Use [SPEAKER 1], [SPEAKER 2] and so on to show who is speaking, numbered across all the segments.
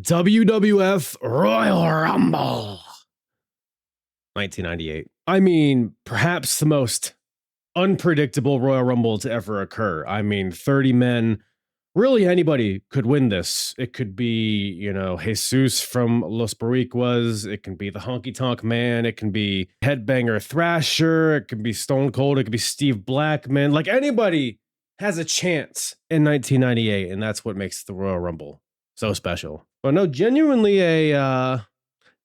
[SPEAKER 1] WWF Royal Rumble 1998. I mean, perhaps the most unpredictable Royal Rumble to ever occur. I mean, 30 men. Really, anybody could win this. It could be, Jesus from Los Boricuas. It can be the Honky Tonk Man. It can be Headbanger Thrasher. It can be Stone Cold. It could be Steve Blackman. Like, anybody has a chance in 1998, and that's what makes the Royal Rumble so special. But no, genuinely it's a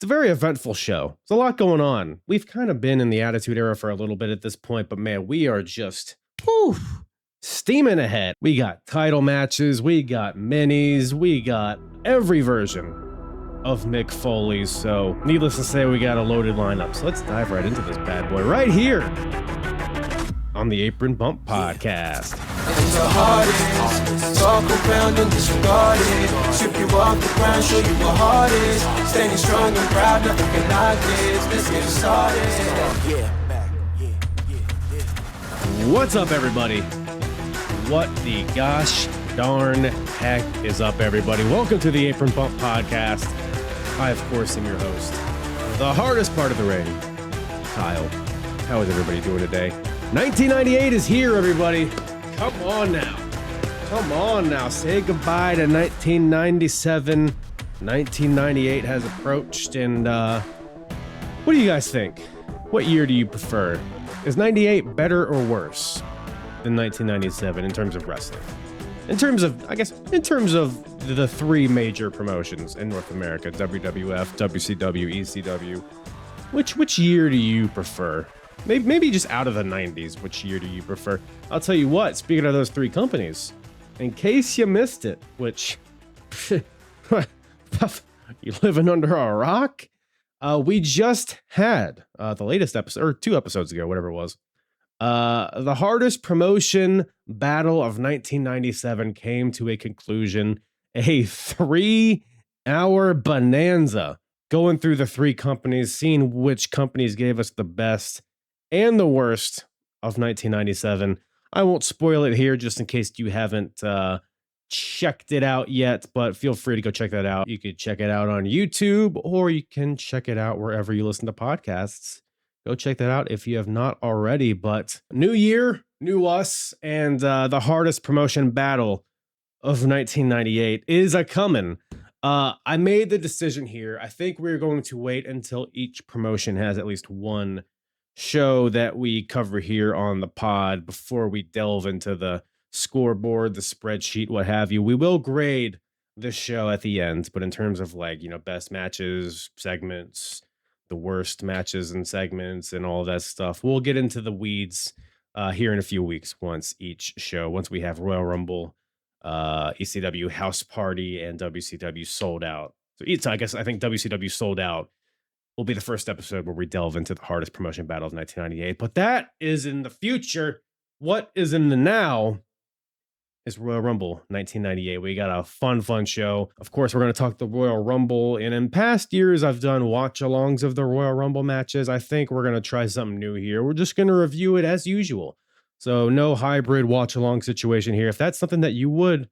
[SPEAKER 1] very eventful show. There's a lot going on. We've kind of been in the Attitude Era for a little bit at this point, but man, we are just steaming ahead. We got title matches, we got minis, we got every version of Mick Foley. So needless to say, we got a loaded lineup. So let's dive right into this bad boy right here on the Apron Bump Podcast.
[SPEAKER 2] It's the hardest. Talk around and disregard it. Strip you off the ground, show you what heart is. Standing strong and proud, nothing can knock this. Let's get started.
[SPEAKER 1] What's up, everybody? What the gosh darn heck is up, everybody? Welcome to the Apron Bump Podcast. I, of course, am your host, the hardest part of the ring, Kyle. How is everybody doing today? 1998 is here, everybody. Come on now. Come on now. Say goodbye to 1997. 1998 has approached, and what do you guys think? What year do you prefer? Is 98 better or worse than 1997 in terms of wrestling? In terms of the three major promotions in North America, WWF, WCW, ECW, which year do you prefer? Maybe just out of the 90s, which year do you prefer? I'll tell you what, speaking of those three companies, in case you missed it, which, you living under a rock? We just had the latest episode, or 2 episodes ago, whatever it was. The hardest promotion battle of 1997 came to a conclusion. A 3-hour bonanza going through the three companies, seeing which companies gave us the best and the worst of 1997. I won't spoil it here just in case you haven't checked it out yet, but feel free to go check that out. You could check it out on YouTube, or you can check it out wherever you listen to podcasts. Go check that out if you have not already. But new year, new us, and the hardest promotion battle of 1998 is a coming. I made the decision here. I think we're going to wait until each promotion has at least one show that we cover here on the pod before we delve into the scoreboard, the spreadsheet, what have you. We will grade the show at the end, but in terms of best matches, segments, the worst matches and segments and all that stuff, we'll get into the weeds here in a few weeks once we have Royal Rumble, ECW House Party, and WCW Sold Out. So I think WCW Sold Out will be the first episode where we delve into the hardest promotion battle of 1998. But that is in the future. What is in the now is Royal Rumble 1998. We got a fun show. Of course, we're going to talk the Royal Rumble. And in past years, I've done watch-alongs of the Royal Rumble matches. I think we're going to try something new here. We're just going to review it as usual. So no hybrid watch-along situation here. If that's something that you would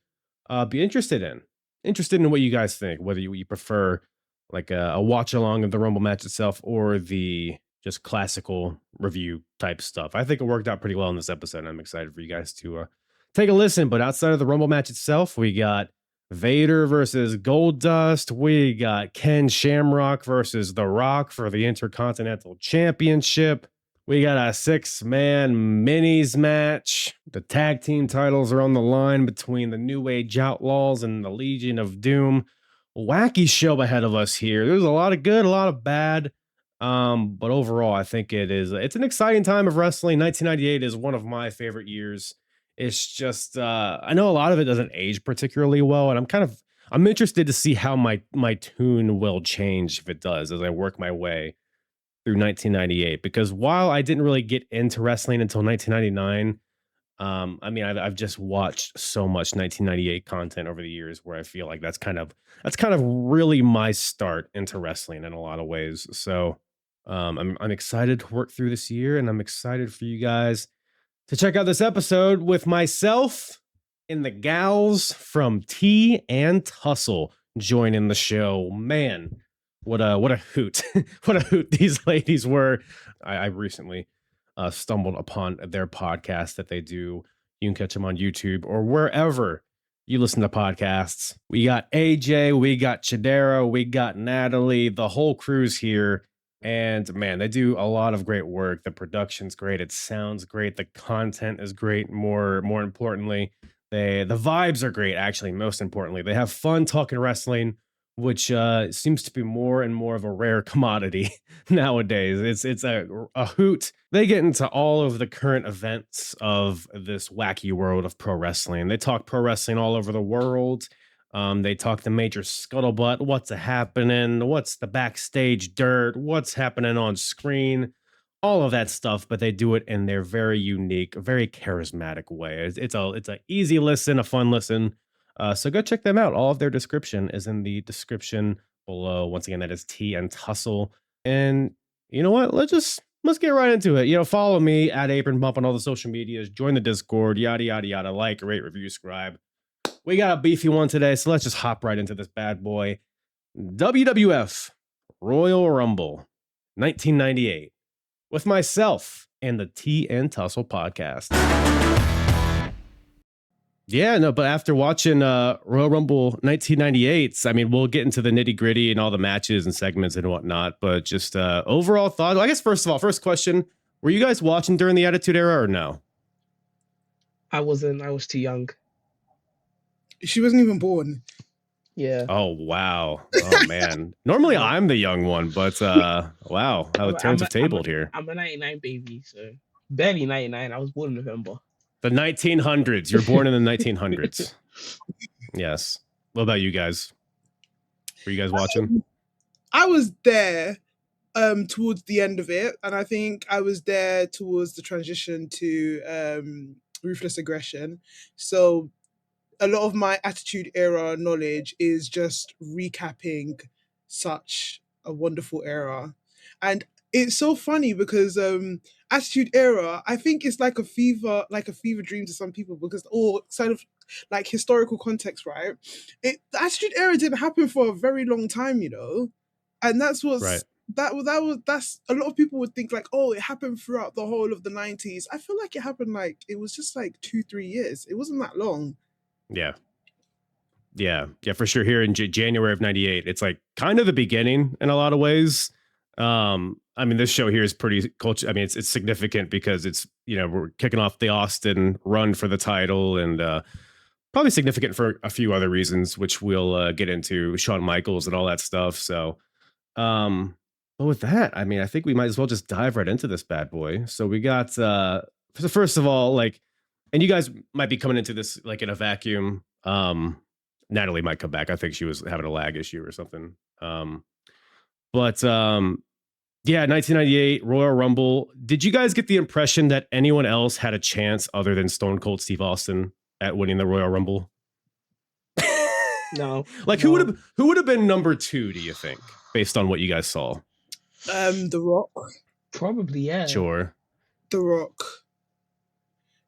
[SPEAKER 1] be interested in what you guys think, whether you prefer like a watch along of the Rumble match itself or the just classical review type stuff. I think it worked out pretty well in this episode. I'm excited for you guys to take a listen. But outside of the Rumble match itself, we got Vader versus Goldust. We got Ken Shamrock versus The Rock for the Intercontinental Championship. We got a 6-man minis match. The tag team titles are on the line between the New Age Outlaws and the Legion of Doom. Wacky show ahead of us here. There's a lot of good, a lot of bad, but overall, I think it's an exciting time of wrestling. 1998 is one of my favorite years. It's just I know a lot of it doesn't age particularly well, and I'm interested to see how my tune will change if it does as I work my way through 1998. Because while I didn't really get into wrestling until 1999. I've just watched so much 1998 content over the years where I feel like that's kind of really my start into wrestling in a lot of ways. So I'm excited to work through this year, and I'm excited for you guys to check out this episode with myself and the gals from Tea and Tussle joining the show. Man, what a hoot. What a hoot these ladies were. I recently stumbled upon their podcast that they do. You can catch them on YouTube or wherever you listen to podcasts. We got AJ, we got Chidera, we got Natalie, the whole crew's here. And man, they do a lot of great work. The production's great. It sounds great. The content is great. More importantly, the vibes are great. Actually, most importantly, they have fun talking wrestling, which seems to be more and more of a rare commodity nowadays. It's a hoot. They get into all of the current events of this wacky world of pro wrestling. They talk pro wrestling all over the world. They talk the major scuttlebutt, what's happening, what's the backstage dirt, what's happening on screen, all of that stuff. But they do it in their very unique, very charismatic way. It's a easy listen, a fun listen. So go check them out. All of their description is in the description below. Once again, that is T and Tussle. And you know what? Let's get right into it. Follow me at Apron Bump on all the social medias. Join the Discord. Yada yada yada. Like, rate, review, subscribe. We got a beefy one today, so let's just hop right into this bad boy. WWF Royal Rumble 1998 with myself and the T and Tussle podcast. Yeah, no, but after watching Royal Rumble 1998, I mean, we'll get into the nitty gritty and all the matches and segments and whatnot, but just overall thought. Well, I guess first question, were you guys watching during the Attitude Era or no?
[SPEAKER 3] I wasn't. I was too young.
[SPEAKER 4] She wasn't even born.
[SPEAKER 3] Yeah.
[SPEAKER 1] Oh, wow. Oh, man. Normally I'm the young one, but wow. How the turns have tabled here.
[SPEAKER 3] I'm a 99 baby, so barely 99. I was born in November.
[SPEAKER 1] The 1900s. You're born in the 1900s. Yes. What about you guys? Were you guys watching?
[SPEAKER 4] I was there towards the end of it, and I think I was there towards the transition to Ruthless Aggression. So a lot of my Attitude Era knowledge is just recapping such a wonderful era. And it's so funny because Attitude Era, I think it's like a fever dream to some people because all sort of like historical context, right? The Attitude Era didn't happen for a very long time, and that's what's
[SPEAKER 1] right.
[SPEAKER 4] That's a lot of people would think like, oh, it happened throughout the whole of the 90s. I feel like it happened it was just like 2-3 years. It wasn't that long.
[SPEAKER 1] Yeah, for sure. Here in January of 98, it's like kind of the beginning in a lot of ways. I mean, this show here is pretty culture. I mean, it's significant because it's, we're kicking off the Austin run for the title and probably significant for a few other reasons, which we'll get into, Shawn Michaels and all that stuff. So, but with that, I mean, I think we might as well just dive right into this bad boy. So we got, first of all, and you guys might be coming into this like in a vacuum. Natalie might come back. I think she was having a lag issue or something. But 1998 Royal Rumble. Did you guys get the impression that anyone else had a chance other than Stone Cold Steve Austin at winning the Royal Rumble?
[SPEAKER 3] No.
[SPEAKER 1] Who would have been number 2, do you think, based on what you guys saw?
[SPEAKER 4] The Rock.
[SPEAKER 3] Probably, yeah.
[SPEAKER 1] Sure.
[SPEAKER 4] The Rock.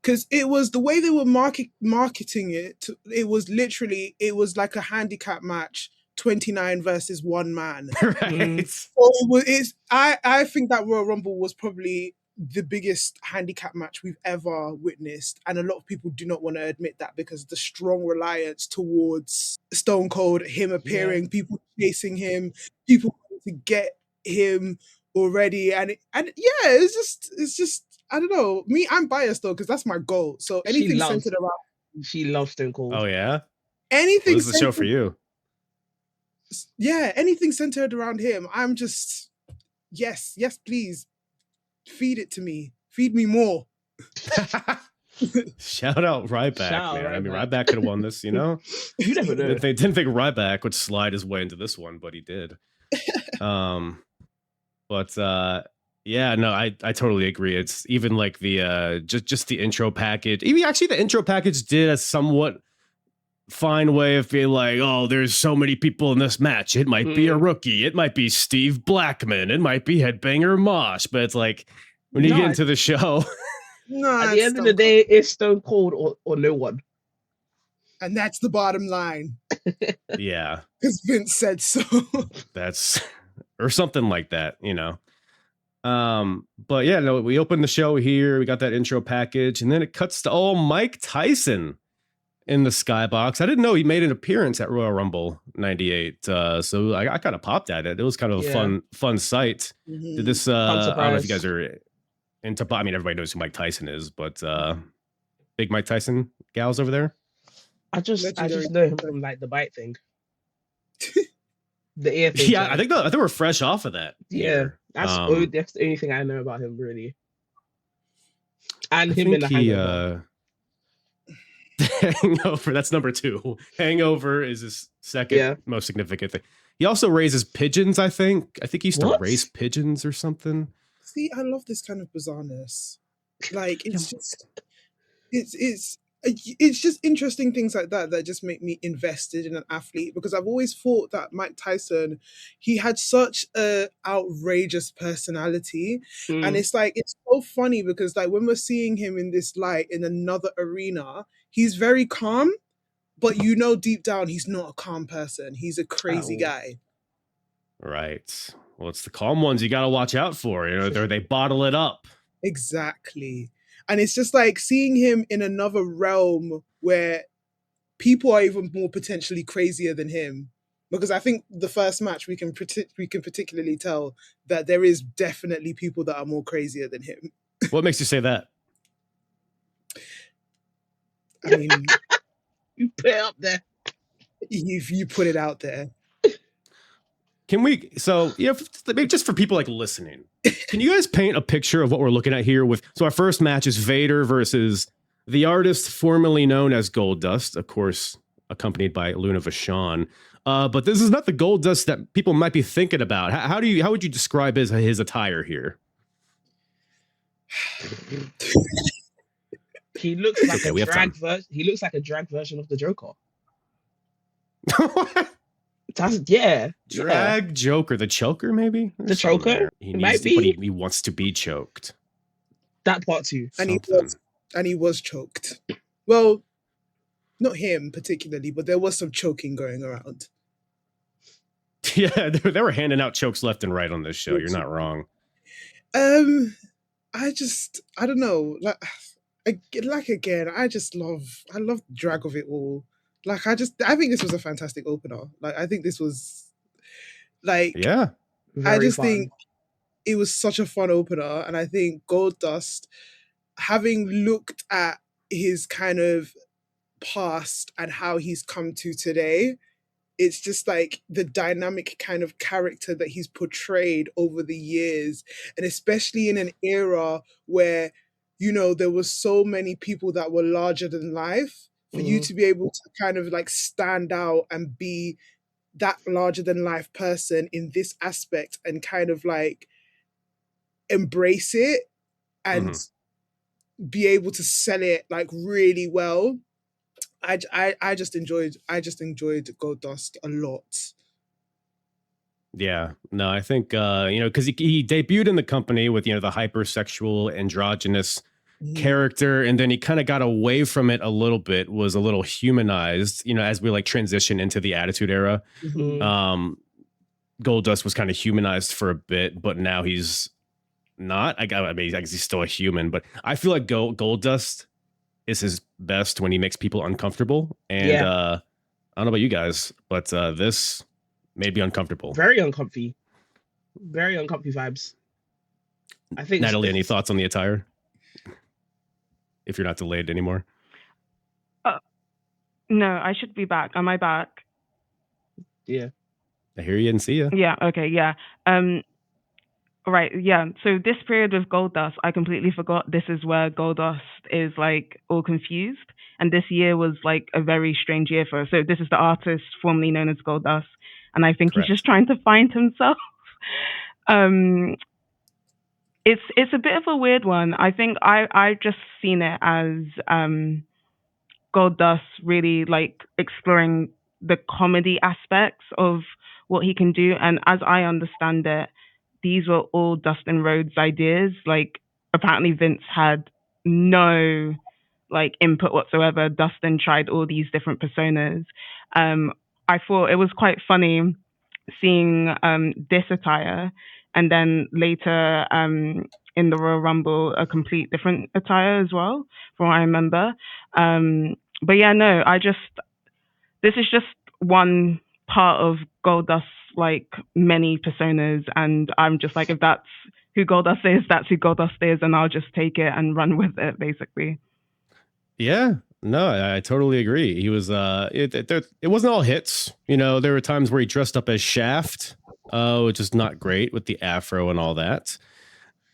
[SPEAKER 4] Because it was the way they were marketing it. It was like a handicap match, 29 versus 1 man.
[SPEAKER 1] Right.
[SPEAKER 4] So I think that Royal Rumble was probably the biggest handicap match we've ever witnessed, and a lot of people do not want to admit that because of the strong reliance towards Stone Cold, him appearing, people chasing him, people wanting to get him already, and it's just. I don't know. Me, I'm biased though because that's my goal. So anything centered around.
[SPEAKER 3] She loves Stone Cold.
[SPEAKER 1] Oh yeah.
[SPEAKER 4] Anything.
[SPEAKER 1] This is the show for you.
[SPEAKER 4] Yeah, anything centered around him. I'm just yes, please. Feed it to me. Feed me more.
[SPEAKER 1] Shout out Ryback, man. I mean, Ryback could have won this, You
[SPEAKER 3] never know.
[SPEAKER 1] They didn't think Ryback would slide his way into this one, but he did. Yeah, no, I totally agree. It's even like the just the intro package. Even actually the intro package did a somewhat fine way of being like, oh, there's so many people in this match. It might be a rookie. It might be Steve Blackman. It might be Headbanger Mosh. But it's like when you get into the show.
[SPEAKER 3] At the end of the day, it's Stone Cold or no one.
[SPEAKER 4] And that's the bottom line.
[SPEAKER 1] Yeah.
[SPEAKER 4] Because Vince said so.
[SPEAKER 1] That's or something like that, you know. But yeah, no, we opened the show here. We got that intro package, and then it cuts to Mike Tyson in the skybox. I didn't know he made an appearance at Royal Rumble '98. So I kind of popped at it. It was kind of a fun sight. Did this? I don't know if you guys are into. I mean, everybody knows who Mike Tyson is, but big Mike Tyson gals over there.
[SPEAKER 3] I just know him from like the bite thing. The ear thing.
[SPEAKER 1] Yeah, I think we're fresh off of that.
[SPEAKER 3] Yeah, that's the only thing I know about him, really. And him in the Hangover.
[SPEAKER 1] Hangover, that's number 2. Hangover is his second most significant thing. He also raises pigeons, I think. I think he used to raise pigeons or something.
[SPEAKER 4] See, I love this kind of bizarreness. Like, it's just... It's just interesting things like that just make me invested in an athlete, because I've always thought that Mike Tyson, he had such a outrageous personality. And it's like, it's so funny because like when we're seeing him in this light in another arena, he's very calm, but you know deep down he's not a calm person. He's a crazy guy.
[SPEAKER 1] Right. Well, it's the calm ones you got to watch out for. You know, they bottle it up.
[SPEAKER 4] Exactly. And it's just like seeing him in another realm where people are even more potentially crazier than him. Because I think the first match we can particularly tell that there is definitely people that are more crazier than him.
[SPEAKER 1] What makes you say that?
[SPEAKER 4] I mean,
[SPEAKER 3] you put it up there.
[SPEAKER 4] You put it out there.
[SPEAKER 1] Can we, maybe just for people like listening, can you guys paint a picture of what we're looking at here so our first match is Vader versus the artist formerly known as Goldust, of course, accompanied by Luna Vachon. But this is not the Goldust that people might be thinking about. How would you describe his attire here?
[SPEAKER 3] He looks like he looks like a drag version of the Joker.
[SPEAKER 1] Drag Joker, the choker, maybe
[SPEAKER 3] the choker.
[SPEAKER 1] He might be. But he wants to be choked.
[SPEAKER 3] That part too,
[SPEAKER 4] and he was choked. Well, not him particularly, but there was some choking going around.
[SPEAKER 1] Yeah, they were handing out chokes left and right on this show. You're not wrong.
[SPEAKER 4] I don't know. I love the drag of it all. Like, I think this was a fantastic opener. Like, I think this was, like... Yeah. I just think it was such a fun opener. And I think Goldust, having looked at his kind of past and how he's come to today, it's just like the dynamic kind of character that he's portrayed over the years. And especially in an era where, you know, there were so many people that were larger than life. For you to be able to kind of like stand out and be that larger than life person in this aspect and kind of like embrace it and be able to sell it like really well. I just enjoyed Goldust a lot.
[SPEAKER 1] Yeah, no, I think because he debuted in the company with the hypersexual androgynous character, and then he kind of got away from it a little bit, was a little humanized, as we like transition into the Attitude Era. Goldust was kind of humanized for a bit, but now he's not. I guess he's still a human, but I feel like Goldust is his best when he makes people uncomfortable. And I don't know about you guys, but this made me uncomfortable.
[SPEAKER 3] Very uncomfy vibes. I think
[SPEAKER 1] Natalie, any thoughts on the attire? If you're not delayed anymore.
[SPEAKER 5] No, I should be back. Am I back?
[SPEAKER 3] Yeah.
[SPEAKER 1] I hear you and see you.
[SPEAKER 5] Yeah, okay, yeah. Right, yeah. So this period with Goldust, I completely forgot this is where Goldust is like all confused. And this year was like a very strange year for her. So this is the artist formerly known as Goldust. And I think he's just trying to find himself. It's a bit of a weird one. I think I just seen it as Goldust really like exploring the comedy aspects of what he can do. And as I understand it, these were all Dustin Rhodes' ideas. Like apparently Vince had no like input whatsoever. Dustin tried all these different personas. I thought it was quite funny seeing this attire, and then later in the Royal Rumble a complete different attire as well, from what I remember. But yeah, no, this is just one part of Goldust's like many personas, and I'm just like, if that's who Goldust is, that's who Goldust is, and I'll just take it and run with it, basically.
[SPEAKER 1] Yeah, no, I totally agree. He was it wasn't all hits. You know, there were times where he dressed up as Shaft, which is not great with the afro and all that.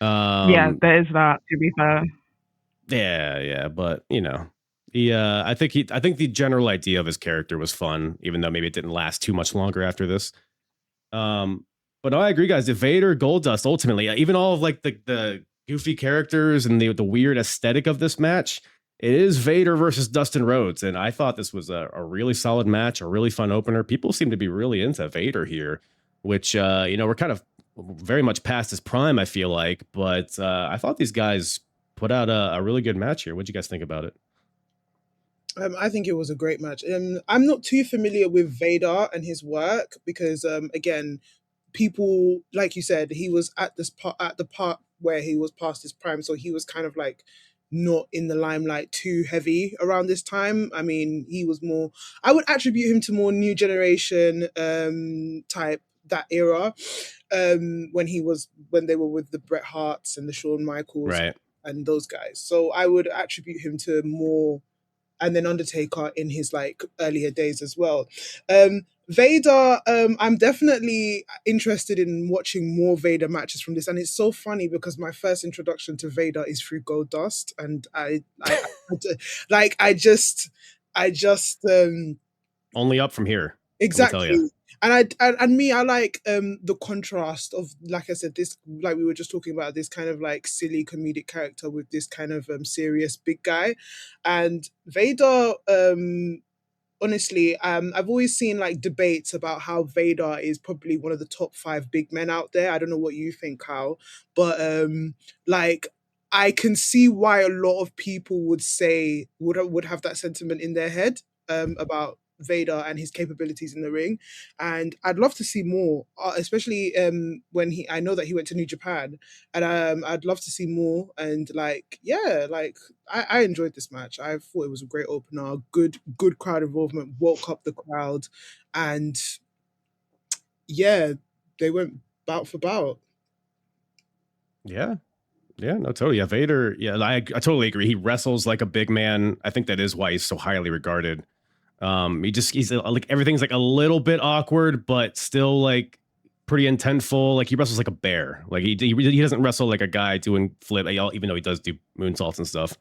[SPEAKER 5] Yeah, there is that, to be fair.
[SPEAKER 1] Yeah, but you know, I think the general idea of his character was fun, even though maybe it didn't last too much longer after this. But I agree, guys. The Vader Goldust, ultimately, even all of like the goofy characters and the weird aesthetic of this match, it is Vader versus Dustin Rhodes, and I thought this was a really solid match, a really fun opener. People seem to be really into Vader here, which you know, we're kind of very much past his prime, I feel like, but I thought these guys put out a really good match here. What'd you guys think about it?
[SPEAKER 4] I think it was a great match. I'm not too familiar with Vader and his work because, again, people, like you said, he was at the part where he was past his prime, so he was kind of like not in the limelight too heavy around this time. I mean, he was more. I would attribute him to more new generation type, that era, when they were with the Bret Harts and the Shawn Michaels,
[SPEAKER 1] Right,
[SPEAKER 4] and those guys. So I would attribute him to more, and then Undertaker in his like earlier days as well. Vader, I'm definitely interested in watching more Vader matches from this, and it's so funny because my first introduction to Vader is through Goldust, and I just
[SPEAKER 1] only up from here.
[SPEAKER 4] exactly. And I like the contrast of, like I said, this, like we were just talking about, this kind of like silly comedic character with this kind of serious big guy. And Vader, honestly, I've always seen like debates about how Vader is probably one of the top 5 big men out there. I don't know what you think, Kyle, but like I can see why a lot of people would have that sentiment in their head about Vader and his capabilities in the ring, and I'd love to see more, especially when I know that he went to New Japan, and I'd love to see more. And like, yeah, like I enjoyed this match. I thought it was a great opener, good crowd involvement, woke up the crowd, and yeah, they went bout for bout.
[SPEAKER 1] Yeah, no, totally. Yeah, Vader. Yeah, I totally agree. He wrestles like a big man. I think that is why he's so highly regarded. He's like, everything's like a little bit awkward, but still like pretty intentful. Like he wrestles like a bear. Like he doesn't wrestle like a guy doing flip, even though he does do moonsaults and stuff.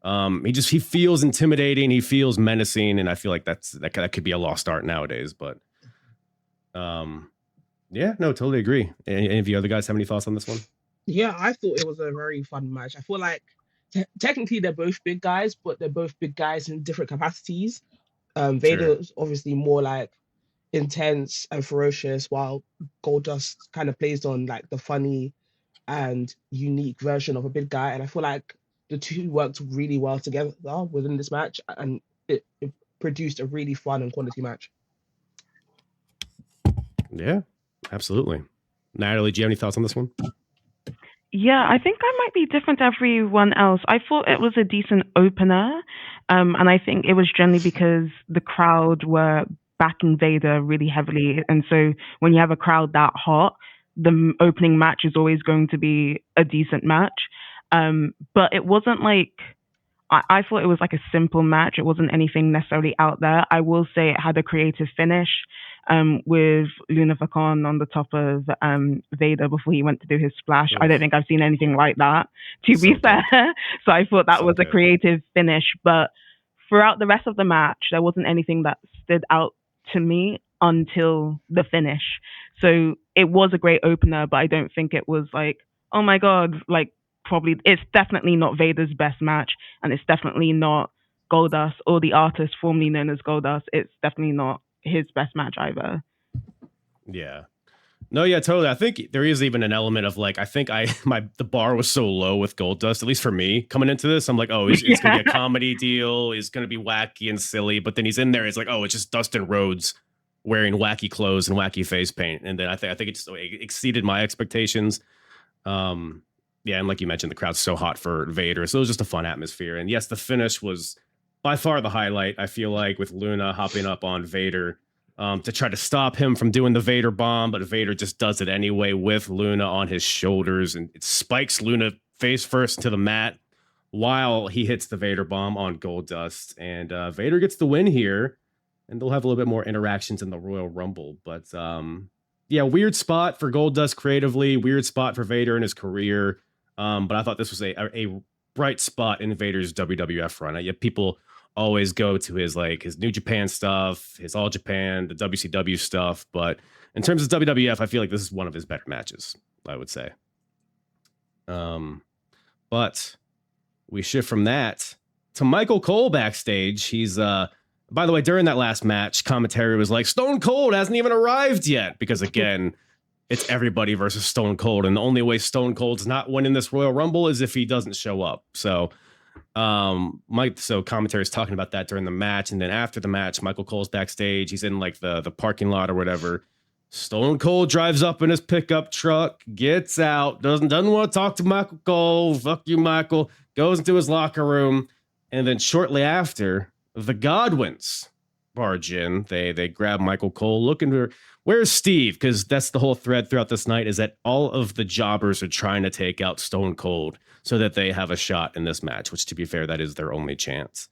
[SPEAKER 1] He feels intimidating. He feels menacing, and I feel like that could be a lost art nowadays. But yeah, no, totally agree. Any of you other guys have any thoughts on this one?
[SPEAKER 3] Yeah, I thought it was a very fun match. I feel like technically they're both big guys, but they're both big guys in different capacities. Vader is obviously more like intense and ferocious, while Goldust kind of plays on like the funny and unique version of a big guy. And I feel like the two worked really well together within this match, and it produced a really fun and quality match.
[SPEAKER 1] Yeah, absolutely. Natalie, do you have any thoughts on this one?
[SPEAKER 5] Yeah, I think I might be different to everyone else. I thought it was a decent opener, and I think it was generally because the crowd were backing Vader really heavily, and so when you have a crowd that hot, the opening match is always going to be a decent match. But it wasn't like I thought it was like a simple match. It wasn't anything necessarily out there. I will say it had a creative finish, with Luna Vachon on the top of Vader before he went to do his splash. I don't think I've seen anything like that, to be fair. So I thought that was a creative finish. But throughout the rest of the match, there wasn't anything that stood out to me until the finish. So it was a great opener, but I don't think it was like, oh my God, like probably it's definitely not Vader's best match, and it's definitely not Goldust or the artist formerly known as Goldust. It's definitely not his best match either.
[SPEAKER 1] Yeah. No, yeah, totally. I think there is even an element of like, I think the bar was so low with Goldust, at least for me coming into this. I'm like, oh, it's gonna be a comedy deal. It's gonna be wacky and silly. But then he's in there. It's like, oh, it's just Dustin Rhodes wearing wacky clothes and wacky face paint. And then I think it just exceeded my expectations. Yeah, and like you mentioned, the crowd's so hot for Vader, so it was just a fun atmosphere. And yes, the finish was by far the highlight. I feel like with Luna hopping up on Vader. To try to stop him from doing the Vader bomb, but Vader just does it anyway with Luna on his shoulders, and it spikes Luna face first to the mat while he hits the Vader bomb on Goldust, and Vader gets the win here, and they'll have a little bit more interactions in the Royal Rumble. But yeah, weird spot for Goldust creatively, weird spot for Vader in his career, but I thought this was a bright spot in Vader's WWF run. Yeah, people always go to his New Japan stuff, his All Japan, the WCW stuff. But in terms of WWF, I feel like this is one of his better matches, I would say. But we shift from that to Michael Cole backstage. He's, by the way, during that last match, commentary was like, Stone Cold hasn't even arrived yet. Because again, it's everybody versus Stone Cold. And the only way Stone Cold's not winning this Royal Rumble is if he doesn't show up. So commentary is talking about that during the match, and then after the match, Michael Cole's backstage. He's in like the parking lot or whatever. Stone Cold drives up in his pickup truck, gets out, doesn't want to talk to Michael Cole. Fuck you, Michael. Goes into his locker room, and then shortly after, the Godwins barge in. They grab Michael Cole, looking for where's Steve, because that's the whole thread throughout this night, is that all of the jobbers are trying to take out Stone Cold so that they have a shot in this match, which, to be fair, that is their only chance.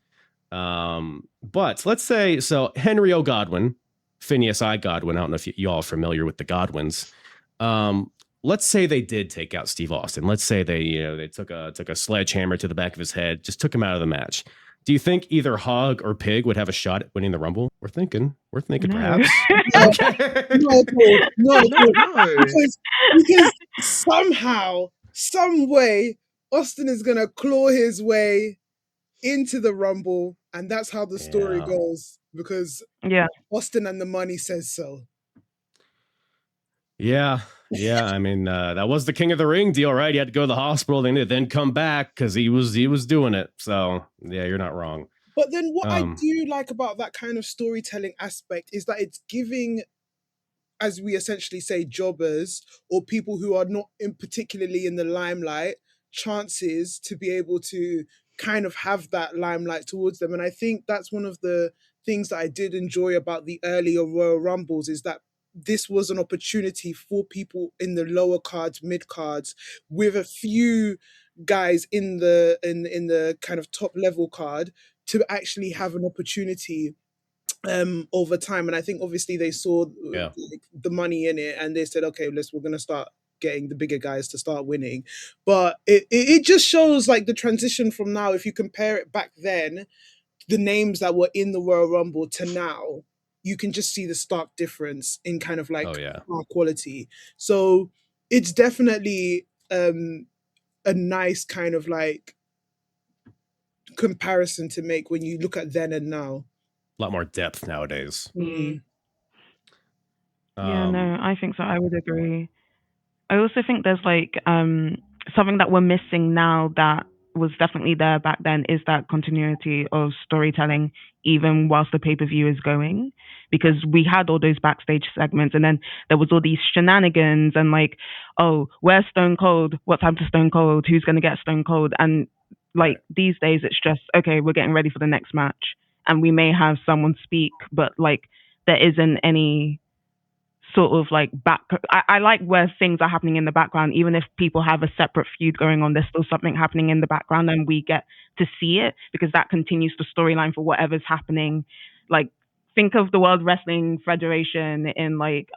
[SPEAKER 1] But let's say, so Henry O. Godwin, Phineas I. Godwin, I don't know if you all are familiar with the Godwins. Let's say they did take out Steve Austin. Let's say they took a sledgehammer to the back of his head, just took him out of the match. Do you think either Hog or Pig would have a shot at winning the Rumble? We're thinking
[SPEAKER 5] No.
[SPEAKER 1] perhaps.
[SPEAKER 4] No. Because somehow, some way, Austin is gonna claw his way into the Rumble, and that's how the story goes. Because Austin and the money says so.
[SPEAKER 1] Yeah. I mean, that was the King of the Ring deal, right? He had to go to the hospital, then come back because he was doing it. So yeah, you're not wrong.
[SPEAKER 4] But then what I do like about that kind of storytelling aspect is that it's giving, as we essentially say, jobbers or people who are not particularly in the limelight, chances to be able to kind of have that limelight towards them. And I think that's one of the things that I did enjoy about the earlier Royal Rumbles, is that this was an opportunity for people in the lower cards, mid cards, with a few guys in the kind of top level card to actually have an opportunity over time. And I think obviously they saw the money in it, and they said, okay, we're going to start getting the bigger guys to start winning. But it just shows like the transition from now. If you compare it back then, the names that were in the Royal Rumble to now, you can just see the stark difference in kind of like quality. So it's definitely a nice kind of like comparison to make when you look at then and now.
[SPEAKER 1] A lot more depth nowadays.
[SPEAKER 5] Yeah, no, I think so. I would agree. I also think there's like something that we're missing now that was definitely there back then, is that continuity of storytelling, even whilst the pay-per-view is going, because we had all those backstage segments, and then there was all these shenanigans and like, oh, where's Stone Cold? What's happened to Stone Cold? Who's going to get Stone Cold? And like these days, it's just, okay, we're getting ready for the next match, and we may have someone speak, but like there isn't any sort of like I like where things are happening in the background. Even if people have a separate feud going on, there's still something happening in the background, and we get to see it because that continues the storyline for whatever's happening. Like, think of the World Wrestling Federation in like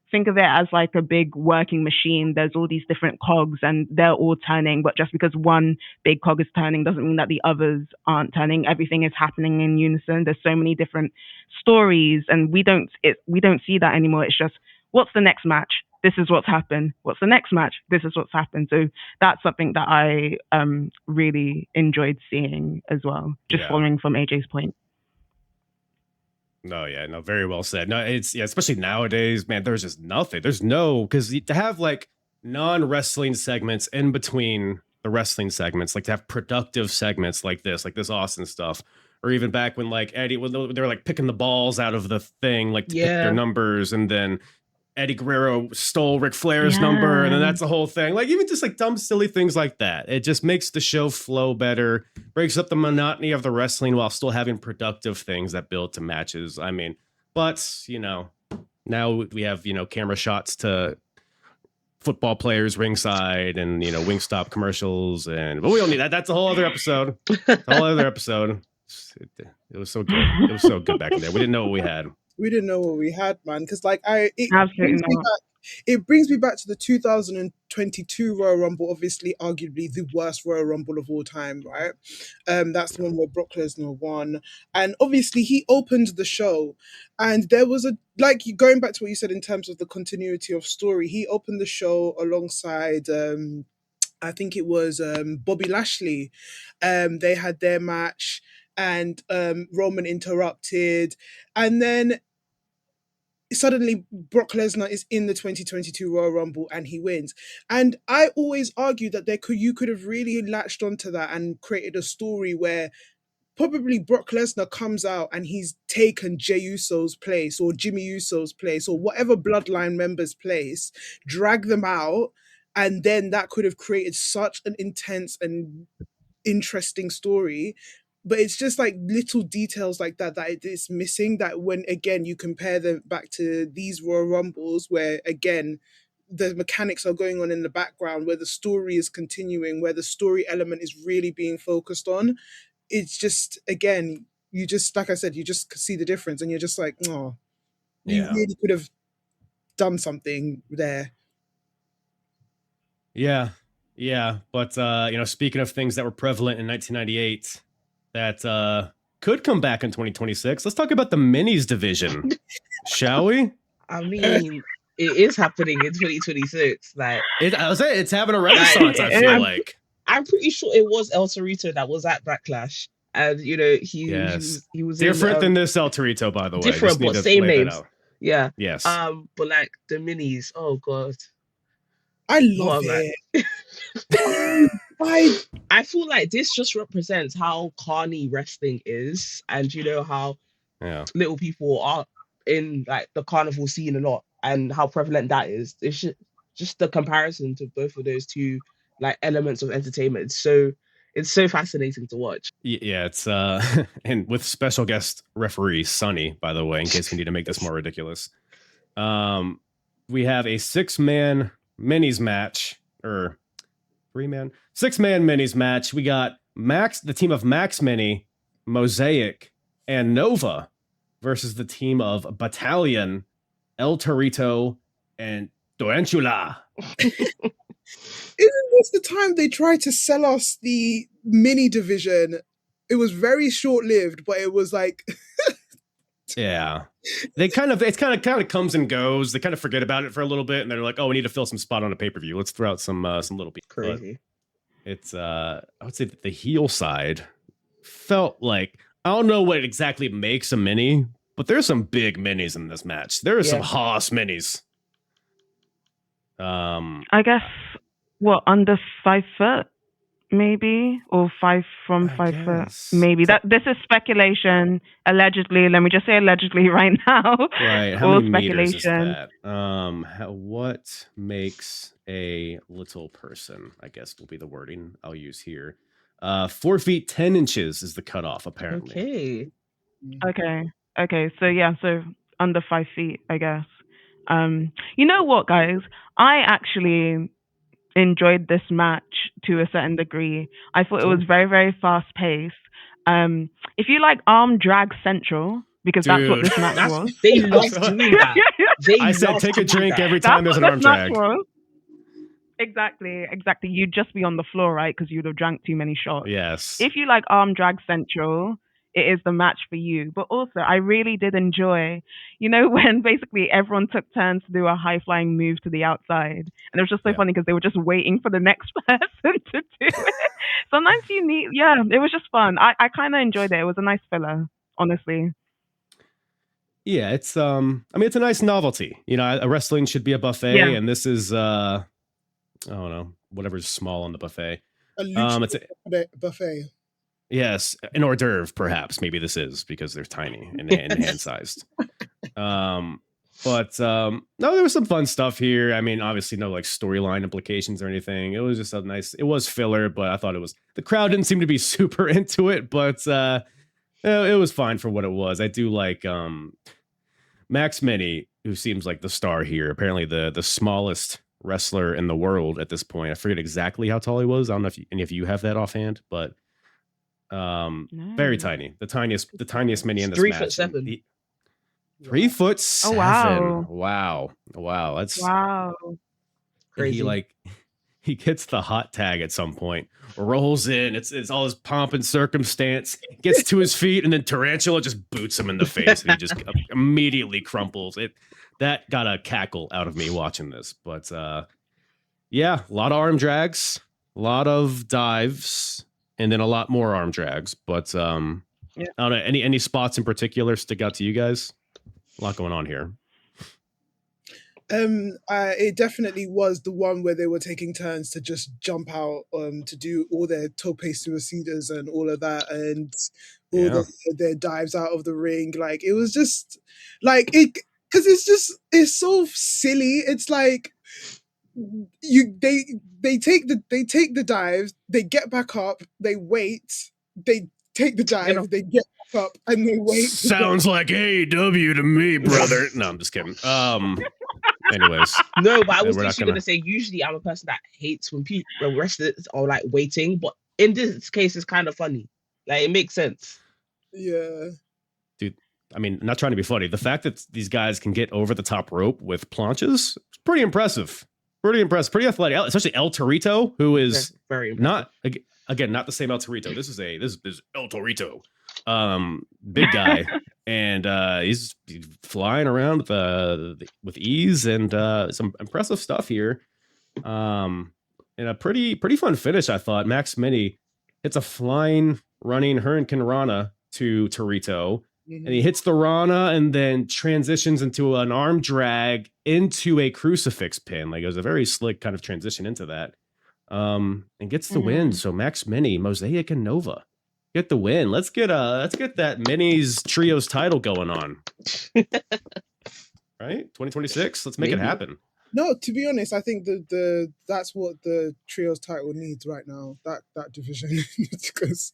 [SPEAKER 5] think of it as like a big working machine. There's all these different cogs and they're all turning, but just because one big cog is turning doesn't mean that the others aren't turning. Everything is happening in unison. There's so many different stories, and we don't see that anymore. It's just, what's the next match? This is what's happened. What's the next match? This is what's happened. So that's something that I really enjoyed seeing as well, just following from AJ's point.
[SPEAKER 1] No, yeah, no, very well said. No, it's especially nowadays, man. There's just nothing. There's no because to have like non-wrestling segments in between the wrestling segments, like to have productive segments like this Austin stuff, or even back when like Eddie when they were like picking the balls out of the thing, like to pick their
[SPEAKER 3] Yeah.
[SPEAKER 1] numbers, and then Eddie Guerrero stole Ric Flair's
[SPEAKER 5] Yeah.
[SPEAKER 1] number, and then that's the whole thing. Like even just like dumb, silly things like that. It just makes the show flow better, breaks up the monotony of the wrestling while still having productive things that build to matches. I mean, but now we have camera shots to football players ringside and Wingstop commercials, but we don't need that. That's a whole other episode. A whole other episode. It was so good. It was so good back in there. We didn't know what we had.
[SPEAKER 4] We didn't know what we had, man. Because like
[SPEAKER 5] Absolutely not.
[SPEAKER 4] it brings me back to the 2022 Royal Rumble, obviously arguably the worst Royal Rumble of all time, right? That's the one where Brock Lesnar won. And obviously he opened the show, and there was going back to what you said in terms of the continuity of story, he opened the show alongside I think it was Bobby Lashley. They had their match, and Roman interrupted, and then suddenly Brock Lesnar is in the 2022 Royal Rumble and he wins. And I always argue that you could have really latched onto that and created a story where probably Brock Lesnar comes out and he's taken Jey Uso's place or Jimmy Uso's place or whatever bloodline member's place, drag them out, and then that could have created such an intense and interesting story. But it's just like little details like that it is missing, that when again you compare them back to these Royal Rumbles where again the mechanics are going on in the background, where the story is continuing, where the story element is really being focused on. It's just, again, you just, like I said, you just see the difference and you're just like, oh, you really could have done something there.
[SPEAKER 1] Yeah. But speaking of things that were prevalent in 1998 that could come back in 2026, let's talk about the minis division, shall we?
[SPEAKER 3] I mean, it is happening in 2026. Like
[SPEAKER 1] it's having a renaissance. I feel like
[SPEAKER 3] I'm pretty sure it was El Torito that was at Backlash, and he was
[SPEAKER 1] different than this El Torito, by the way.
[SPEAKER 3] Different, but same names. Yeah.
[SPEAKER 1] Yes.
[SPEAKER 3] But like the minis, oh god,
[SPEAKER 4] I love it.
[SPEAKER 3] I feel like this just represents how carny wrestling is, and how little people are in like the carnival scene a lot, and how prevalent that is. It's just the comparison to both of those two like elements of entertainment. It's so fascinating to watch.
[SPEAKER 1] Yeah, it's and with special guest referee Sonny, by the way, in case we need to make this more ridiculous. We have a 6-man minis match, or 3-man, 6-man minis match. We got the team of Max Mini, Mosaic, and Nova versus the team of Battalion, El Torito, and Tarantula.
[SPEAKER 4] Isn't this the time they tried to sell us the mini division? It was very short-lived, but it was like
[SPEAKER 1] yeah. It kind of comes and goes. They kind of forget about it for a little bit, and they're like, "Oh, we need to fill some spot on a pay-per-view. Let's throw out some little people."
[SPEAKER 3] Crazy.
[SPEAKER 1] But it's I would say that the heel side felt like, I don't know what exactly makes a mini, but there's some big minis in this match. There are some Haas minis.
[SPEAKER 5] I guess under 5 foot, maybe, or 5 from 5 foot, maybe. This is speculation. Allegedly, let me just say allegedly right now.
[SPEAKER 1] Right. How many meters is that? What makes a little person, I guess will be the wording I'll use here. 4 feet 10 inches is the cutoff, apparently.
[SPEAKER 5] Okay. So under 5 feet, I guess. You know what, guys? I actually enjoyed this match to a certain degree. I thought it was very, very fast paced. If you like arm drag central, because that's what this match was.
[SPEAKER 3] They love doing that.
[SPEAKER 1] I said take a drink every time there's an arm drag.
[SPEAKER 5] Exactly. You'd just be on the floor, right? Because you'd have drank too many shots.
[SPEAKER 1] Yes.
[SPEAKER 5] If you like arm drag central, it is the match for you. But also, I really did enjoy, when basically everyone took turns to do a high-flying move to the outside. And it was just so funny because they were just waiting for the next person to do it. Sometimes you need, it was just fun. I kind of enjoyed it. It was a nice filler, honestly.
[SPEAKER 1] Yeah, it's I mean, it's a nice novelty. You know, a wrestling should be a buffet,
[SPEAKER 5] Yeah.
[SPEAKER 1] and this is I don't know, whatever's small on the buffet.
[SPEAKER 4] A lucha
[SPEAKER 1] It's
[SPEAKER 4] buffet.
[SPEAKER 1] yes, an hors d'oeuvre, perhaps. Maybe this is because they're tiny and hand sized. But no, there was some fun stuff here. I mean, obviously no like storyline implications or anything. It was just a nice, it was filler, but I thought it was, the crowd didn't seem to be super into it, but it was fine for what it was. I do like Max Mini, who seems like the star here, apparently the smallest wrestler in the world at this point. I forget exactly how tall he was. I don't know if any of you have that offhand, but very
[SPEAKER 5] No.
[SPEAKER 1] tiny, the tiniest mini in this
[SPEAKER 3] 3'7".
[SPEAKER 1] 3'7".
[SPEAKER 5] wow.
[SPEAKER 1] Wow. That's
[SPEAKER 5] Wow.
[SPEAKER 3] Crazy.
[SPEAKER 1] he gets the hot tag at some point, rolls in. It's all his pomp and circumstance, gets to his feet, and then Tarantula just boots him in the face, and he just immediately crumples. That got a cackle out of me watching this. But yeah, a lot of arm drags, a lot of dives, and then a lot more arm drags. But I don't know, any spots in particular stick out to you guys? A lot going on here.
[SPEAKER 4] It definitely was the one where they were taking turns to just jump out to do all their tope suicidas and all of that, and all their dives out of the ring. Like, it was just like it, because it's so silly. It's like they take the dives, they get back up, they wait, they take the dive, they get back up, and they wait.
[SPEAKER 1] Sounds like AEW to me, brother. No, I'm just kidding. Anyways,
[SPEAKER 3] no, but I was
[SPEAKER 1] we're not
[SPEAKER 3] actually gonna say, usually I'm a person that hates when wrestlers are like waiting, but in this case, it's kind of funny. Like, it makes sense.
[SPEAKER 4] Yeah.
[SPEAKER 1] Dude, I mean, not trying to be funny. The fact that these guys can get over the top rope with planches is pretty impressive. Pretty impressive. Pretty athletic. Especially El Torito, who is
[SPEAKER 3] very
[SPEAKER 1] not, again, not the same El Torito. This is El Torito. Big guy. And he's flying around with ease, and some impressive stuff here. And a pretty fun finish, I thought. Max Mini hits a flying running Hurricane Rana to Torito, and he hits the Rana and then transitions into an arm drag into a crucifix pin. Like, it was a very slick kind of transition into that. And gets the win. So Max Mini, Mosaic, and Nova get the win. Let's get that Minis Trios title going on. Right? 2026. Let's make it happen.
[SPEAKER 4] No, to be honest, I think that's what the Trios title needs right now. That division, because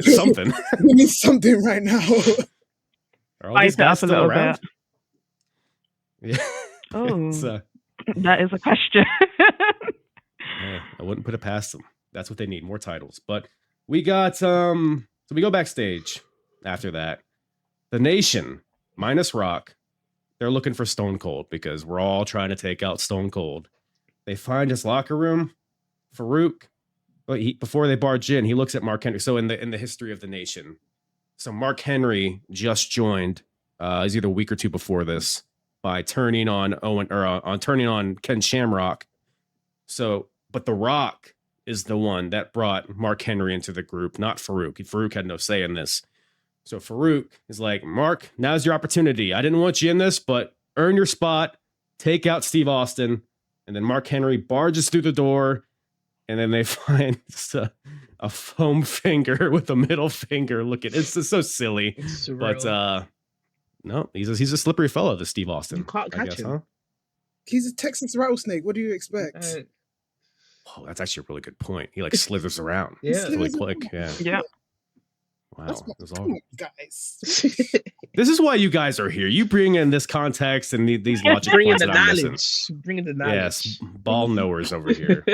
[SPEAKER 1] something.
[SPEAKER 4] We need something right now.
[SPEAKER 1] Are all these guys still around?
[SPEAKER 5] Yeah. Oh,
[SPEAKER 1] that
[SPEAKER 5] is a question.
[SPEAKER 1] Yeah, I wouldn't put it past them. That's what they need, more titles. But we got so we go backstage after that. The Nation minus Rock, they're looking for Stone Cold because we're all trying to take out Stone Cold. They find his locker room, Farouk, but before they barge in, he looks at Mark Henry. So in the history of the Nation, so Mark Henry just joined. Is either a week or two before this by turning on turning on Ken Shamrock. So, but The Rock is the one that brought Mark Henry into the group, not Farouk. Farouk had no say in this. So Farouk is like, Mark, now's your opportunity. I didn't want you in this, but earn your spot, take out Steve Austin. And then Mark Henry barges through the door, and then they find a foam finger with a middle finger. Look at it. It's just so silly.
[SPEAKER 3] It's surreal.
[SPEAKER 1] But no, he's a slippery fellow, this Steve Austin.
[SPEAKER 3] You can't catch him.
[SPEAKER 1] Huh?
[SPEAKER 4] He's a Texas rattlesnake. What do you expect?
[SPEAKER 1] Oh, that's actually a really good point. He like slithers around.
[SPEAKER 3] Yeah.
[SPEAKER 1] Really quick. Yeah. Wow.
[SPEAKER 4] That's guys.
[SPEAKER 1] This is why you guys are here. You bring in this context and these logic
[SPEAKER 3] Bringing
[SPEAKER 1] points
[SPEAKER 3] the
[SPEAKER 1] that I'm missing.
[SPEAKER 3] knowledge. Bringing the knowledge.
[SPEAKER 1] Yes, ball knowers over here,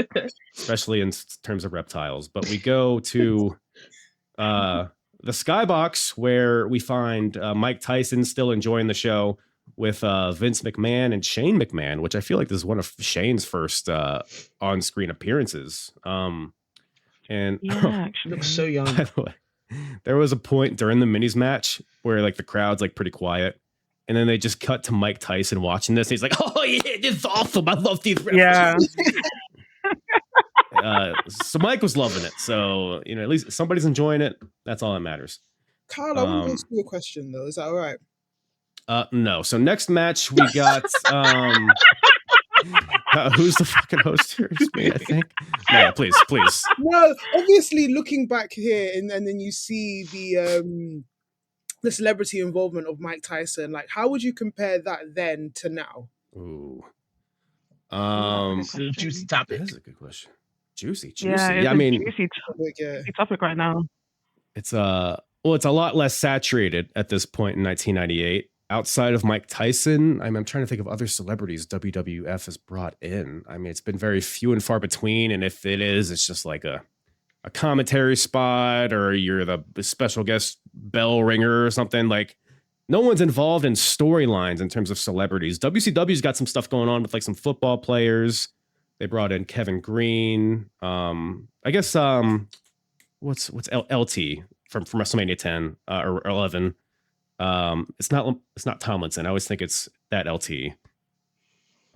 [SPEAKER 1] especially in terms of reptiles. But we go to the Skybox, where we find Mike Tyson still enjoying the show with Vince McMahon and Shane McMahon, which I feel like this is one of Shane's first on-screen appearances. And
[SPEAKER 3] Actually looks so young.
[SPEAKER 1] By the way, there was a point during the Minis match where like the crowd's like pretty quiet, and then they just cut to Mike Tyson watching this. And he's like, "Oh yeah, this is awesome! I love these references."
[SPEAKER 5] Yeah.
[SPEAKER 1] So Mike was loving it. So at least somebody's enjoying it. That's all that matters.
[SPEAKER 4] Carl, I want to ask you a question though. Is that all right?
[SPEAKER 1] No. So next match we got who's the fucking host here? It's me, I think. No, yeah, please.
[SPEAKER 4] No, obviously looking back here and then you see the celebrity involvement of Mike Tyson. Like, how would you compare that then to now?
[SPEAKER 1] Ooh.
[SPEAKER 3] This is a juicy topic.
[SPEAKER 1] That is a good question. Juicy.
[SPEAKER 5] Yeah,
[SPEAKER 1] I mean,
[SPEAKER 5] juicy topic right now.
[SPEAKER 1] It's it's a lot less saturated at this point in 1998. Outside of Mike Tyson, I'm trying to think of other celebrities WWF has brought in. I mean, it's been very few and far between, and if it is, it's just like a commentary spot, or you're the special guest bell ringer or something. Like, no one's involved in storylines in terms of celebrities. WCW's got some stuff going on with like some football players. They brought in Kevin Green. I guess what's LT from WrestleMania 10 or 11. It's not Tomlinson. I always think it's that LT.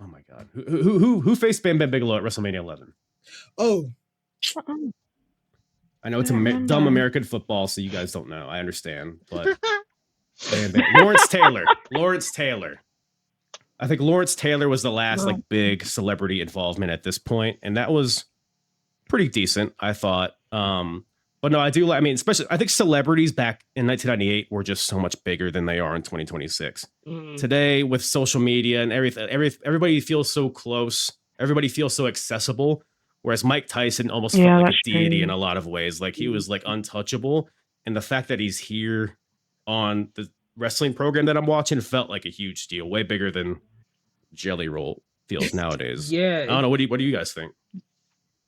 [SPEAKER 1] Oh my god, who faced Bam Bam Bigelow at WrestleMania 11?
[SPEAKER 4] Oh,
[SPEAKER 1] I know it's dumb American football, so you guys don't know. I understand, but Bam Bam. Lawrence Taylor. I think Lawrence Taylor was the last like big celebrity involvement at this point, and that was pretty decent, I thought. But no, I do like. I mean, especially I think celebrities back in 1998 were just so much bigger than they are in 2026. Today, with social media and everything, everybody feels so close. Everybody feels so accessible. Whereas Mike Tyson almost felt like a deity in a lot of ways. Like, he was like untouchable, and the fact that he's here on the wrestling program that I'm watching felt like a huge deal, way bigger than Jelly Roll feels nowadays.
[SPEAKER 3] Yeah,
[SPEAKER 1] I don't know. What do you guys think?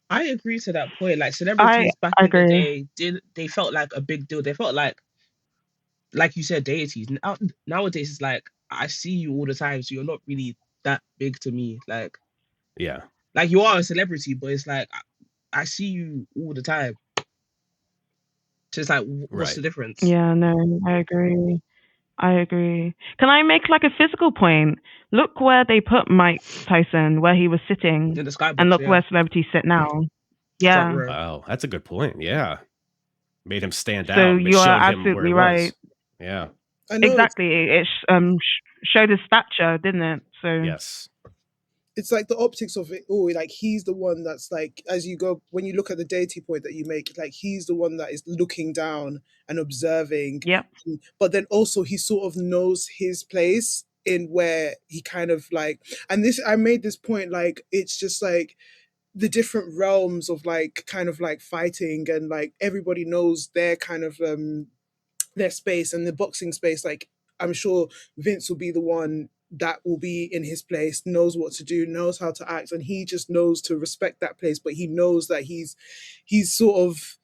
[SPEAKER 3] I agree to that point. Like, celebrities back in the day they felt like a big deal. They felt like you said, deities. Nowadays it's like, I see you all the time, so you're not really that big to me. Like,
[SPEAKER 1] yeah,
[SPEAKER 3] like, you are a celebrity, but it's like, I see you all the time. So it's like, what's the difference?
[SPEAKER 5] Yeah, no, I agree. Can I make like a physical point? Look where they put Mike Tyson, where he was sitting,
[SPEAKER 3] in the skybox,
[SPEAKER 5] and look where celebrities sit now. Yeah.
[SPEAKER 1] Wow, that's a good point. Yeah, made him stand out.
[SPEAKER 5] So you are absolutely right.
[SPEAKER 1] Yeah,
[SPEAKER 5] exactly. It showed his stature, didn't it? So
[SPEAKER 1] yes.
[SPEAKER 4] It's like the optics of it all. Like, he's the one that's like, as you go, when you look at the deity point that you make, like, he's the one that is looking down and observing.
[SPEAKER 5] Yeah.
[SPEAKER 4] But then also he sort of knows his place in where he kind of like, and I made this point, like, it's just like the different realms of like kind of like fighting, and like everybody knows their kind of their space, and the boxing space. Like, I'm sure Vince will be the one that will be in his place, knows what to do, knows how to act, and he just knows to respect that place. But he knows that he's sort of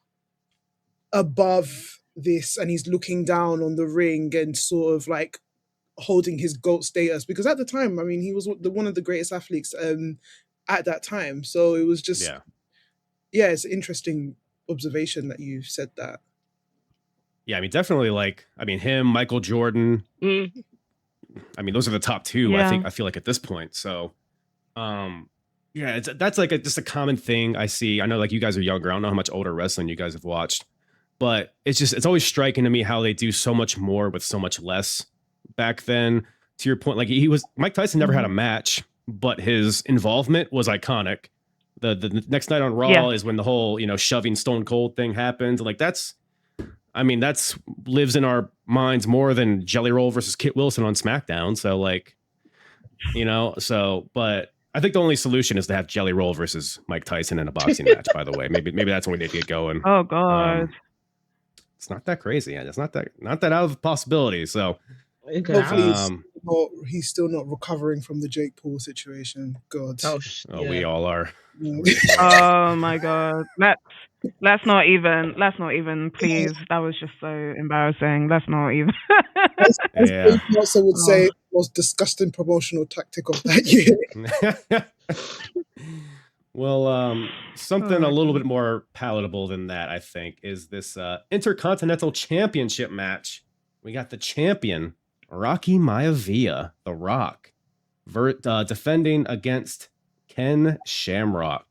[SPEAKER 4] above this, and he's looking down on the ring and sort of like holding his GOAT status, because at the time, I mean, he was one of the greatest athletes at that time. So it was just it's an interesting observation that you said that.
[SPEAKER 1] Yeah, I mean, definitely, like, I mean, him, Michael Jordan. I mean, those are the top two, I feel like, at this point. So, that's like just a common thing I see. I know, like, you guys are younger. I don't know how much older wrestling you guys have watched, but it's always striking to me how they do so much more with so much less back then. To your point, like, Mike Tyson never had a match, but his involvement was iconic. The next night on Raw is when the whole, shoving Stone Cold thing happens. Like, that's lives in our minds more than Jelly Roll versus Kit Wilson on SmackDown. So, like, but I think the only solution is to have Jelly Roll versus Mike Tyson in a boxing match, by the way. Maybe that's when we need to get going.
[SPEAKER 5] Oh God.
[SPEAKER 1] It's not that crazy. It's not that out of possibility. So
[SPEAKER 4] hopefully he's still not recovering from the Jake Paul situation. God.
[SPEAKER 1] We all are.
[SPEAKER 5] Oh my God. Let's not even, please. That was just so embarrassing. Let's not even.
[SPEAKER 4] As also would say, most disgusting promotional tactic of that year.
[SPEAKER 1] Well, something a little bit more palatable than that, I think, is this Intercontinental Championship match. We got the champion, Rocky Maivia, The Rock, defending against Ken Shamrock.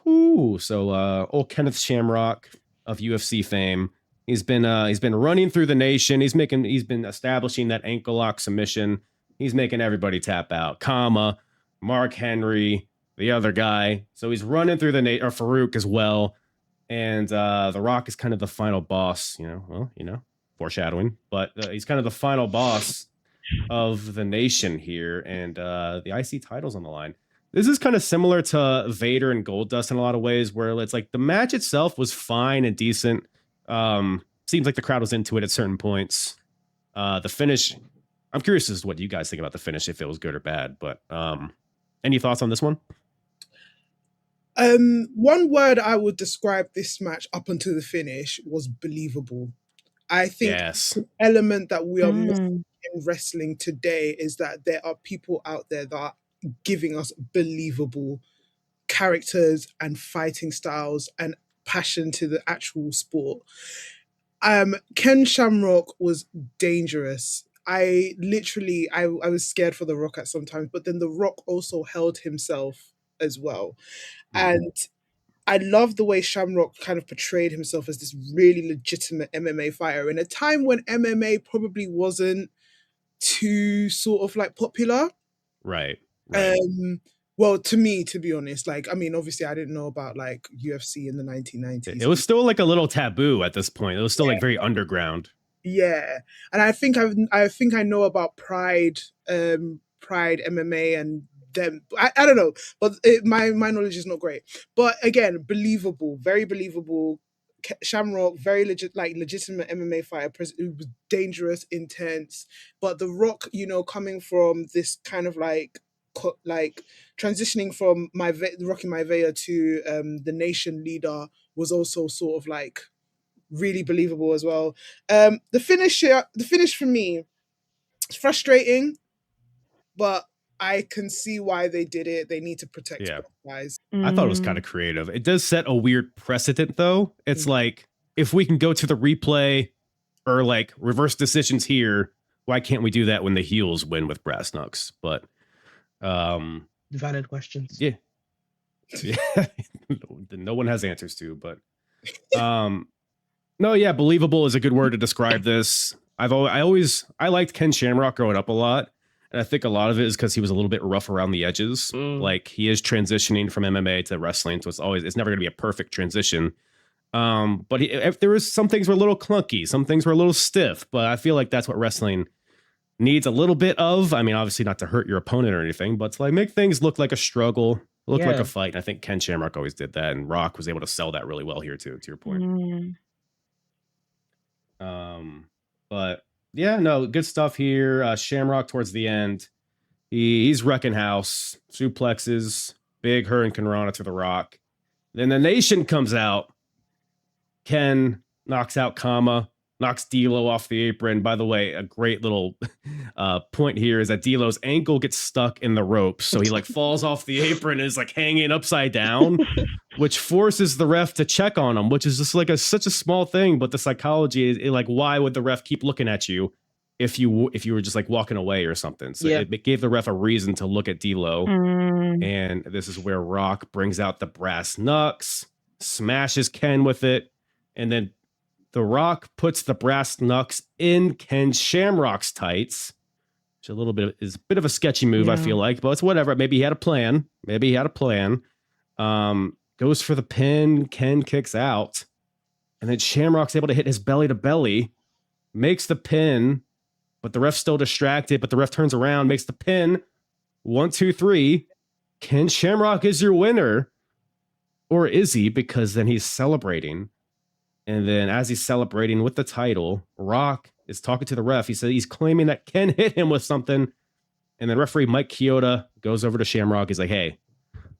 [SPEAKER 1] Ooh, so old Kenneth Shamrock of UFC fame He's been running through the nation. He's been establishing that ankle lock submission. He's making everybody tap out. Mark Henry, the other guy. So he's running through the nation, or Farouk as well. And The Rock is kind of the final boss, foreshadowing, but he's kind of the final boss of the nation here. And the IC title's on the line. This is kind of similar to Vader and Goldust in a lot of ways, where it's like the match itself was fine and decent. Seems like the crowd was into it at certain points. The finish, I'm curious as to what you guys think about the finish, if it was good or bad. But any thoughts on this one?
[SPEAKER 4] One word I would describe this match up until the finish was believable. I think the element that we are missing in wrestling today is that there are people out there that are giving us believable characters and fighting styles and passion to the actual sport. Ken Shamrock was dangerous. I was scared for The Rock at some times, but then The Rock also held himself as well. And I love the way Shamrock kind of portrayed himself as this really legitimate MMA fighter in a time when MMA probably wasn't too sort of like popular.
[SPEAKER 1] Right.
[SPEAKER 4] Well, to me, to be honest, like, I mean, obviously I didn't know about like UFC in the 1990s.
[SPEAKER 1] It was still like a little taboo at this point. It was still like very underground.
[SPEAKER 4] Yeah. And I think I know about Pride MMA and them. I don't know, but my knowledge is not great. But again, believable, very believable. Shamrock, very legitimate MMA fighter, who was dangerous, intense. But The Rock, coming from this kind of like transitioning from Rocky Maivia to the nation leader was also sort of like really believable as well. The finish for me, it's frustrating, but I can see why they did it. They need to protect both guys.
[SPEAKER 1] I thought it was kind of creative. It does set a weird precedent, though. It's like, if we can go to the replay or like reverse decisions here, why can't we do that when the heels win with brass knucks? But
[SPEAKER 3] valid questions.
[SPEAKER 1] Yeah. No one has answers to, but believable is a good word to describe this. I liked Ken Shamrock growing up a lot. And I think a lot of it is because he was a little bit rough around the edges. Like, he is transitioning from MMA to wrestling, so it's never going to be a perfect transition. But there was some things were a little clunky, some things were a little stiff. But I feel like that's what wrestling needs a little bit of. I mean, obviously not to hurt your opponent or anything, but to like make things look like a struggle, look like a fight. And I think Ken Shamrock always did that, and Rock was able to sell that really well here too. To your point. But yeah, no, good stuff here. Shamrock towards the end, he's wrecking house, suplexes, big Hurricane Rana to The Rock. Then the Nation comes out. Ken knocks out Kama, knocks D'Lo off the apron. By the way, a great little point here is that D'Lo's ankle gets stuck in the ropes, so he like falls off the apron and is like hanging upside down, which forces the ref to check on him, which is just like such a small thing, but the psychology is like, why would the ref keep looking at you if you were just like walking away or something? So it gave the ref a reason to look at D'Lo. And this is where Rock brings out the brass knucks, smashes Ken with it, and then The Rock puts the brass knucks in Ken Shamrock's tights, which is a bit of a sketchy move, I feel like, but it's whatever. Maybe he had a plan. Goes for the pin. Ken kicks out, and then Shamrock's able to hit his belly to belly, makes the pin, but the ref's still distracted. But the ref turns around, makes the pin. 1, 2, 3. Ken Shamrock is your winner, or is he? Because then he's celebrating. And then as he's celebrating with the title, Rock is talking to the ref. He said he's claiming that Ken hit him with something. And then referee Mike Chioda goes over to Shamrock. He's like, hey,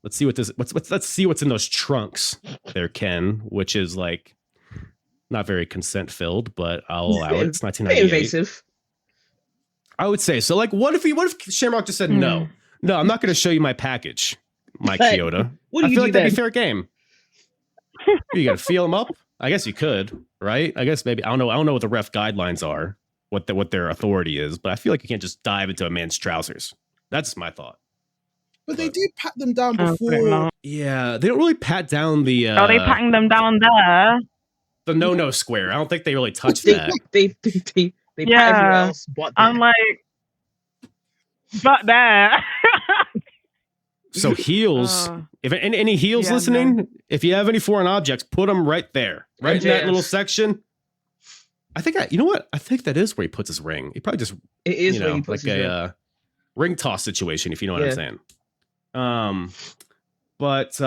[SPEAKER 1] let's see let's see what's in those trunks there, Ken, which is like not very consent filled, but I'll allow it. It's 1998.
[SPEAKER 3] Invasive.
[SPEAKER 1] I would say so. Like, what if Shamrock just said no, I'm not going to show you my package, Mike Chioda.
[SPEAKER 3] I
[SPEAKER 1] feel like that'd be fair game. You got to feel him up. I guess you could, right? I guess maybe I don't know what the ref guidelines are, what their authority is, but I feel like you can't just dive into a man's trousers. That's my thought.
[SPEAKER 4] But they did pat them down before.
[SPEAKER 1] Yeah, they don't really pat down the.
[SPEAKER 5] Are they patting them down there?
[SPEAKER 1] the no square. I don't think they really touched
[SPEAKER 3] They
[SPEAKER 1] that.
[SPEAKER 3] they pat everywhere
[SPEAKER 5] Yeah.
[SPEAKER 3] else but there.
[SPEAKER 5] I'm like, but there.
[SPEAKER 1] So heels,
[SPEAKER 5] Oh.
[SPEAKER 1] if any heels
[SPEAKER 5] Yeah, no.
[SPEAKER 1] listening, if you have any foreign objects, put them right there, right in that
[SPEAKER 3] MJF.
[SPEAKER 1] little section. I think you know what? I think that is where he puts his ring. He probably just
[SPEAKER 3] It is
[SPEAKER 1] you
[SPEAKER 3] where
[SPEAKER 1] know
[SPEAKER 3] he puts
[SPEAKER 1] like
[SPEAKER 3] his ring.
[SPEAKER 1] a ring toss situation, if you know what
[SPEAKER 3] Yeah.
[SPEAKER 1] I'm saying. But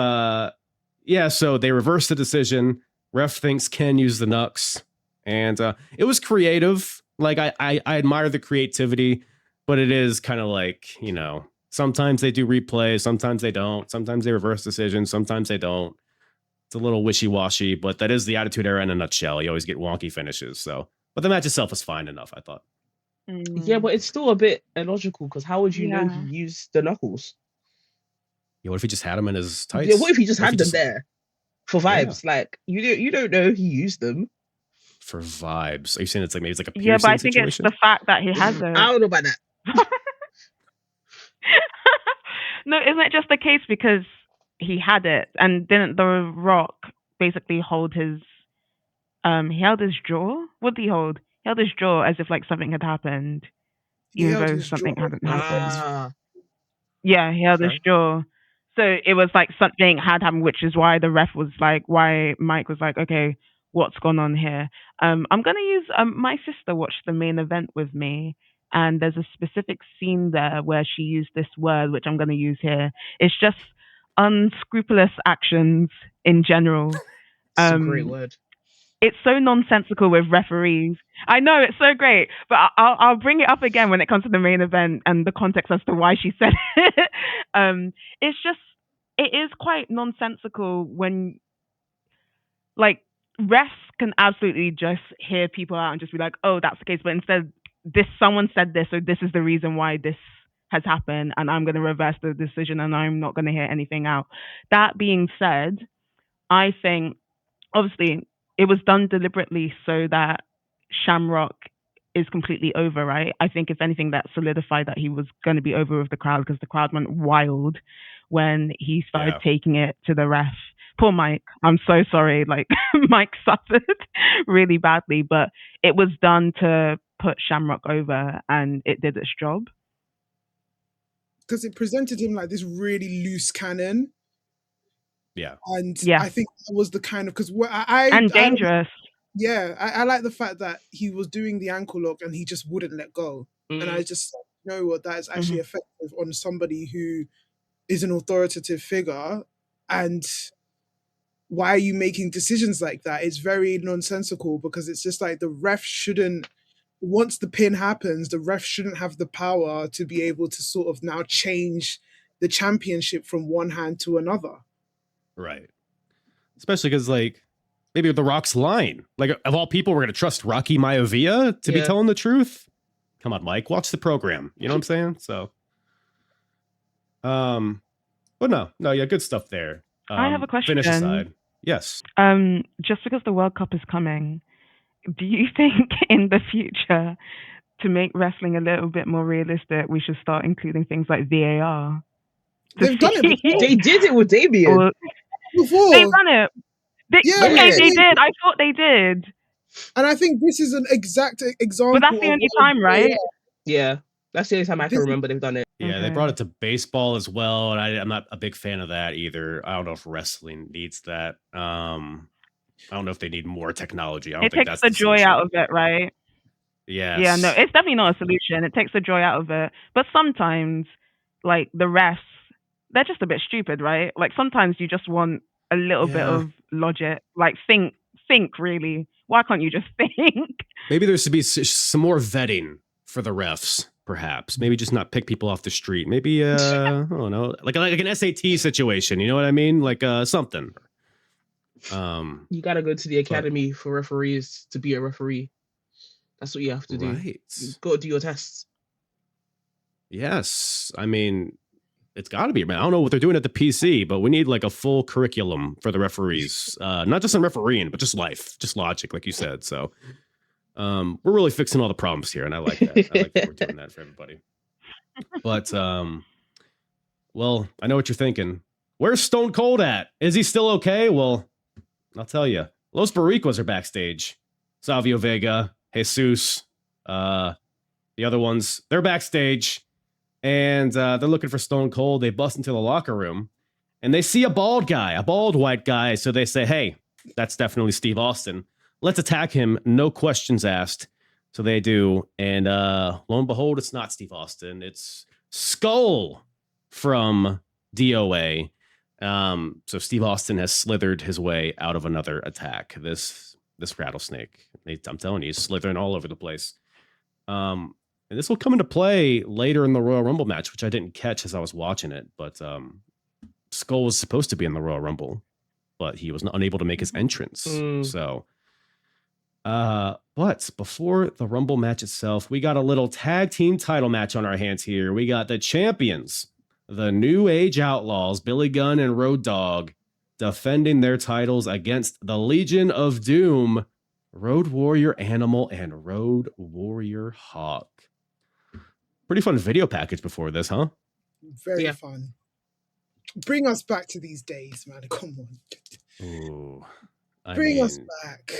[SPEAKER 1] yeah, so they reverse the decision. Ref thinks Ken used the knucks, and it was creative. Like I admire the creativity, but it is kind of like, you know, sometimes they do replay, sometimes they don't, sometimes they reverse decisions, sometimes they don't. It's a little wishy-washy, but that is the Attitude Era in a nutshell. You always get wonky finishes. So, but the match itself was fine enough, I thought.
[SPEAKER 3] Yeah, but it's still a bit illogical because how would you know
[SPEAKER 5] Yeah.
[SPEAKER 3] he used the knuckles?
[SPEAKER 1] Yeah, what if he just had him in his tights?
[SPEAKER 3] Yeah, what if he just
[SPEAKER 1] What
[SPEAKER 3] had them there for vibes? Like you don't know he used them.
[SPEAKER 1] for vibes? Are you saying it's like maybe it's like a piercing
[SPEAKER 5] Yeah, but I think
[SPEAKER 1] situation?
[SPEAKER 5] it's the fact that he has
[SPEAKER 3] I
[SPEAKER 5] it.
[SPEAKER 3] don't know about that.
[SPEAKER 5] No, isn't it just the case because he had it, and didn't The Rock basically hold his he held his jaw? What did he hold? He held his jaw as if like something had happened,
[SPEAKER 4] He
[SPEAKER 5] even
[SPEAKER 4] held
[SPEAKER 5] though
[SPEAKER 4] his
[SPEAKER 5] something
[SPEAKER 4] jaw.
[SPEAKER 5] hadn't happened.
[SPEAKER 3] Ah,
[SPEAKER 5] Yeah, he held his
[SPEAKER 3] Okay.
[SPEAKER 5] jaw. So it was like something had happened, which is why the ref was like, why Mike was like, okay, what's gone on here? I'm gonna use my sister watched the main event with me, and there's a specific scene there where she used this word, which I'm gonna use here. It's just unscrupulous actions in general.
[SPEAKER 3] it's a great word.
[SPEAKER 5] It's so nonsensical with referees. I know it's so great, but I'll bring it up again when it comes to the main event and the context as to why she said it. It's just, it is quite nonsensical when, like, refs can absolutely just hear people out and just be like, oh, that's the case. But instead, someone said this, so this is the reason why this has happened, and I'm going to reverse the decision, and I'm not going to hear anything out. That being said, I think, obviously, it was done deliberately so that Shamrock is completely over, right? I think if anything, that solidified that he was going to be over with the crowd, because the crowd went wild when he started taking it to the ref. Poor Mike. I'm so sorry. Like, Mike suffered really badly, but it was done to put Shamrock over, and it did its job.
[SPEAKER 4] Because it presented him like this really loose cannon.
[SPEAKER 1] Yeah.
[SPEAKER 4] And
[SPEAKER 5] Yeah.
[SPEAKER 4] I think that was the kind of, because
[SPEAKER 5] And dangerous.
[SPEAKER 4] I like the fact that he was doing the ankle lock and he just wouldn't let go. And I just know what that is actually effective on somebody who is an authoritative figure. And why are you making decisions like that? It's very nonsensical, because it's just like the ref shouldn't, once the pin happens, the ref shouldn't have the power to be able to sort of now change the championship from one hand to another.
[SPEAKER 1] Right. Especially because, like, maybe The Rock's line. Like, of all people, we're going to trust Rocky Maivia to be telling the truth? Come on, Mike. Watch the program. You know what I'm saying? So, but no, yeah, good stuff there.
[SPEAKER 5] I have a question.
[SPEAKER 1] Finish aside. Yes.
[SPEAKER 5] Just because the World Cup is coming, do you think in the future, to make wrestling a little bit more realistic, we should start including things like VAR?
[SPEAKER 4] They've done it before.
[SPEAKER 3] They did it with Damien.
[SPEAKER 4] Before.
[SPEAKER 5] They've done it. They did. I thought they did.
[SPEAKER 4] And I think this is an exact example.
[SPEAKER 5] But that's the only time, right?
[SPEAKER 3] Yeah. That's the only time I can remember they've done it.
[SPEAKER 1] Yeah, they brought it to baseball as well, and I'm not a big fan of that either. I don't know if wrestling needs that. I don't know if they need more technology. I don't think that's
[SPEAKER 5] the joy out of it, right?
[SPEAKER 1] Yes.
[SPEAKER 5] Yeah, no, it's definitely not a solution. It takes the joy out of it. But sometimes, like, the refs, they're just a bit stupid, right? Like, sometimes you just want a little bit of logic. Like, think, really. Why can't you just think?
[SPEAKER 1] Maybe there should be some more vetting for the refs, perhaps. Maybe just not pick people off the street. Maybe, I don't know, like an SAT situation. You know what I mean? Like something.
[SPEAKER 3] You got to go to the academy for referees to be a referee. That's what you have to do.
[SPEAKER 1] Right.
[SPEAKER 3] You've got to do your tests.
[SPEAKER 1] Yes. I mean, it's got to be, man. I don't know what they're doing at the PC, but we need like a full curriculum for the referees. Not just in refereeing, but just life, just logic, like you said. So we're really fixing all the problems here, and I like that. I like that we're doing that for everybody. But, well, I know what you're thinking. Where's Stone Cold at? Is he still okay? Well, I'll tell you. Los Barriquas are backstage. Savio Vega, Jesus, the other ones, they're backstage, and they're looking for Stone Cold. They bust into the locker room, and they see a bald white guy. So they say, hey, that's definitely Steve Austin. Let's attack him. No questions asked. So they do. And lo and behold, it's not Steve Austin. It's Skull from DOA. So Steve Austin has slithered his way out of another attack. This rattlesnake, I'm telling you, he's slithering all over the place. And this will come into play later in the Royal Rumble match, which I didn't catch as I was watching it. But Skull was supposed to be in the Royal Rumble, but he was unable to make his entrance. So, but before the Rumble match itself, we got a little tag team title match on our hands here. We got the champions, the New Age Outlaws, Billy Gunn and Road Dogg, defending their titles against the Legion of Doom, Road Warrior Animal and Road Warrior Hawk. Pretty fun video package before this, huh?
[SPEAKER 4] Very fun. Bring us back to these days, man. Come on.
[SPEAKER 1] Ooh,
[SPEAKER 4] Bring us back.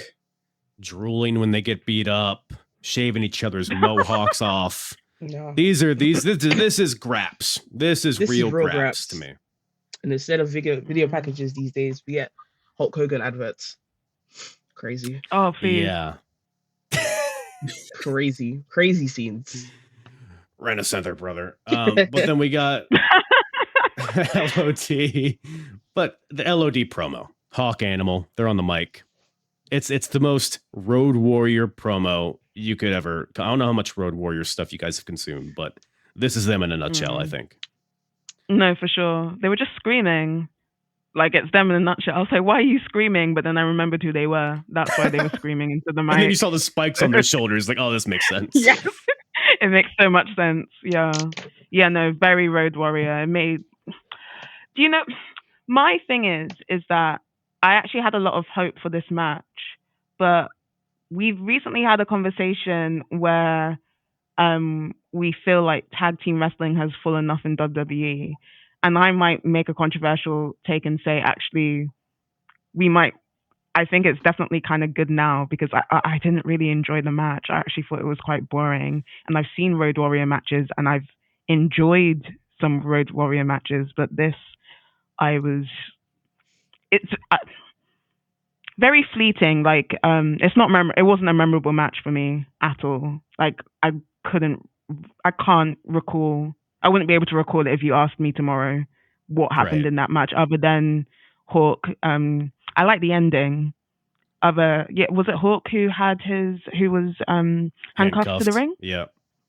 [SPEAKER 1] Drooling when they get beat up, shaving each other's mohawks off.
[SPEAKER 3] No.
[SPEAKER 1] This is graps. This is real graps to me.
[SPEAKER 3] And instead of video packages these days, we get Hulk Hogan adverts. Crazy.
[SPEAKER 5] Oh, please.
[SPEAKER 1] Yeah.
[SPEAKER 3] Crazy scenes.
[SPEAKER 1] Rent a center, brother. But then we got LOD. But the LOD promo. Hawk Animal. They're on the mic. It's the most Road Warrior promo you could ever. I don't know how much Road Warrior stuff you guys have consumed, but this is them in a nutshell, I think.
[SPEAKER 5] No, for sure. They were just screaming. Like, it's them in a nutshell. I was like, why are you screaming? But then I remembered who they were. That's why they were screaming into the mic.
[SPEAKER 1] And then you saw the spikes on their shoulders. Like, oh, this makes sense.
[SPEAKER 5] Yes. It makes so much sense. Yeah. Yeah, no, very Road Warrior. It made... Do you know... My thing is that I actually had a lot of hope for this match, but we've recently had a conversation where we feel like tag team wrestling has fallen off in WWE. And I might make a controversial take and say, actually, I think it's definitely kind of good now, because I didn't really enjoy the match. I actually thought it was quite boring. And I've seen Road Warrior matches and I've enjoyed some Road Warrior matches, but this, it's very fleeting. Like, it wasn't a memorable match for me at all. Like, I can't recall. I wouldn't be able to recall it if you asked me tomorrow what happened in that match, other than Hawk. I like the ending. Was it Hawk who was handcuffed to the ring?
[SPEAKER 1] Yeah.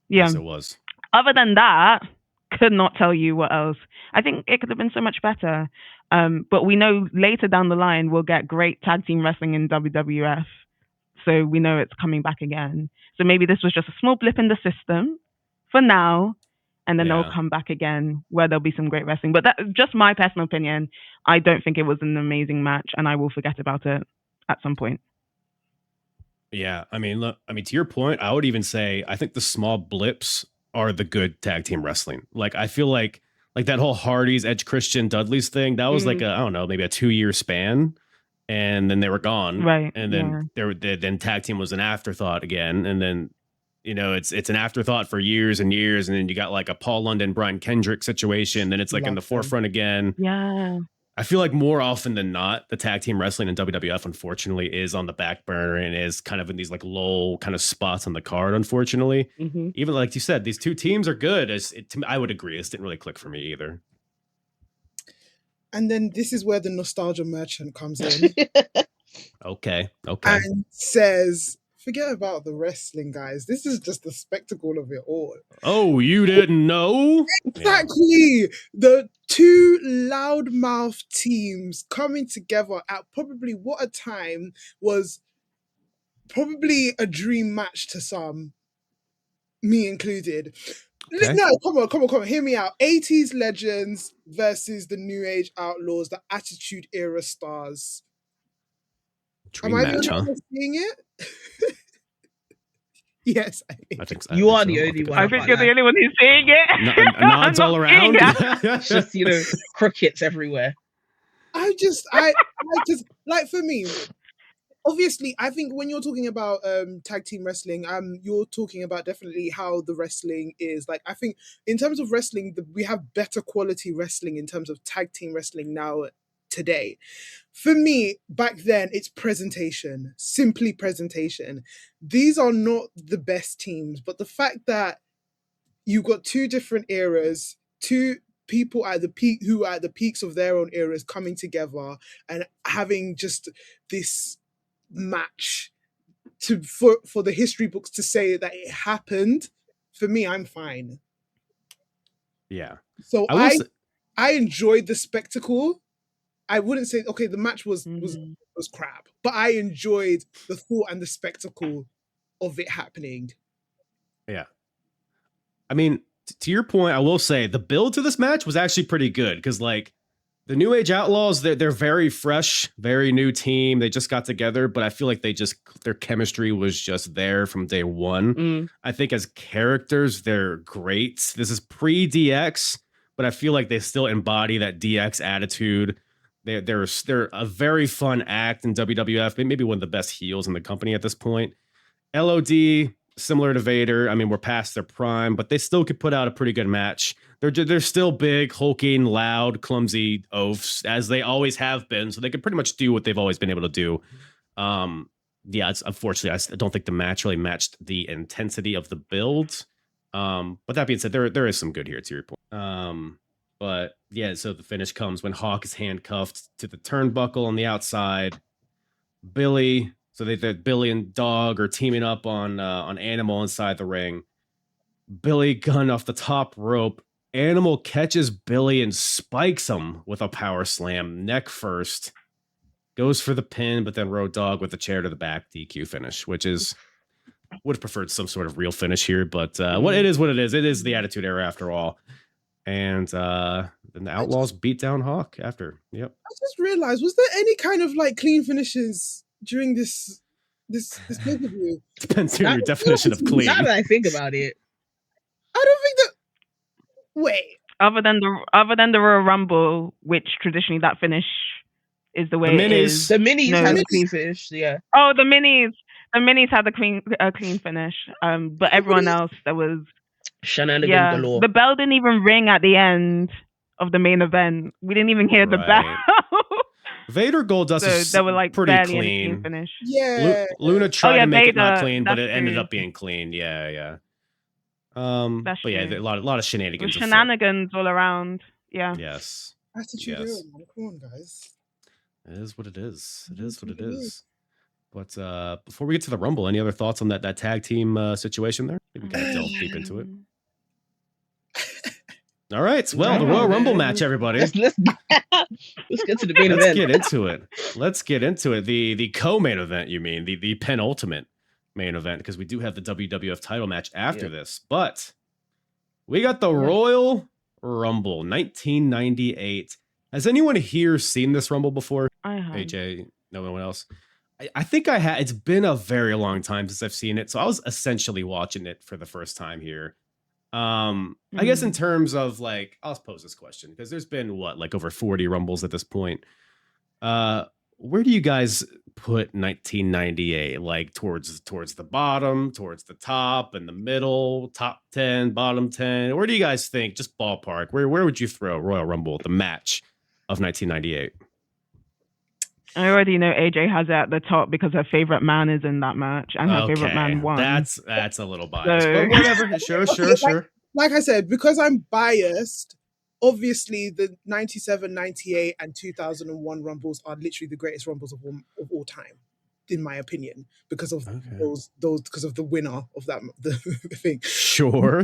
[SPEAKER 5] Yeah.
[SPEAKER 1] Yes, it was.
[SPEAKER 5] Other than that, could not tell you what else. I think it could have been so much better. But we know later down the line we'll get great tag team wrestling in WWF. So we know it's coming back again. So maybe this was just a small blip in the system for now, and then they'll come back again where there'll be some great wrestling. But that's just my personal opinion. I don't think it was an amazing match, and I will forget about it at some point.
[SPEAKER 1] Yeah, look, to your point, I would even say I think the small blips are the good tag team wrestling. Like, I feel like that whole Hardy's, Edge, Christian, Dudley's thing, that was like maybe a 2-year span, and then they were gone.
[SPEAKER 5] Right.
[SPEAKER 1] And then then tag team was an afterthought again, and then it's an afterthought for years and years, and then you got like a Paul London, Brian Kendrick situation, then it's like in the forefront again.
[SPEAKER 5] Yeah.
[SPEAKER 1] I feel like more often than not, the tag team wrestling in WWF, unfortunately, is on the back burner and is kind of in these like lull kind of spots on the card, unfortunately.
[SPEAKER 3] Mm-hmm.
[SPEAKER 1] Even like you said, these two teams are good. I would agree. This didn't really click for me either.
[SPEAKER 4] And then this is where the nostalgia merchant comes in.
[SPEAKER 1] Okay.
[SPEAKER 4] And says, forget about the wrestling, guys. This is just the spectacle of it all.
[SPEAKER 1] Oh, you didn't know?
[SPEAKER 4] Exactly. Yeah. The two loudmouth teams coming together at probably what a time was probably a dream match to some, me included. Okay. No, come on. Hear me out. 80s legends versus the New Age Outlaws, the Attitude Era stars.
[SPEAKER 1] Dream match, huh?
[SPEAKER 4] Seeing it? Yes,
[SPEAKER 3] I think so. You are the only one.
[SPEAKER 5] I think you're the only one who's seeing it.
[SPEAKER 1] Nods all around.
[SPEAKER 3] It's just crickets everywhere.
[SPEAKER 4] I just like, for me, obviously, I think when you're talking about tag team wrestling, you're talking about definitely how the wrestling is. Like, I think in terms of wrestling, we have better quality wrestling in terms of tag team wrestling now today. For me, back then, it's presentation, simply presentation. These are not the best teams, but the fact that you got two different eras, two people at the peak who are at the peaks of their own eras coming together and having just this match for the history books to say that it happened. For me, I'm fine.
[SPEAKER 1] Yeah.
[SPEAKER 4] So I enjoyed the spectacle. I wouldn't say okay, the match was crap, but I enjoyed the thought and the spectacle of it happening.
[SPEAKER 1] Yeah. I mean, to your point, I will say the build to this match was actually pretty good because, like, the New Age Outlaws, they're very fresh, very new team. They just got together, but I feel like their chemistry was just there from day one. I think as characters, they're great. This is pre-DX, but I feel like they still embody that DX attitude. They're a very fun act in WWF, maybe one of the best heels in the company at this point. LOD, similar to Vader. I mean, we're past their prime, but they still could put out a pretty good match. They're still big, hulking, loud, clumsy oafs, as they always have been. So they could pretty much do what they've always been able to do. Yeah, unfortunately, I don't think the match really matched the intensity of the build. But that being said, there is some good here to your point. But yeah, so the finish comes when Hawk is handcuffed to the turnbuckle on the outside. Billy. So Billy and Dog are teaming up on Animal inside the ring. Billy gun off the top rope. Animal catches Billy and spikes him with a power slam, neck first. Goes for the pin, but then Road Dogg with the chair to the back, DQ finish, which is would have preferred some sort of real finish here, but what it is. It is the Attitude Era after all. And then the Outlaws beat down Hawk after. Yep.
[SPEAKER 4] I just realized, was there any kind of like clean finishes during this pay-per-view?
[SPEAKER 1] Depends on your definition of clean.
[SPEAKER 3] Now that I think about it,
[SPEAKER 4] I don't think that. Wait.
[SPEAKER 5] Other than the Royal Rumble, which traditionally that finish is the way it is.
[SPEAKER 3] The minis had a clean finish. Yeah.
[SPEAKER 5] Oh, the minis had a clean finish. But everyone else, there was
[SPEAKER 3] shenanigans galore.
[SPEAKER 5] The bell didn't even ring at the end of the main event. We didn't even hear the bell.
[SPEAKER 1] Vader Goldust is
[SPEAKER 5] they were like
[SPEAKER 1] pretty
[SPEAKER 5] clean finish.
[SPEAKER 4] Yeah.
[SPEAKER 1] Luna tried to make
[SPEAKER 5] Vader,
[SPEAKER 1] it not clean, but it
[SPEAKER 5] true.
[SPEAKER 1] ended up being clean. Yeah. But yeah, a lot of shenanigans.
[SPEAKER 5] Shenanigans all around. Yeah.
[SPEAKER 1] Yes.
[SPEAKER 4] Attitude Era, man. Come on, guys.
[SPEAKER 1] It is what it is. It is what it is. But before we get to the Rumble, any other thoughts on that tag team situation there? Maybe we kind of delve deep into it. All right. Well, the Royal Rumble match, everybody.
[SPEAKER 3] Let's get to the main event.
[SPEAKER 1] Let's get into it. The co-main event, you mean, the penultimate main event, because we do have the WWF title match after this. But we got the Royal Rumble 1998. Has anyone here seen this Rumble before?
[SPEAKER 5] I have.
[SPEAKER 1] AJ, no one else? I think I had. It's been a very long time since I've seen it, so I was essentially watching it for the first time here. I guess in terms of like, I'll pose this question because there's been like over 40 Rumbles at this point. Where do you guys put 1998? Like towards the bottom, towards the top, in the middle, top 10, bottom 10? Where do you guys think? Just ballpark. Where would you throw Royal Rumble, the match of 1998?
[SPEAKER 5] I already know AJ has it at the top because her favorite man is in that match, and her favorite man won.
[SPEAKER 1] That's a little biased, but whatever. Sure.
[SPEAKER 4] Like I said, because I'm biased, obviously the 97, 98, and 2001 Rumbles are literally the greatest Rumbles of all time, in my opinion, because of those because of the winner of that the thing.
[SPEAKER 1] Sure.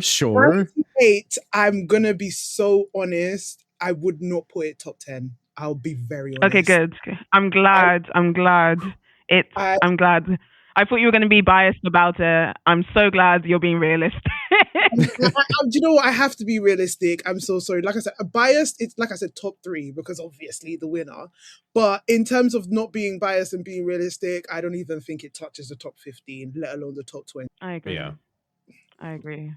[SPEAKER 4] 98, I'm gonna be so honest, I would not put it top 10. I'll be very honest.
[SPEAKER 5] Okay, good. I'm glad. I'm glad. I thought you were going to be biased about it. I'm so glad you're being realistic.
[SPEAKER 4] Do you know what? I have to be realistic. I'm so sorry. Like I said, biased, it's like I said, top 3, because obviously the winner. But in terms of not being biased and being realistic, I don't even think it touches the top 15, let alone the top 20.
[SPEAKER 5] I agree.
[SPEAKER 1] Yeah.
[SPEAKER 5] I agree.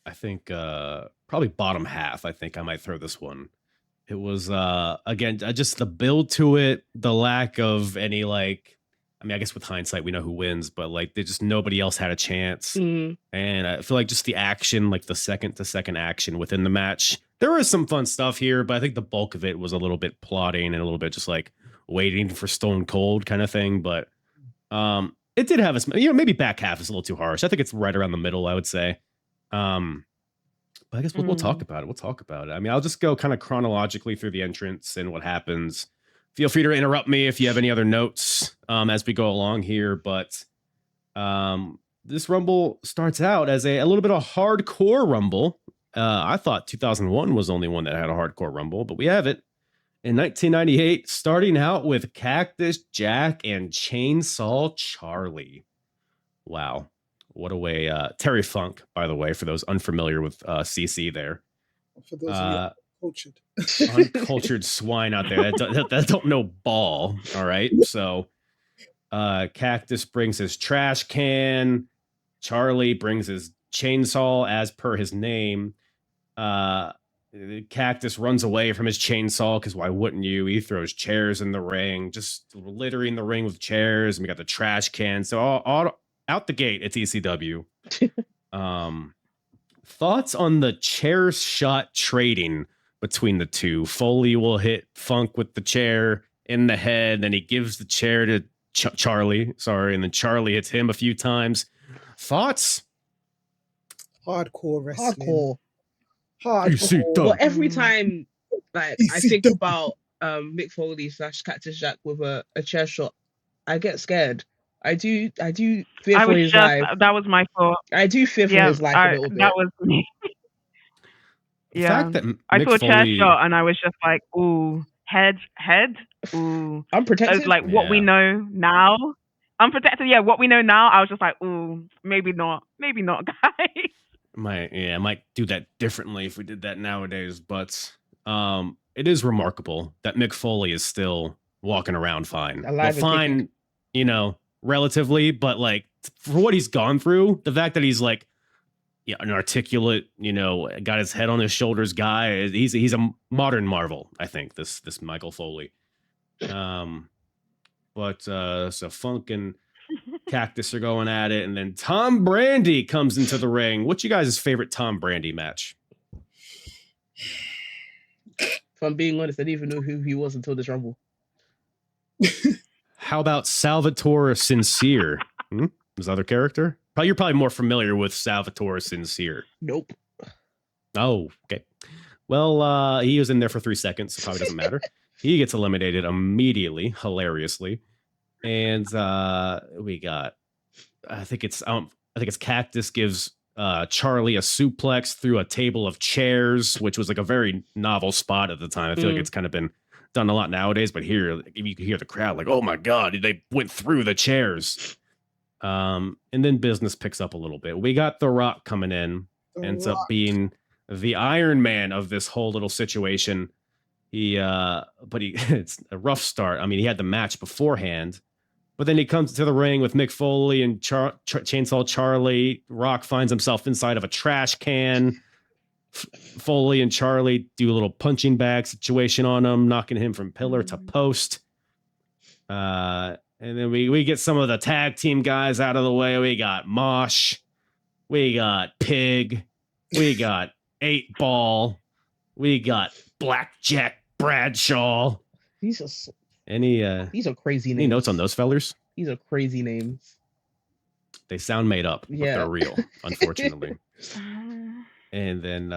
[SPEAKER 1] I think probably bottom half. I think I might throw this one. It was, again, just the build to it, the lack of any like I mean, I guess with hindsight, we know who wins, but like, they just nobody else had a chance.
[SPEAKER 3] Mm.
[SPEAKER 1] And I feel like just the action, like the second to second action within the match, there was some fun stuff here, but I think the bulk of it was a little bit plotting and a little bit just like waiting for Stone Cold kind of thing. But it did have a, maybe back half is a little too harsh. I think it's right around the middle, I would say. But I guess we'll talk about it. We'll talk about it. I mean, I'll just go kind of chronologically through the entrance and what happens. Feel free to interrupt me if you have any other notes as we go along here. But this Rumble starts out as a little bit of hardcore Rumble. I thought 2001 was the only one that had a hardcore Rumble, but we have it in 1998, starting out with Cactus Jack and Chainsaw Charlie. Wow. What a way. Terry Funk, by the way, for those unfamiliar with CC there.
[SPEAKER 4] For those uncultured.
[SPEAKER 1] Uncultured swine out there that don't know ball. All right. So Cactus brings his trash can. Charlie brings his chainsaw as per his name. Cactus runs away from his chainsaw because why wouldn't you? He throws chairs in the ring, just littering the ring with chairs. And we got the trash can. So all out the gate, it's ECW. Thoughts on the chair shot trading between the two? Foley will hit Funk with the chair in the head, then he gives the chair to Charlie. Sorry, and then Charlie hits him a few times. Thoughts?
[SPEAKER 4] Hardcore wrestling.
[SPEAKER 3] Hardcore. Well, every time like I think about Mick Foley / Cactus Jack with a chair shot, I get scared. I do fear for his life.
[SPEAKER 5] That was my thought.
[SPEAKER 3] I do fear for his life a little bit.
[SPEAKER 5] That was me. Yeah. I saw a chair shot and I was just like, ooh, head, ooh.
[SPEAKER 3] Unprotected?
[SPEAKER 5] Like what we know now. Unprotected, yeah, what we know now, I was just like, ooh, maybe not, guys.
[SPEAKER 1] Might do that differently if we did that nowadays, but it is remarkable that Mick Foley is still walking around fine. Fine, relatively, but like for what he's gone through, the fact that he's like an articulate, got his head on his shoulders guy, he's a modern marvel, I think, this Michael Foley. But so Funk and Cactus are going at it, and then Tom Brady comes into the ring. What's you guys' favorite Tom Brady match?
[SPEAKER 3] If I'm being honest, I didn't even know who he was until this Rumble.
[SPEAKER 1] How about Salvatore Sincere? His other character? You're probably more familiar with Salvatore Sincere.
[SPEAKER 3] Nope.
[SPEAKER 1] Oh, okay. Well, he was in there for 3 seconds, so probably doesn't matter. He gets eliminated immediately, hilariously. And we got, I think it's Cactus gives Charlie a suplex through a table of chairs, which was like a very novel spot at the time. I feel like it's kind of been done a lot nowadays, but here you can hear the crowd like, oh my God, they went through the chairs. And then business picks up a little bit. We got The Rock coming in, ends up being the Iron Man of this whole little situation. It's a rough start. I mean, he had the match beforehand, but then he comes to the ring with Mick Foley and Chainsaw Charlie. Rock finds himself inside of a trash can. Foley and Charlie do a little punching bag situation on him, knocking him from pillar to post. And then we get some of the tag team guys out of the way. We got Mosh. We got Pig. We got 8-Ball. We got Blackjack Bradshaw.
[SPEAKER 3] These are crazy names.
[SPEAKER 1] Any notes on those fellers?
[SPEAKER 3] These are crazy names.
[SPEAKER 1] They sound made up, but they're real, unfortunately. And then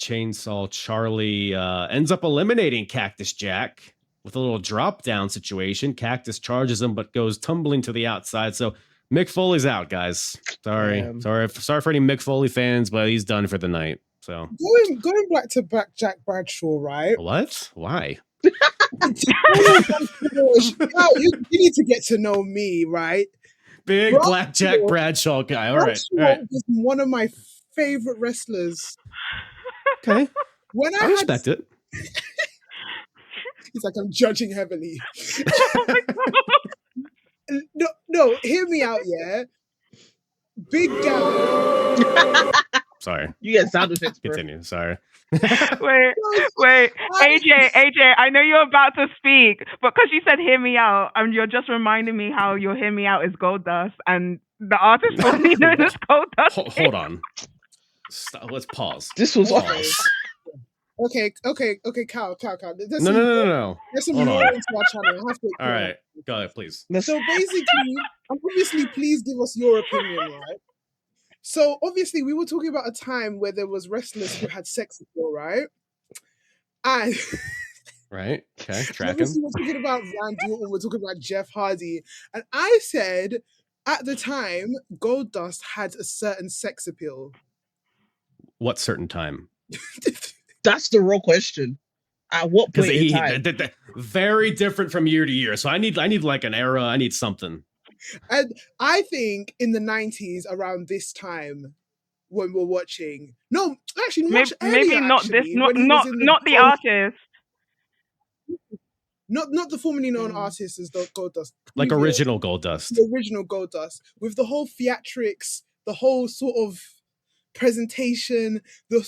[SPEAKER 1] Chainsaw Charlie ends up eliminating Cactus Jack with a little drop down situation. Cactus charges him, but goes tumbling to the outside. So Mick Foley's out, guys. Sorry for any Mick Foley fans, but he's done for the night. So
[SPEAKER 4] going back to Jack Bradshaw, right?
[SPEAKER 1] What? Why?
[SPEAKER 4] You need to get to know me, right?
[SPEAKER 1] Big Blackjack Bradshaw guy. All right.
[SPEAKER 4] Was one of my favorite wrestlers.
[SPEAKER 1] Okay. I respect it.
[SPEAKER 4] He's like, I'm judging heavily. No, hear me out, yeah? Big guy.
[SPEAKER 1] Sorry.
[SPEAKER 3] You get sound effects, bro.
[SPEAKER 1] Continue. Sorry.
[SPEAKER 5] Wait, AJ, I know you're about to speak, but because you said "hear me out," you're just reminding me how your "hear me out" is Goldust, and the artist formerly known as Goldust.
[SPEAKER 1] Hold on. Stop. Let's pause.
[SPEAKER 3] This was
[SPEAKER 1] Pause.
[SPEAKER 4] Okay, Cal. There's
[SPEAKER 1] No.
[SPEAKER 4] There's some
[SPEAKER 1] Hold
[SPEAKER 4] law
[SPEAKER 1] on.
[SPEAKER 4] into our channel. I have to.
[SPEAKER 1] All right. Go ahead, please.
[SPEAKER 4] So basically, and obviously, please give us your opinion, right? So obviously, we were talking about a time where there was wrestlers who had sex appeal, right? And
[SPEAKER 1] Right. Okay. Tracking.
[SPEAKER 4] obviously, we're talking about Randy Orton, we're talking about Jeff Hardy, and I said at the time, Goldust had a certain sex appeal.
[SPEAKER 1] What certain time?
[SPEAKER 3] That's the real question. At what point in time?
[SPEAKER 1] Very different from year to year. So I need like an era. I need something.
[SPEAKER 4] And I think in the 90s, around this time, when we're watching, no, actually, much
[SPEAKER 5] Maybe
[SPEAKER 4] earlier,
[SPEAKER 5] not
[SPEAKER 4] actually,
[SPEAKER 5] this, not
[SPEAKER 4] when he was in
[SPEAKER 5] the artist.
[SPEAKER 4] not the formerly known artist as Goldust,
[SPEAKER 1] Like
[SPEAKER 4] previous-
[SPEAKER 1] original Goldust.
[SPEAKER 4] the original Goldust, with the whole theatrics, the whole sort of presentation, the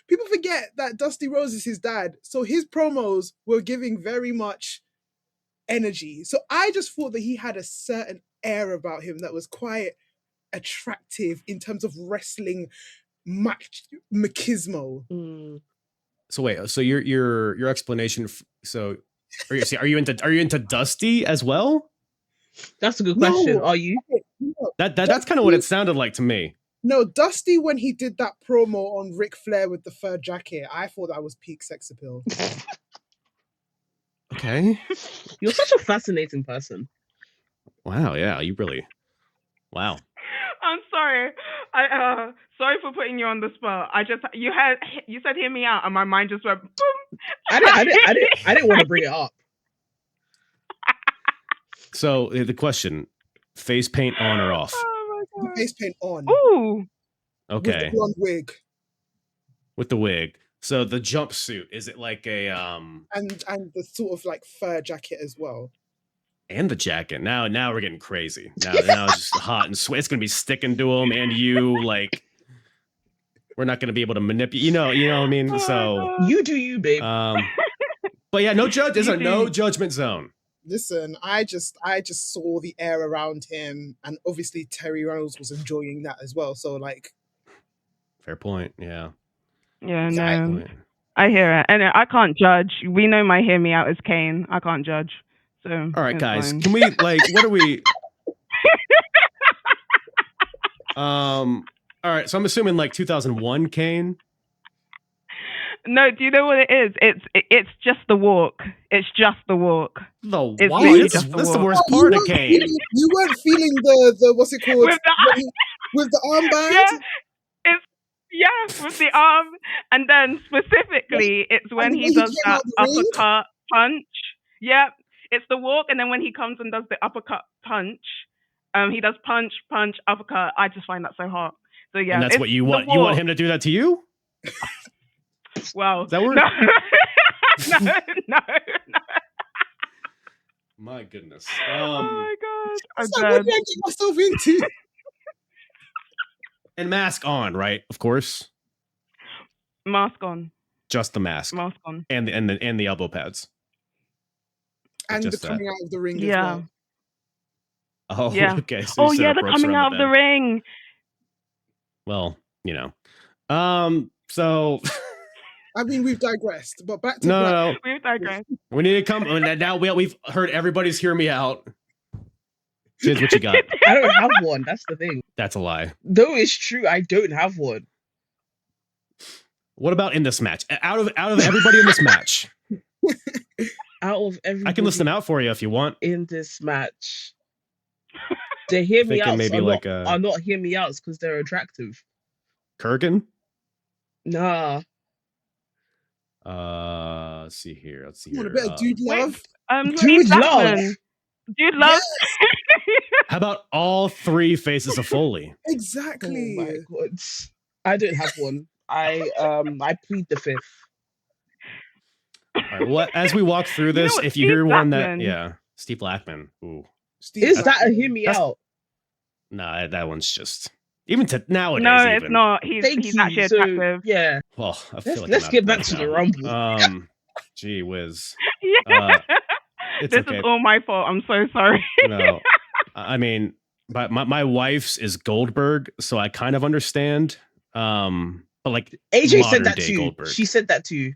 [SPEAKER 4] people forget that Dusty Rhodes is his dad, so his promos were giving very much energy. So I just thought that he had a certain air about him that was quite attractive in terms of wrestling machismo.
[SPEAKER 1] So wait. So your explanation. So are you into Dusty as well?
[SPEAKER 3] That's a good question.
[SPEAKER 4] No.
[SPEAKER 3] Are you?
[SPEAKER 1] That's kind of what it sounded like to me.
[SPEAKER 4] No, Dusty, when he did that promo on Ric Flair with the fur jacket, I thought that was peak sex appeal.
[SPEAKER 1] Okay.
[SPEAKER 3] You're such a fascinating person.
[SPEAKER 1] Wow. Yeah. You really. Wow.
[SPEAKER 5] I'm sorry. Sorry for putting you on the spot. You said "hear me out," and my mind just went boom.
[SPEAKER 3] I didn't want to bring it up.
[SPEAKER 1] So the question: face paint on or off?
[SPEAKER 5] Oh my god.
[SPEAKER 4] Face paint on.
[SPEAKER 5] Ooh.
[SPEAKER 4] With the
[SPEAKER 1] Okay.
[SPEAKER 4] blonde wig.
[SPEAKER 1] With the wig. So the jumpsuit, is it like a
[SPEAKER 4] And the sort of like fur jacket as well.
[SPEAKER 1] and the jacket? Now we're getting crazy. Now it's just hot and sweat. It's gonna be sticking to him, and you like. We're not gonna be able to manipulate. You know what I mean. So
[SPEAKER 3] You do you, babe.
[SPEAKER 1] but yeah, no judge. There's no judgment zone.
[SPEAKER 4] Listen, I just saw the air around him, and obviously Terry Reynolds was enjoying that as well. So like,
[SPEAKER 1] Fair point. Yeah.
[SPEAKER 5] Yeah,
[SPEAKER 4] Yeah,
[SPEAKER 5] no. I hear it. And I can't judge. We know my "hear me out" is Kane. I can't judge. So
[SPEAKER 1] All right,
[SPEAKER 5] it's
[SPEAKER 1] guys.
[SPEAKER 5] fine.
[SPEAKER 1] Can we like? What are we? All right. So I'm assuming like 2001 Kane.
[SPEAKER 5] No, do you know what it is? It's just the walk. It's just the walk.
[SPEAKER 1] The
[SPEAKER 5] It's
[SPEAKER 1] wow,
[SPEAKER 5] literally
[SPEAKER 1] this is
[SPEAKER 5] just the
[SPEAKER 1] this is the
[SPEAKER 5] walk.
[SPEAKER 1] worst part of
[SPEAKER 4] you
[SPEAKER 1] Kane.
[SPEAKER 4] weren't feeling the what's it called
[SPEAKER 5] With
[SPEAKER 4] with the armband.
[SPEAKER 5] With the arm, and then specifically, it's when
[SPEAKER 4] And
[SPEAKER 5] he
[SPEAKER 4] when he
[SPEAKER 5] does
[SPEAKER 4] came
[SPEAKER 5] that
[SPEAKER 4] out the ring?
[SPEAKER 5] uppercut punch. Yeah, it's the walk, and then when he comes and does the uppercut punch, he does punch, uppercut. I just find that so hot. So yeah,
[SPEAKER 1] And that's
[SPEAKER 5] it's
[SPEAKER 1] what you
[SPEAKER 5] the
[SPEAKER 1] want. You want
[SPEAKER 5] walk.
[SPEAKER 1] him to do that to you?
[SPEAKER 5] Well,
[SPEAKER 1] Is that word?
[SPEAKER 5] no.
[SPEAKER 1] My goodness.
[SPEAKER 5] Oh my god, I'm
[SPEAKER 4] It's like, what
[SPEAKER 5] dead.
[SPEAKER 4] did I get myself into?
[SPEAKER 1] And mask on, right? Of course.
[SPEAKER 5] Mask on,
[SPEAKER 1] Just the mask
[SPEAKER 5] mask on.
[SPEAKER 1] and the elbow pads.
[SPEAKER 4] And the
[SPEAKER 1] Just that.
[SPEAKER 4] coming out of the ring
[SPEAKER 5] Yeah.
[SPEAKER 4] as well.
[SPEAKER 1] Oh,
[SPEAKER 5] Yeah.
[SPEAKER 1] okay. So
[SPEAKER 5] Oh
[SPEAKER 1] you set
[SPEAKER 5] yeah,
[SPEAKER 1] up
[SPEAKER 5] the
[SPEAKER 1] ropes
[SPEAKER 5] coming
[SPEAKER 1] around
[SPEAKER 5] out of the
[SPEAKER 1] bed.
[SPEAKER 5] ring.
[SPEAKER 1] Well, So
[SPEAKER 4] I mean, we've digressed, but back to
[SPEAKER 1] no.
[SPEAKER 5] We've digressed.
[SPEAKER 1] We need to come. Now we've heard everybody's hear me out. Here's what you got.
[SPEAKER 3] I don't have one. That's the thing.
[SPEAKER 1] That's a lie.
[SPEAKER 3] Though it's true, I don't have one.
[SPEAKER 1] What about in this match? Out of everybody in this match,
[SPEAKER 3] Out of everybody
[SPEAKER 1] I can list them out for you if you want.
[SPEAKER 3] in this match, the hear me
[SPEAKER 1] Thinking
[SPEAKER 3] outs
[SPEAKER 1] maybe
[SPEAKER 3] are,
[SPEAKER 1] like
[SPEAKER 3] are not hear me outs because they're attractive.
[SPEAKER 1] Kurgan.
[SPEAKER 3] Nah.
[SPEAKER 1] Let's see here.
[SPEAKER 4] what a bit of dude love.
[SPEAKER 3] Dude
[SPEAKER 5] Steve
[SPEAKER 3] love.
[SPEAKER 5] Blackman. Dude love.
[SPEAKER 1] How about all three faces of Foley?
[SPEAKER 4] Exactly.
[SPEAKER 3] Oh my god. I don't have one. I plead the fifth.
[SPEAKER 1] All right. What as we walk through
[SPEAKER 5] You know
[SPEAKER 1] this,
[SPEAKER 5] what,
[SPEAKER 1] if you
[SPEAKER 5] Steve
[SPEAKER 1] hear one that
[SPEAKER 5] Blackman.
[SPEAKER 1] Steve Blackman. Ooh,
[SPEAKER 4] Steve
[SPEAKER 3] Is
[SPEAKER 4] Blackman.
[SPEAKER 3] that a hear me
[SPEAKER 1] That's-
[SPEAKER 3] out?
[SPEAKER 1] nah, that one's just Even to nowadays.
[SPEAKER 5] No,
[SPEAKER 1] even.
[SPEAKER 5] it's not. He's
[SPEAKER 3] Thank
[SPEAKER 5] he's
[SPEAKER 3] you.
[SPEAKER 5] actually
[SPEAKER 3] So,
[SPEAKER 5] attractive.
[SPEAKER 3] yeah.
[SPEAKER 1] Well, I feel like
[SPEAKER 3] Let's
[SPEAKER 1] I'm
[SPEAKER 3] get
[SPEAKER 1] out
[SPEAKER 3] back
[SPEAKER 1] of
[SPEAKER 3] to the
[SPEAKER 1] breath
[SPEAKER 3] Rumble.
[SPEAKER 1] now. Gee whiz.
[SPEAKER 5] Yeah.
[SPEAKER 1] It's
[SPEAKER 5] This
[SPEAKER 1] okay.
[SPEAKER 5] is all my fault. I'm so sorry.
[SPEAKER 1] No, I mean, but my wife's is Goldberg, so I kind of understand. But like
[SPEAKER 3] AJ said
[SPEAKER 1] modern
[SPEAKER 3] that
[SPEAKER 1] day
[SPEAKER 3] too.
[SPEAKER 1] Goldberg.
[SPEAKER 3] She said that too.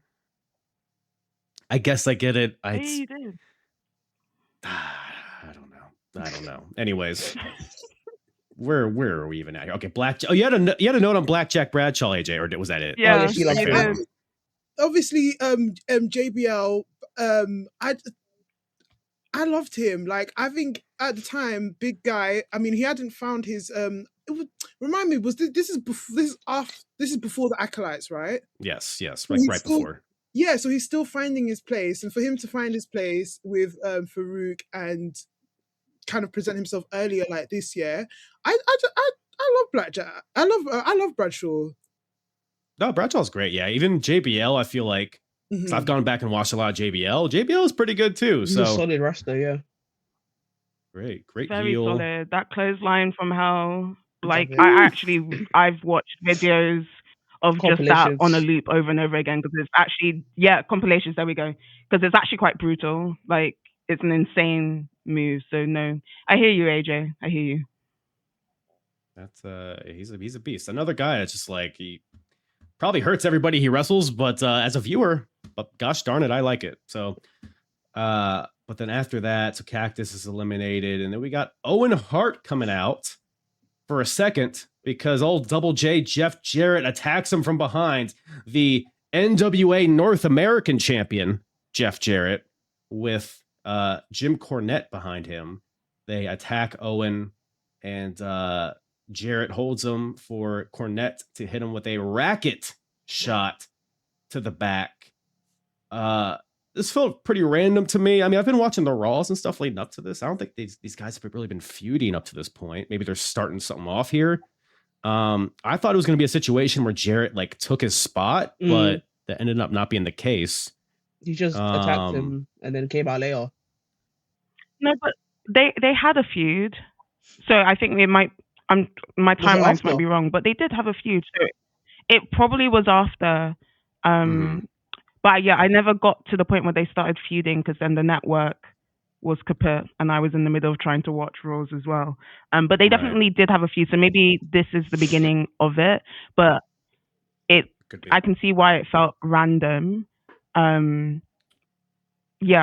[SPEAKER 1] I guess I get it.
[SPEAKER 5] Yeah, you did.
[SPEAKER 1] I don't know. Anyways, where are we even at here? Okay, Black. Oh, you had a note on Blackjack Bradshaw, AJ, or was that it?
[SPEAKER 5] Yeah,
[SPEAKER 3] yeah, she loves
[SPEAKER 5] you
[SPEAKER 3] him.
[SPEAKER 5] did.
[SPEAKER 4] Obviously, JBL. I loved him. Like, I think at the time, big guy. I mean, he hadn't found his. Remind me, was this is before the Acolytes, right?
[SPEAKER 1] Yes, like
[SPEAKER 4] He's
[SPEAKER 1] right
[SPEAKER 4] still-
[SPEAKER 1] before.
[SPEAKER 4] Yeah, so he's still finding his place, and for him to find his place with Farouk and kind of present himself earlier, like this year, I love Blackjack. I love Bradshaw.
[SPEAKER 1] No, Bradshaw's great. Yeah, even JBL. I feel like 'cause I've gone back and watched a lot of JBL. JBL is pretty good too.
[SPEAKER 3] He's
[SPEAKER 1] So
[SPEAKER 3] a solid wrestler, yeah.
[SPEAKER 1] great
[SPEAKER 5] Very
[SPEAKER 1] heel.
[SPEAKER 5] solid. That clothesline from hell. Like
[SPEAKER 3] Exactly.
[SPEAKER 5] I've watched videos of just that
[SPEAKER 3] Compilations.
[SPEAKER 5] on a loop over and over again because it's actually compilations. There we go. Because it's actually quite brutal. Like it's an insane move. So no, I hear you, AJ. I hear you.
[SPEAKER 1] That's he's a beast. Another guy that's just like he probably hurts everybody he wrestles, but as a viewer, but gosh darn it, I like it. So but then after that, so Cactus is eliminated, and then we got Owen Hart coming out for a second because old Double J Jeff Jarrett attacks him from behind. The NWA North American champion, Jeff Jarrett, with Jim Cornette behind him. They attack Owen, and Jarrett holds him for Cornette to hit him with a racket shot to the back. This felt pretty random to me. I mean, I've been watching the Raws and stuff leading up to this. I don't think these guys have really been feuding up to this point. Maybe they're starting something off here. I thought it was going to be a situation where Jarrett like took his spot, but that ended up not being the case.
[SPEAKER 3] He just attacked him and then came out later.
[SPEAKER 5] No, but they had a feud. So I think it might. My timelines might be wrong, but they did have a feud. So it probably was after. But yeah, I never got to the point where they started feuding because then the network was kaput and I was in the middle of trying to watch Raws as well. But they definitely did have a feud. So maybe this is the beginning of it. But I can see why it felt random. Yeah,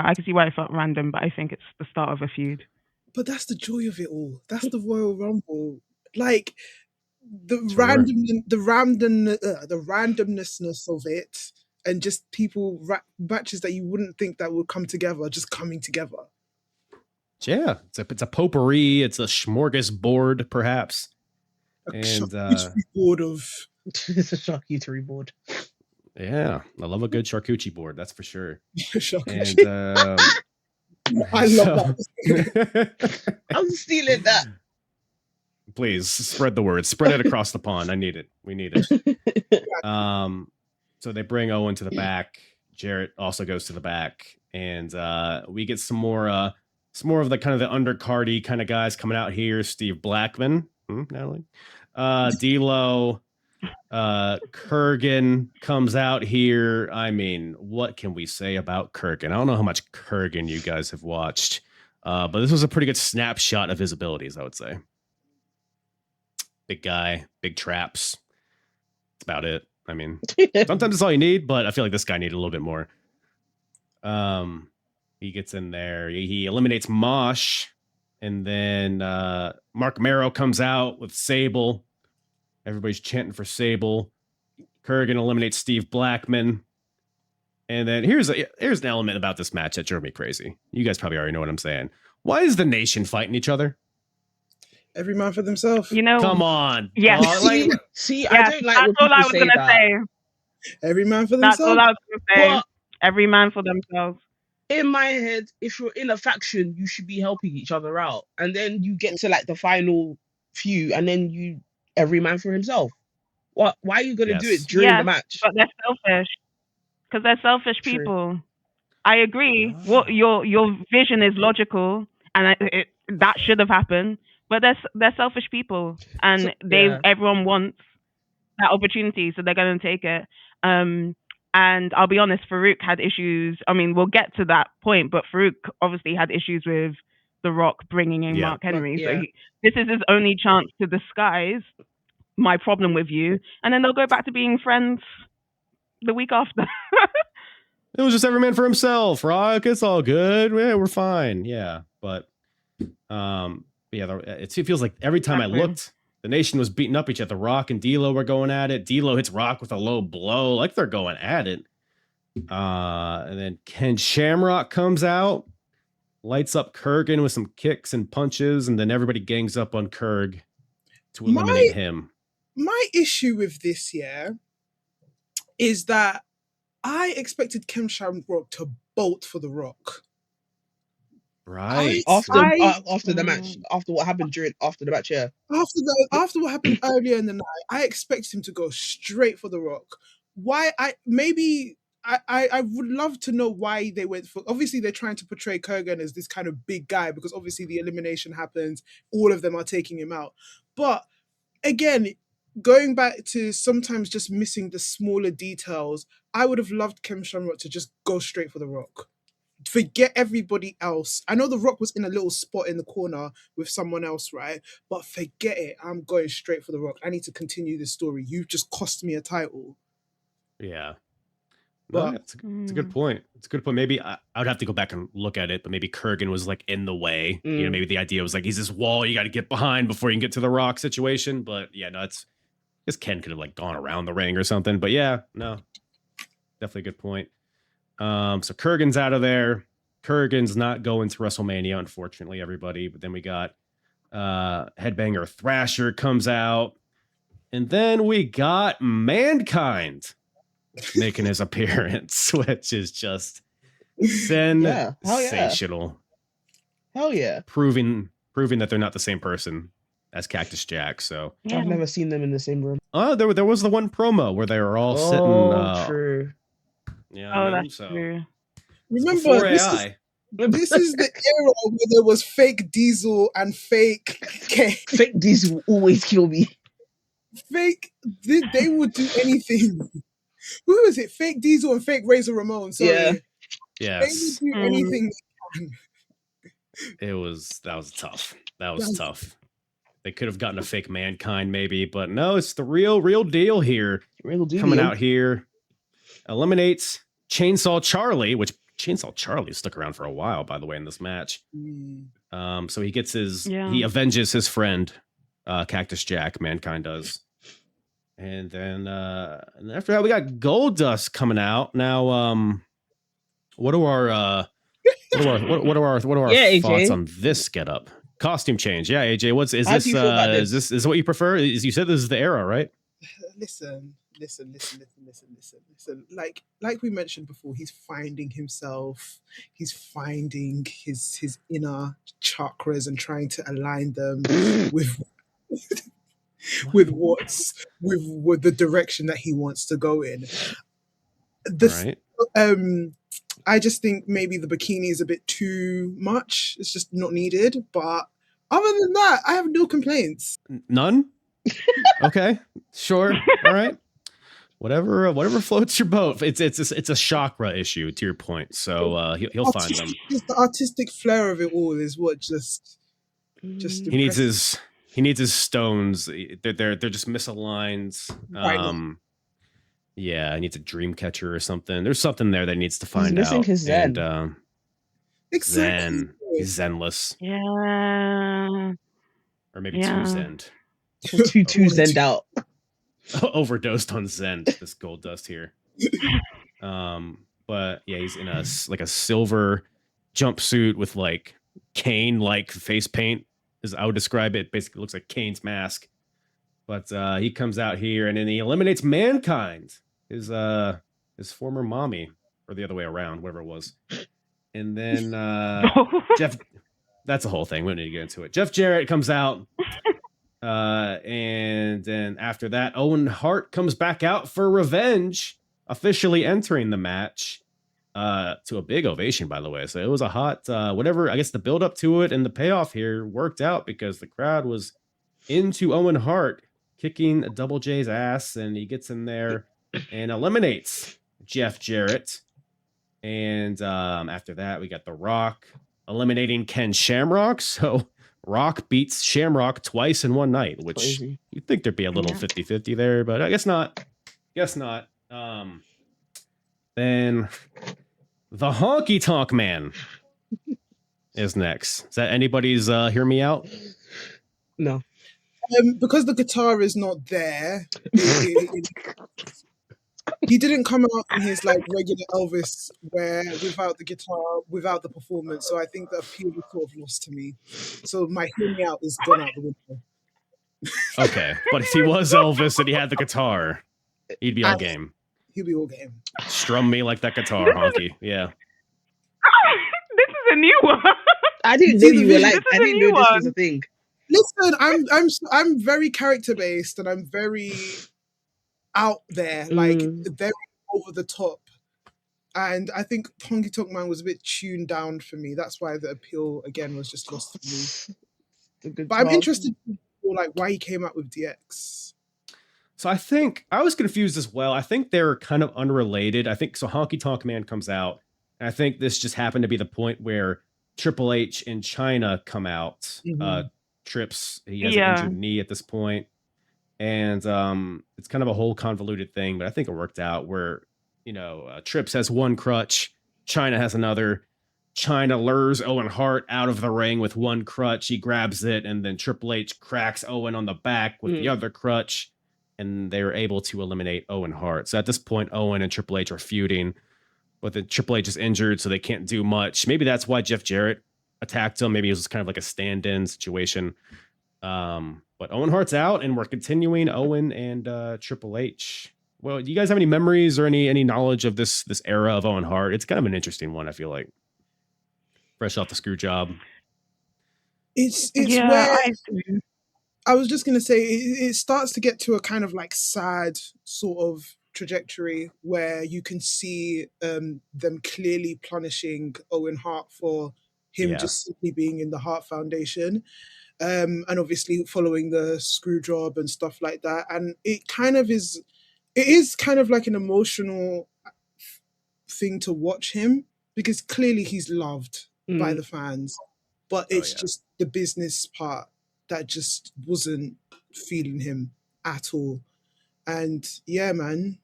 [SPEAKER 5] I can see why it felt random, but I think it's the start of a feud.
[SPEAKER 4] But that's the joy of it all. That's the Royal Rumble. Like the randomness of it. And just matches that you wouldn't think that would come together, just coming together.
[SPEAKER 1] Yeah, it's a potpourri. It's a smorgasbord, perhaps.
[SPEAKER 4] Charcuterie board of.
[SPEAKER 3] It's a charcuterie board.
[SPEAKER 1] Yeah, I love a good charcuterie board. That's for sure.
[SPEAKER 4] Charcuterie.
[SPEAKER 1] And
[SPEAKER 4] I love that.
[SPEAKER 3] I'm stealing that.
[SPEAKER 1] Please spread the word. Spread it across the pond. I need it. We need it. So they bring Owen to the back. Jarrett also goes to the back, and we get some more of the kind of the undercardy kind of guys coming out here. Steve Blackman, Natalie, D'Lo, Kurgan comes out here. I mean, what can we say about Kurgan? I don't know how much Kurgan you guys have watched, but this was a pretty good snapshot of his abilities, I would say. Big guy, big traps. That's about it. I mean, sometimes it's all you need, but I feel like this guy needed a little bit more. He gets in there. He eliminates Mosh, and then Mark Marrow comes out with Sable. Everybody's chanting for Sable. Kurgan eliminates Steve Blackman. And then here's an element about this match that drove me crazy. You guys probably already know what I'm saying. Why is the Nation fighting each other?
[SPEAKER 4] Every man for themselves.
[SPEAKER 5] You know,
[SPEAKER 1] come on.
[SPEAKER 5] Yeah.
[SPEAKER 3] I don't like when people
[SPEAKER 5] that's all I was
[SPEAKER 3] say
[SPEAKER 5] gonna say.
[SPEAKER 4] Every man for
[SPEAKER 5] That's
[SPEAKER 4] themselves.
[SPEAKER 5] all I was gonna say.
[SPEAKER 3] But
[SPEAKER 5] Every man for themselves.
[SPEAKER 3] in my head, if you're in a faction, you should be helping each other out. And then you get to like the final few, and then every man for himself. Why are you gonna do it during the match?
[SPEAKER 5] But they're selfish. Because they're selfish people. I agree. What your vision is logical, and that should have happened. But they're selfish people, and everyone wants that opportunity, so they're going to take it. And I'll be honest, Farouk had issues. I mean, we'll get to that point, but Farouk obviously had issues with The Rock bringing in Mark Henry. So this is his only chance to disguise my problem with you, and then they'll go back to being friends the week after.
[SPEAKER 1] It was just every man for himself, Rock. It's all good. Yeah, we're fine. Yeah, but it feels like every time I looked, the nation was beating up each other. Rock and D'Lo were going at it. D'Lo hits Rock with a low blow, like they're going at it. And then Ken Shamrock comes out, lights up Kurgan with some kicks and punches, and then everybody gangs up on Kurg to eliminate him.
[SPEAKER 4] My issue with this is that I expected Ken Shamrock to bolt for The Rock.
[SPEAKER 1] Right.
[SPEAKER 3] After the match, after what happened after the match,
[SPEAKER 4] After what happened earlier in the night, I expected him to go straight for The Rock. Why? I would love to know why they went for. Obviously, they're trying to portray Kurgan as this kind of big guy because obviously the elimination happens. All of them are taking him out. But again, going back to sometimes just missing the smaller details, I would have loved Ken Shamrock to just go straight for The Rock. Forget everybody else. I know The Rock was in a little spot in the corner with someone else, right? But forget it. I'm going straight for The Rock. I need to continue this story. You've just cost me a title.
[SPEAKER 1] Yeah. Well, it's a good point. It's a good point. Maybe I would have to go back and look at it, but maybe Kurgan was like in the way. You know, maybe the idea was like he's this wall you got to get behind before you can get to The Rock situation. But yeah, no, I guess Ken could have like gone around the ring or something. But yeah, no, definitely a good point. So Kurgan's out of there. Kurgan's not going to WrestleMania, unfortunately, everybody. But then we got Headbanger Thrasher comes out. And then we got Mankind making his appearance, which is just sensational.
[SPEAKER 3] Hell yeah.
[SPEAKER 1] Proving that they're not the same person as Cactus Jack. So
[SPEAKER 3] I've never seen them in the same room.
[SPEAKER 1] Oh, there was the one promo where they were all sitting.
[SPEAKER 3] True.
[SPEAKER 1] Yeah,
[SPEAKER 5] that's true.
[SPEAKER 4] Remember, this is the era where there was fake Diesel and fake K.
[SPEAKER 3] Fake Diesel will always kill me.
[SPEAKER 4] They would do anything. Who is it? Fake Diesel and fake Razor Ramon. Sorry.
[SPEAKER 1] Yeah.
[SPEAKER 4] Yes. They would do anything.
[SPEAKER 1] That was tough. That was tough. They could have gotten a fake Mankind maybe, but no, it's the real deal here.
[SPEAKER 3] Real deal.
[SPEAKER 1] Coming out here. Eliminates Chainsaw Charlie, which Chainsaw Charlie stuck around for a while, by the way, in this match. So he gets he avenges his friend, Cactus Jack. Mankind does, and then after that we got Goldust coming out. Now, what are our thoughts on this getup? Costume change, yeah. AJ, is this what you prefer? You said this is the era, right?
[SPEAKER 4] Listen. Like we mentioned before, he's finding himself. He's finding his inner chakras and trying to align them with the direction that he wants to go in. I just think maybe the bikini is a bit too much. It's just not needed. But other than that, I have no complaints.
[SPEAKER 1] None? Okay, sure. All right. Whatever floats your boat. It's a chakra issue, to your point. So he'll find them.
[SPEAKER 4] Just the artistic flair of it all is what just
[SPEAKER 1] he needs his stones. They're just misaligned. Yeah, he needs a dream catcher or something. There's something there that he needs to find out.
[SPEAKER 3] He's missing his zen.
[SPEAKER 1] And,
[SPEAKER 4] exactly.
[SPEAKER 1] He's zenless.
[SPEAKER 5] Yeah.
[SPEAKER 1] Or maybe too zened.
[SPEAKER 3] Too zened out.
[SPEAKER 1] Overdosed on Zen, this Goldust here. But yeah, he's in a silver jumpsuit with like Kane like face paint, as I would describe it. Basically looks like Kane's mask. But he comes out here and then he eliminates Mankind, his former mommy, or the other way around, whatever it was. And then Jeff, that's the whole thing. We don't need to get into it. Jeff Jarrett comes out. And then after that, Owen Hart comes back out for revenge, officially entering the match. to a big ovation, by the way. So it was a hot, whatever, I guess the build up to it and the payoff here worked out because the crowd was into Owen Hart kicking Double J's ass, and he gets in there and eliminates Jeff Jarrett. And after that, we got The Rock eliminating Ken Shamrock. So Rock beats Shamrock twice in one night, which
[SPEAKER 3] Crazy.
[SPEAKER 1] you'd think there'd be a little 50-50 there, but I guess not. Then the Honky Tonk Man is next. Is that anybody's hear me out?
[SPEAKER 3] No.
[SPEAKER 4] Because the guitar is not there, he didn't come out in his like regular Elvis where without the guitar, without the performance. So I think the appeal was sort of lost to me. So my hear me out is gone out the window.
[SPEAKER 1] Okay, but if he was Elvis and he had the guitar, he'd be all game.
[SPEAKER 4] He'll be all game.
[SPEAKER 1] Strum me like that guitar, Honky. Yeah.
[SPEAKER 5] This is a new one.
[SPEAKER 3] I didn't know you were like. I didn't know this was a thing.
[SPEAKER 4] Listen, I'm very character based and I'm very out there, like very over the top. And I think Honky Tonk Man was a bit tuned down for me. That's why the appeal again was just lost to me. But I'm interested in like why he came out with DX.
[SPEAKER 1] So I think I was confused as well. I think they're kind of unrelated. I think so. Honky Tonk Man comes out, and I think this just happened to be the point where Triple H in China come out. Trips, he has an injured knee at this point, and it's kind of a whole convoluted thing. But I think it worked out where Trips has one crutch, China has another. China lures Owen Hart out of the ring with one crutch. He grabs it, and then Triple H cracks Owen on the back with the other crutch. And they were able to eliminate Owen Hart. So at this point, Owen and Triple H are feuding, but the Triple H is injured, so they can't do much. Maybe that's why Jeff Jarrett attacked him. Maybe it was kind of like a stand-in situation. But Owen Hart's out, and we're continuing Owen and Triple H. Well, do you guys have any memories or any knowledge of this era of Owen Hart? It's kind of an interesting one, I feel like. Fresh off the screw job.
[SPEAKER 4] It's where I was just going to say it starts to get to a kind of like sad sort of trajectory where you can see them clearly punishing Owen Hart for him just simply being in the Hart Foundation, and obviously following the screw job and stuff like that. And it is kind of like an emotional thing to watch him because clearly he's loved by the fans, but it's just the business part that just wasn't feeling him at all. And yeah, man,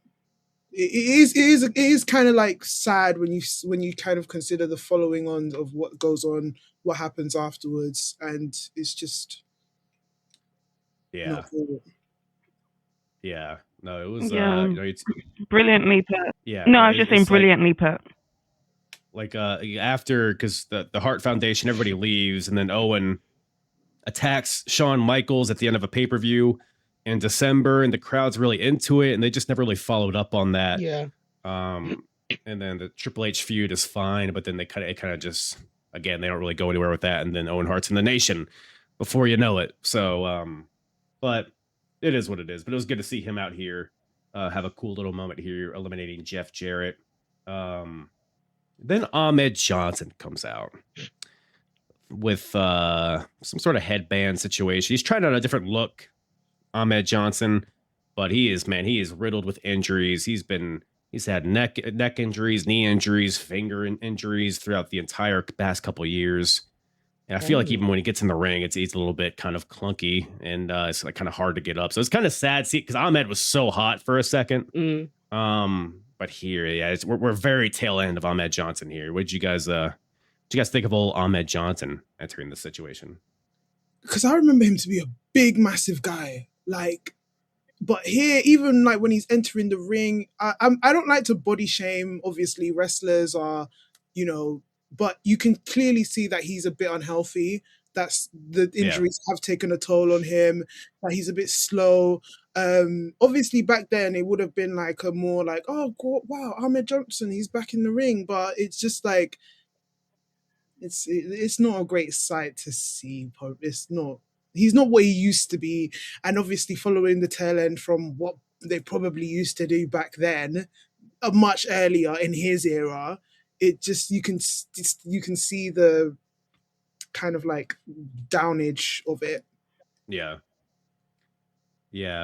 [SPEAKER 4] it is kind of like sad when you kind of consider the following on of what goes on, what happens afterwards, and it's just not cool.
[SPEAKER 1] Yeah, no, it was
[SPEAKER 5] it's brilliantly put.
[SPEAKER 1] Yeah,
[SPEAKER 5] no, I was just saying brilliantly put.
[SPEAKER 1] Like after, because the Hart Foundation, everybody leaves, and then Owen attacks Shawn Michaels at the end of a pay-per-view in December, and the crowd's really into it, and they just never really followed up on that.
[SPEAKER 3] Yeah.
[SPEAKER 1] And then the Triple H feud is fine, but then it kind of just, again, they don't really go anywhere with that, and then Owen Hart's in the Nation before you know it. So, but it is what it is. But it was good to see him out here, have a cool little moment here, eliminating Jeff Jarrett. Then Ahmed Johnson comes out with some sort of headband situation. He's trying out a different look, Ahmed Johnson, but he is riddled with injuries. He's had neck injuries, knee injuries, finger injuries throughout the entire past couple of years. And I feel like even when he gets in the ring, it's a little bit kind of clunky, and it's like kind of hard to get up. So it's kind of sad to see, because Ahmed was so hot for a second. But here, we're very tail end of Ahmed Johnson here. What did you guys think of old Ahmed Johnson entering this situation?
[SPEAKER 4] Because I remember him to be a big, massive guy. Like, but here, even like when he's entering the ring, I don't like to body shame. Obviously, wrestlers are, but you can clearly see that he's a bit unhealthy. That's the injuries have taken a toll on him. That he's a bit slow. Obviously back then it would have been like a more like, oh God, wow, Ahmed Johnson, he's back in the ring. But it's just like, it's not a great sight to see. He's not what he used to be. And obviously following the tail end from what they probably used to do back then, much earlier in his era, it just you can see the kind of like downage of it.
[SPEAKER 1] Yeah,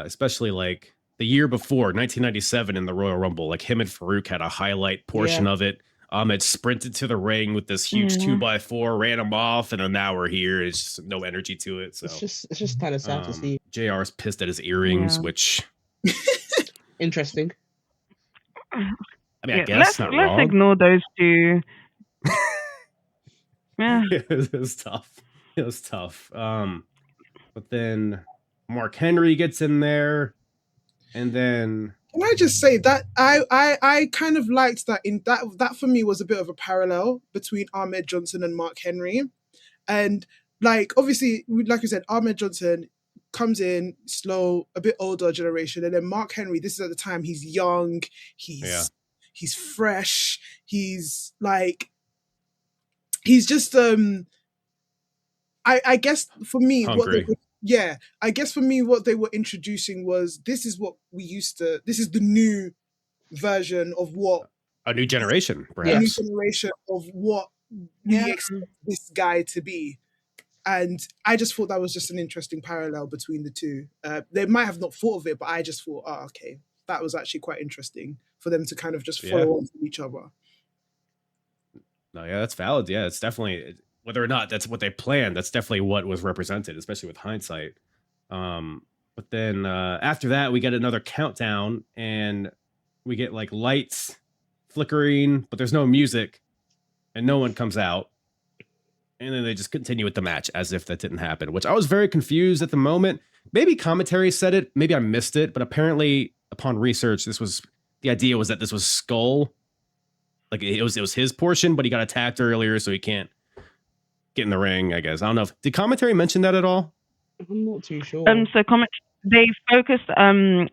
[SPEAKER 1] especially like the year before, 1997 in the Royal Rumble, like him and Farouk had a highlight portion of it. Ahmed sprinted to the ring with this huge 2x4, ran him off, and now we're here. It's just no energy to it. So
[SPEAKER 3] it's just kind of sad to see.
[SPEAKER 1] JR's pissed at his earrings, which
[SPEAKER 3] interesting.
[SPEAKER 1] I mean, I guess
[SPEAKER 5] let's
[SPEAKER 1] wrong.
[SPEAKER 5] ignore those two.
[SPEAKER 1] It was tough. But then Mark Henry gets in there, and then
[SPEAKER 4] can I just say that I kind of liked that that for me was a bit of a parallel between Ahmed Johnson and Mark Henry. And like obviously, like we said, Ahmed Johnson comes in slow, a bit older generation, and then Mark Henry, this is at the time he's young, he's fresh, he's just I guess for me
[SPEAKER 1] hungry.
[SPEAKER 4] I guess for me what they were introducing was this is the new version of what
[SPEAKER 1] a new generation, perhaps.
[SPEAKER 4] A new generation of what we expect this guy to be. And I just thought that was just an interesting parallel between the two. They might have not thought of it, but I just thought, okay, that was actually quite interesting for them to kind of just follow on from each other.
[SPEAKER 1] No, yeah, that's valid. Yeah, it's definitely, whether or not that's what they planned, that's definitely what was represented, especially with hindsight. But then after that, we get another countdown, and we get like lights flickering, but there's no music, and no one comes out. And then they just continue with the match as if that didn't happen, which I was very confused at the moment. Maybe commentary said it, maybe I missed it, but apparently upon research, the idea was that this was Skull. Like it was his portion, but he got attacked earlier, so he can't get in the ring, I guess. I don't know. Did commentary mention that at all?
[SPEAKER 3] I'm not too sure.
[SPEAKER 5] So they focused,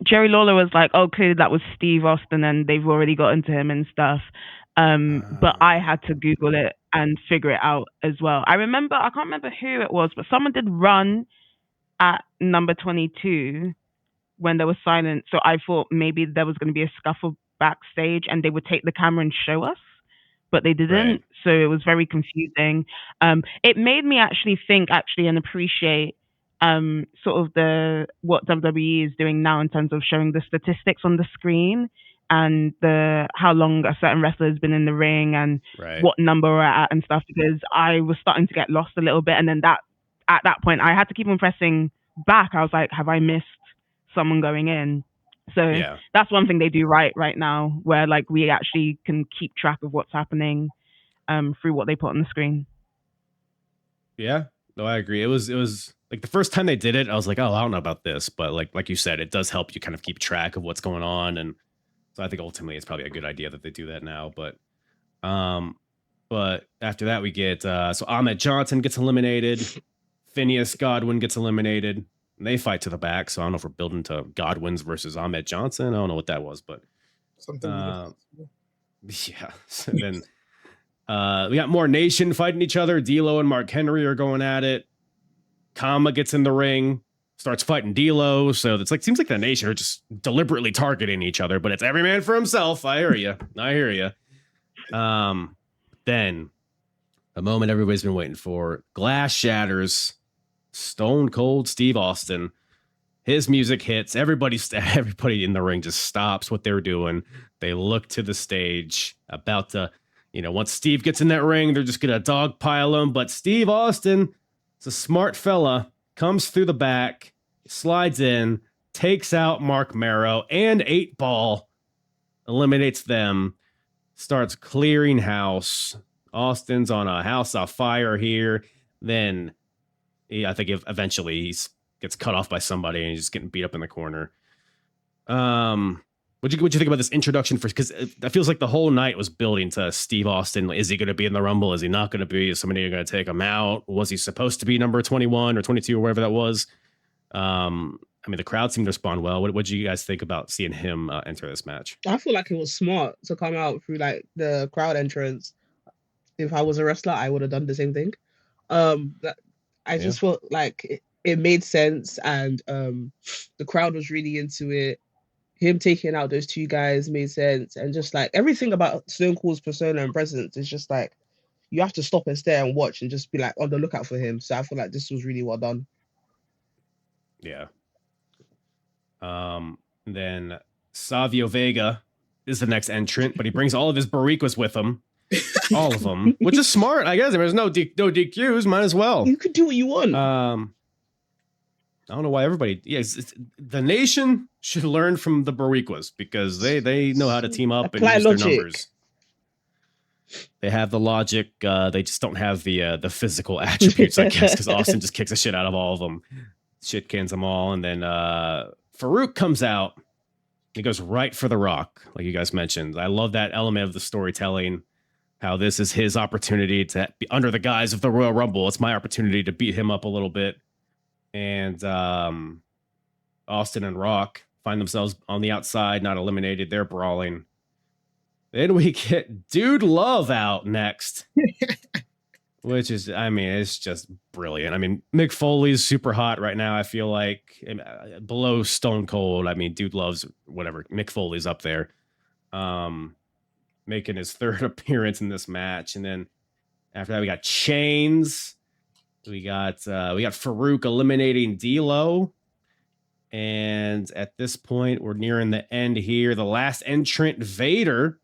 [SPEAKER 5] Jerry Lawler was like, oh, clearly that was Steve Austin and they've already got into him and stuff. But I had to Google it and figure it out as well. I can't remember who it was, but someone did run at number 22 when there was silence. So I thought maybe there was going to be a scuffle backstage and they would take the camera and show us, but they didn't. Right. So it was very confusing. It made me actually think and appreciate sort of what WWE is doing now in terms of showing the statistics on the screen and how long a certain wrestler has been in the ring and what number we're at and stuff, because I was starting to get lost a little bit. And then at that point, I had to keep on pressing back. I was like, have I missed someone going in? So that's one thing they do right now, where like we actually can keep track of what's happening through what they put on the screen.
[SPEAKER 1] Yeah, no, I agree. It was like the first time they did it, I was like, oh, I don't know about this, but like you said, it does help you kind of keep track of what's going on. And so I think ultimately it's probably a good idea that they do that now. But after that we get so Ahmed Johnson gets eliminated, Phineas Godwin gets eliminated, and they fight to the back. So I don't know if we're building to Godwin's versus Ahmed Johnson. I don't know what that was, but
[SPEAKER 4] something.
[SPEAKER 1] Yeah. So then we got more Nation fighting each other. D'Lo and Mark Henry are going at it. Kama gets in the ring, starts fighting D'Lo. So it's like, seems like the Nation are just deliberately targeting each other, but it's every man for himself. I hear you. Then the moment everybody's been waiting for, glass shatters. Stone Cold Steve Austin. His music hits. Everybody in the ring just stops what they're doing. They look to the stage, about to, once Steve gets in that ring, they're just gonna dogpile him. But Steve Austin, it's a smart fella, comes through the back, slides in, takes out Mark Marrow and 8-Ball, eliminates them, starts clearing house. Austin's on a house of fire here. Then I think eventually he gets cut off by somebody and he's just getting beat up in the corner. What'd you think about this introduction first? Because it feels like the whole night was building to Steve Austin. Is he going to be in the Rumble? Is he not going to be? Is somebody going to take him out? Was he supposed to be number 21 or 22 or whatever that was? I mean, the crowd seemed to respond well. What did you guys think about seeing him enter this match?
[SPEAKER 3] I feel like it was smart to come out through like the crowd entrance. If I was a wrestler, I would have done the same thing. I just felt like it made sense, and the crowd was really into it. him taking out those two guys made sense, and just like everything about Stone Cold's persona and presence is just like you have to stop and stare and watch and just be like on the lookout for him. So I feel like this was really well done.
[SPEAKER 1] Yeah. Then Savio Vega is the next entrant, but he brings all of his Bariquas with him. All of them, which is smart, I guess. There's no DQs, might as well.
[SPEAKER 3] You could do what you want.
[SPEAKER 1] I don't know why everybody. Yes, the nation should learn from the Bariquas because they know how to team up and use their numbers. They have the logic. They just don't have the physical attributes, I guess, because Austin just kicks the shit out of all of them, shit cans them all, and then Farouk comes out. He goes right for the Rock, like you guys mentioned. I love that element of the storytelling. How this is his opportunity to be under the guise of the Royal Rumble. It's my opportunity to beat him up a little bit. And Austin and Rock find themselves on the outside, not eliminated. They're brawling. Then we get Dude Love out next. Which is, I mean, it's just brilliant. I mean, Mick Foley's super hot right now, I feel like. Below Stone Cold. I mean, Dude Love's whatever. Mick Foley's up there. Making his third appearance in this match. And then after that, we got Chains. We got Farouk eliminating D'Lo. And at this point, we're nearing the end here. The last entrant, Vader,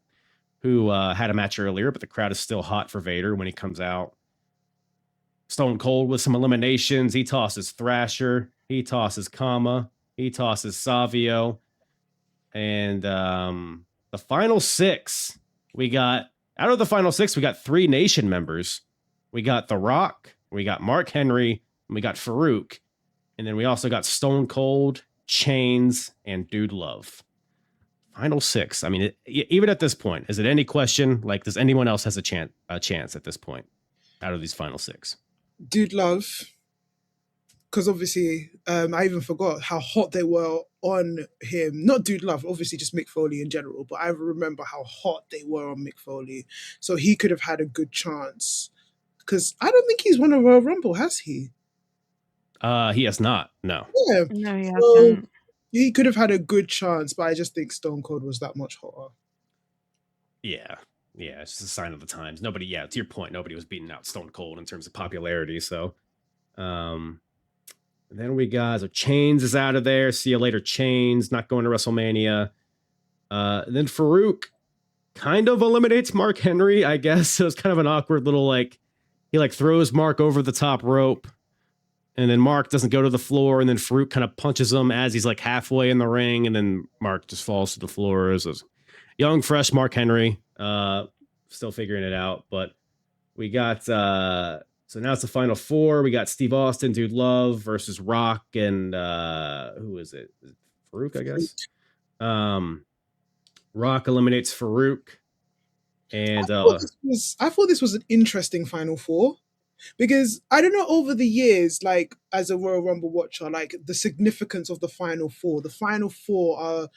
[SPEAKER 1] who had a match earlier, but the crowd is still hot for Vader when he comes out. Stone Cold with some eliminations. He tosses Thrasher. He tosses Kama. He tosses Savio. And the final six, out of the final six, we got 3 Nation members. We got The Rock, we got Mark Henry, and we got Farouk. And then we also got Stone Cold, Chains, and Dude Love. Final 6. I mean, even at this point, is it any question? Like, does anyone else has a chance at this point out of these final 6?
[SPEAKER 4] Dude Love, because obviously, I even forgot how hot they were on him. Not Dude Love, obviously just Mick Foley in general, but I remember how hot they were on Mick Foley. So he could have had a good chance. Because I don't think he's won a Royal Rumble, has he?
[SPEAKER 1] He has not, no.
[SPEAKER 4] Yeah.
[SPEAKER 5] No, he
[SPEAKER 4] So
[SPEAKER 5] hasn't.
[SPEAKER 4] he could have had a good chance, but I just think Stone Cold was that much hotter.
[SPEAKER 1] Yeah, it's just a sign of the times. To your point, nobody was beating out Stone Cold in terms of popularity. So, then we got Chains is out of there. See you later, Chains. Not going to WrestleMania. Then Farouk kind of eliminates Mark Henry, I guess. So it's kind of an awkward little he throws Mark over the top rope, and then Mark doesn't go to the floor, and then Farouk kind of punches him as he's halfway in the ring, and then Mark just falls to the floor. As a young, fresh Mark Henry, still figuring it out. But we got so now it's the final 4. We got Steve Austin, Dude Love versus Rock, and who is it? Farouk, I guess. Rock eliminates Farouk. And
[SPEAKER 4] I thought this was an interesting final 4. Because I don't know, over the years, as a Royal Rumble watcher, the significance of the final 4. The final 4 are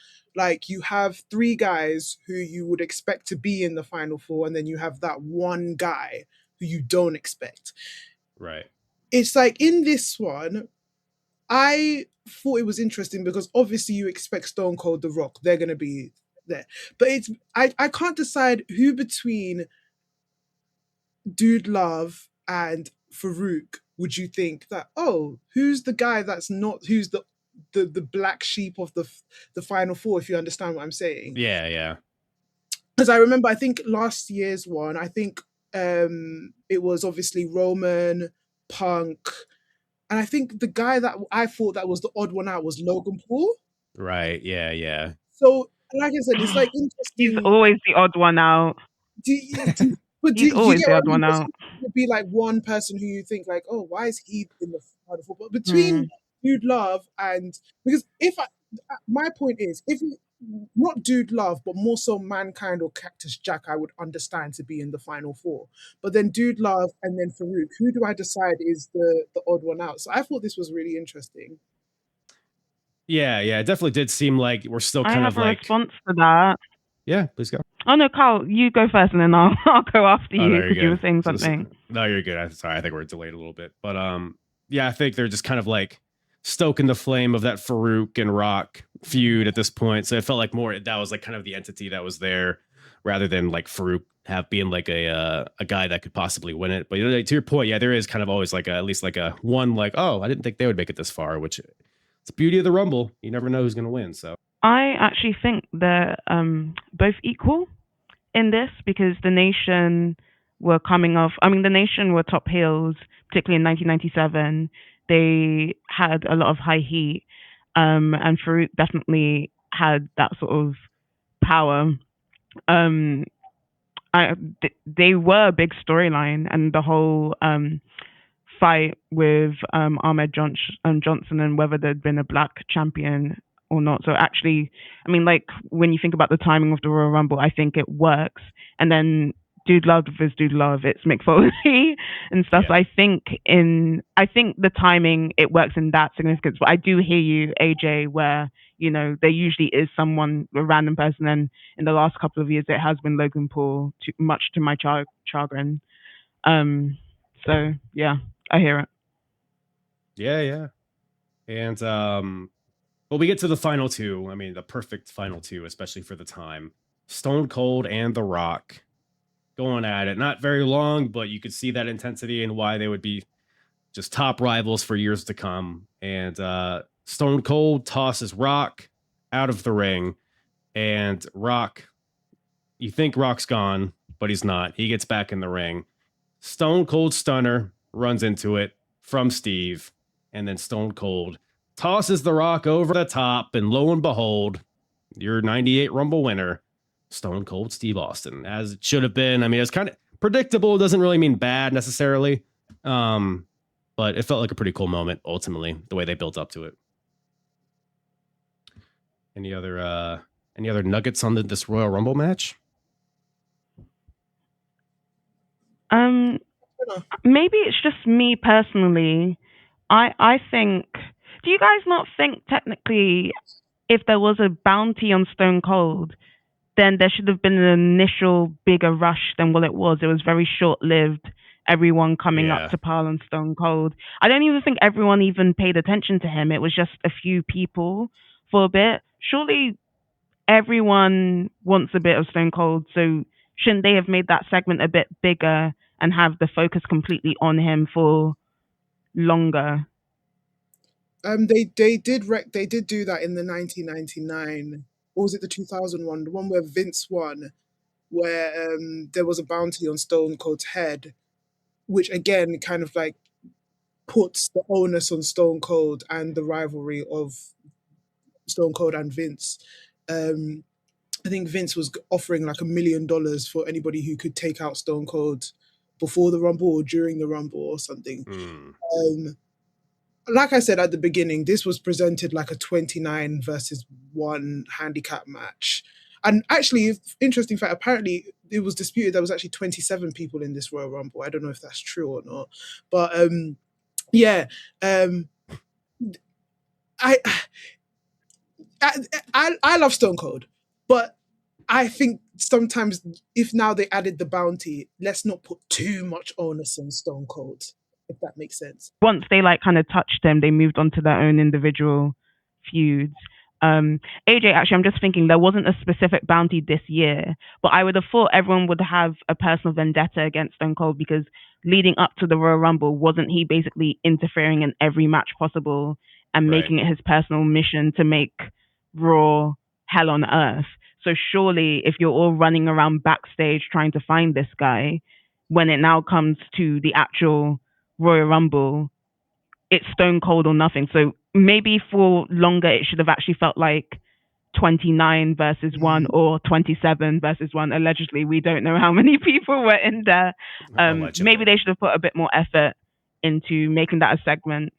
[SPEAKER 4] you have 3 guys who you would expect to be in the final 4, and then you have that one guy who you don't expect.
[SPEAKER 1] Right. It's
[SPEAKER 4] in this one, I thought it was interesting because obviously you expect Stone Cold, The Rock, they're going to be there. But I can't decide who between Dude Love and Farouk would you think that, who's the guy who's the black sheep of the final 4, if you understand what I'm saying.
[SPEAKER 1] Yeah.
[SPEAKER 4] Because I remember, I think last year's one, it was obviously Roman, Punk, and I think the guy that I thought that was the odd one out was Logan Paul.
[SPEAKER 1] Right, yeah.
[SPEAKER 4] So, like I said, it's interesting.
[SPEAKER 5] He's always the odd one out.
[SPEAKER 4] He's
[SPEAKER 5] always the odd one out.
[SPEAKER 4] Would be one person who you think why is he in the final 4? But between Dude Love and, because my point is, if not Dude Love, but more so Mankind or Cactus Jack, I would understand to be in the final 4. But then Dude Love and then Farouk, who do I decide is the odd one out? So I thought this was really interesting.
[SPEAKER 1] Yeah, it definitely did seem like we're still kind of
[SPEAKER 5] I have a response to that.
[SPEAKER 1] Yeah, please go.
[SPEAKER 5] Oh no, Carl, you go first, and then I'll go after you because you were saying something.
[SPEAKER 1] No, you're good. Sorry, I think we're delayed a little bit, but yeah, I think they're just kind of stoking the flame of that Farouk and Rock feud at this point. So it felt like more that was like kind of the entity that was there, rather than like Farouk being like a guy that could possibly win it. But to your point, yeah, there is kind of always like at least like a one like, oh, I didn't think they would make it this far, which it's the beauty of the Rumble. You never know who's going to win. So
[SPEAKER 5] I actually think they're both equal in this, because the Nation were coming off. I mean, the Nation were top heels, particularly in 1997. They had a lot of high heat, and Farouk definitely had that sort of power. They were a big storyline, and the whole fight with Ahmed Johnson, and whether there'd been a black champion or not. So actually, I mean, like when you think about the timing of the Royal Rumble, I think it works. And then Dude Love is Dude Love. It's Mick Foley and stuff.
[SPEAKER 1] Yeah.
[SPEAKER 5] I think the timing, it works in that significance. But I do hear you, AJ, where there usually is someone, a random person, and in the last couple of years it has been Logan Paul, much to my chagrin. So yeah, I hear it.
[SPEAKER 1] Yeah. And well, we get to the final two. I mean, the perfect final two, especially for the time. Stone Cold and The Rock going at it. Not very long, but you could see that intensity and why they would be just top rivals for years to come. And Stone Cold tosses Rock out of the ring. And Rock, you think Rock's gone, but he's not. He gets back in the ring. Stone Cold Stunner runs into it from Steve. And then Stone Cold tosses The Rock over the top, and lo and behold, your 98 Rumble winner, Stone Cold Steve Austin, as it should have been. I mean, it's kind of predictable. It doesn't really mean bad necessarily, but it felt like a pretty cool moment, ultimately, the way they built up to it. Any other nuggets on this Royal Rumble match?
[SPEAKER 5] Maybe it's just me personally. I think, do you guys not think technically if there was a bounty on Stone Cold, then there should have been an initial bigger rush than what it was? It was very short-lived, everyone coming up to pile on Stone Cold. I don't even think everyone even paid attention to him. It was just a few people for a bit. Surely everyone wants a bit of Stone Cold, so shouldn't they have made that segment a bit bigger and have the focus completely on him for longer?
[SPEAKER 4] They did do that in the 1999, or was it the 2001, the one where Vince won, where there was a bounty on Stone Cold's head, which again kind of like puts the onus on Stone Cold and the rivalry of Stone Cold and Vince. I think Vince was offering like $1 million for anybody who could take out Stone Cold before the Rumble or during the Rumble or something. Like I said at the beginning, this was presented like a 29 versus 1 handicap match. And actually, interesting fact, apparently it was disputed there was actually 27 people in this Royal Rumble. I don't know if that's true or not. But I love Stone Cold, but I think sometimes if now they added the bounty, let's not put too much onus on Stone Cold, if that makes sense.
[SPEAKER 5] Once they like kind of touched him, they moved on to their own individual feuds. AJ, actually, I'm just thinking there wasn't a specific bounty this year, but I would have thought everyone would have a personal vendetta against Stone Cold, because leading up to the Royal Rumble, wasn't he basically interfering in every match possible and making it his personal mission to make Raw hell on earth? So surely if you're all running around backstage trying to find this guy, when it now comes to the actual Royal Rumble, it's Stone Cold or nothing. So maybe for longer it should have actually felt like 29 versus 1 or 27 versus 1. Allegedly, we don't know how many people were in there. Maybe they should have put a bit more effort into making that a segment.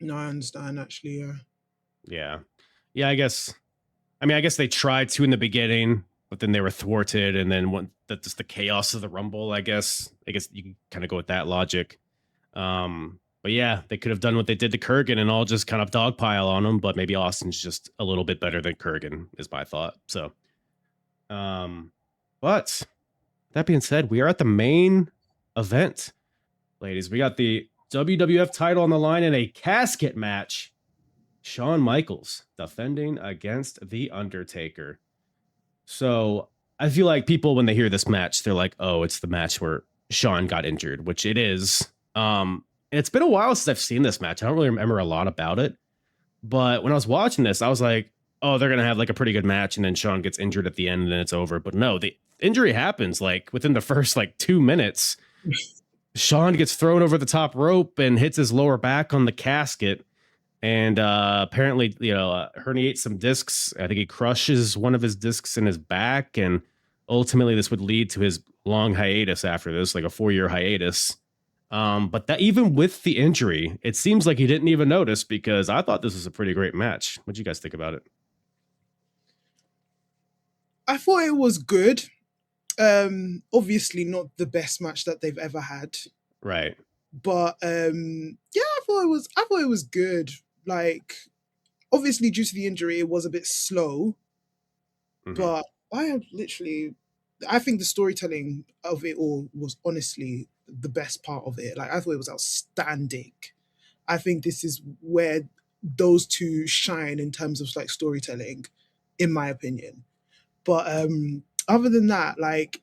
[SPEAKER 4] No, I understand, actually,
[SPEAKER 1] Yeah, I guess they tried to in the beginning, but then they were thwarted, and then that's just the chaos of the Rumble. I guess you can kind of go with that logic. But yeah, they could have done what they did to Kurgan and all just kind of dogpile on him, but maybe Austin's just a little bit better than Kurgan, is my thought. So, but that being said, we are at the main event, ladies. We got the WWF title on the line in a casket match. Shawn Michaels defending against The Undertaker. So I feel like people, when they hear this match, they're like, oh, it's the match where Shawn got injured, which it is. It's been a while since I've seen this match. I don't really remember a lot about it. But when I was watching this, I was like, oh, they're going to have like a pretty good match. And then Shawn gets injured at the end and then it's over. But no, the injury happens like within the first like 2 minutes. Shawn gets thrown over the top rope and hits his lower back on the casket. And apparently, herniates some discs. I think he crushes one of his discs in his back. And ultimately, this would lead to his long hiatus after this, like a 4-year hiatus. But that even with the injury, it seems like he didn't even notice because I thought this was a pretty great match. What'd you guys think about it?
[SPEAKER 4] I thought it was good. Obviously not the best match that they've ever had.
[SPEAKER 1] Right.
[SPEAKER 4] But yeah, I thought it was good. Like, obviously due to the injury, it was a bit slow.
[SPEAKER 1] Mhm.
[SPEAKER 4] But I think the storytelling of it all was honestly the best part of it. Like, I thought it was outstanding. I think this is where those two shine in terms of like storytelling, in my opinion. But other than that, like,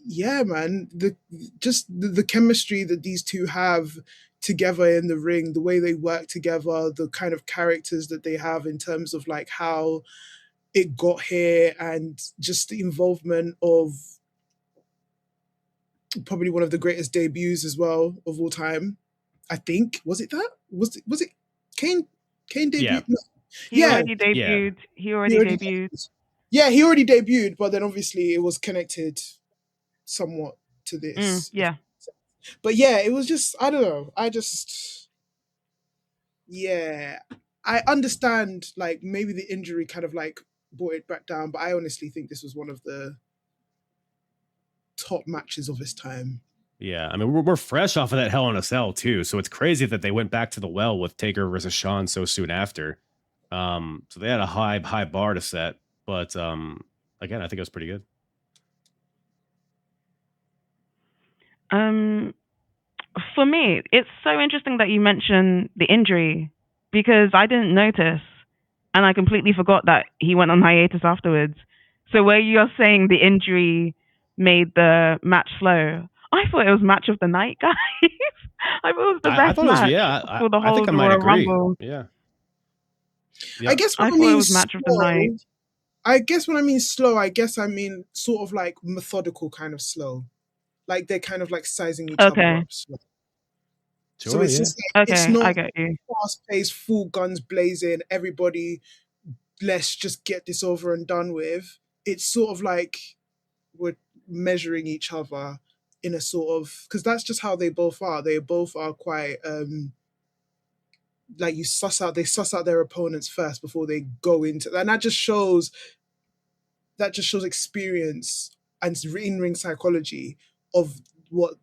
[SPEAKER 4] yeah, man, the chemistry that these two have together in the ring, the way they work together, the kind of characters that they have in terms of like how it got here, and just the involvement of probably one of the greatest debuts as well of all time. I think was it Kane debuted?
[SPEAKER 1] Yeah.
[SPEAKER 4] No.
[SPEAKER 5] He
[SPEAKER 4] Yeah.
[SPEAKER 5] already debuted. He already debuted.
[SPEAKER 4] Yeah, he already debuted, but then obviously it was connected somewhat to this.
[SPEAKER 5] Yeah.
[SPEAKER 4] But yeah, it was just, I don't know. I understand like maybe the injury kind of like brought it back down, but I honestly think this was one of the top matches of his time.
[SPEAKER 1] Yeah, I mean, we're fresh off of that Hell in a Cell too, so it's crazy that they went back to the well with Taker versus Shawn so soon after. So they had a high bar to set, but again, I think it was pretty good.
[SPEAKER 5] For me, it's so interesting that you mentioned the injury because I didn't notice and I completely forgot that he went on hiatus afterwards. So where you're saying the injury made the match slow, I thought it was match of the night, guys. I thought it was the best match for the whole
[SPEAKER 1] I think I might
[SPEAKER 5] Royal
[SPEAKER 1] agree.
[SPEAKER 5] Rumble.
[SPEAKER 1] Yeah.
[SPEAKER 4] I guess
[SPEAKER 5] I thought it was match of the night.
[SPEAKER 4] I guess when I mean slow, I mean sort of like methodical kind of slow. Like they're kind of like sizing each other up slow.
[SPEAKER 1] Sure,
[SPEAKER 4] so it's just like, it's not
[SPEAKER 5] I get you.
[SPEAKER 4] fast-paced, full guns blazing, everybody, let's just get this over and done with. It's sort of like we're measuring each other in a sort of, because that's just how they both are. They both are quite like they suss out their opponents first before they go into, and that just shows experience and in-ring psychology of what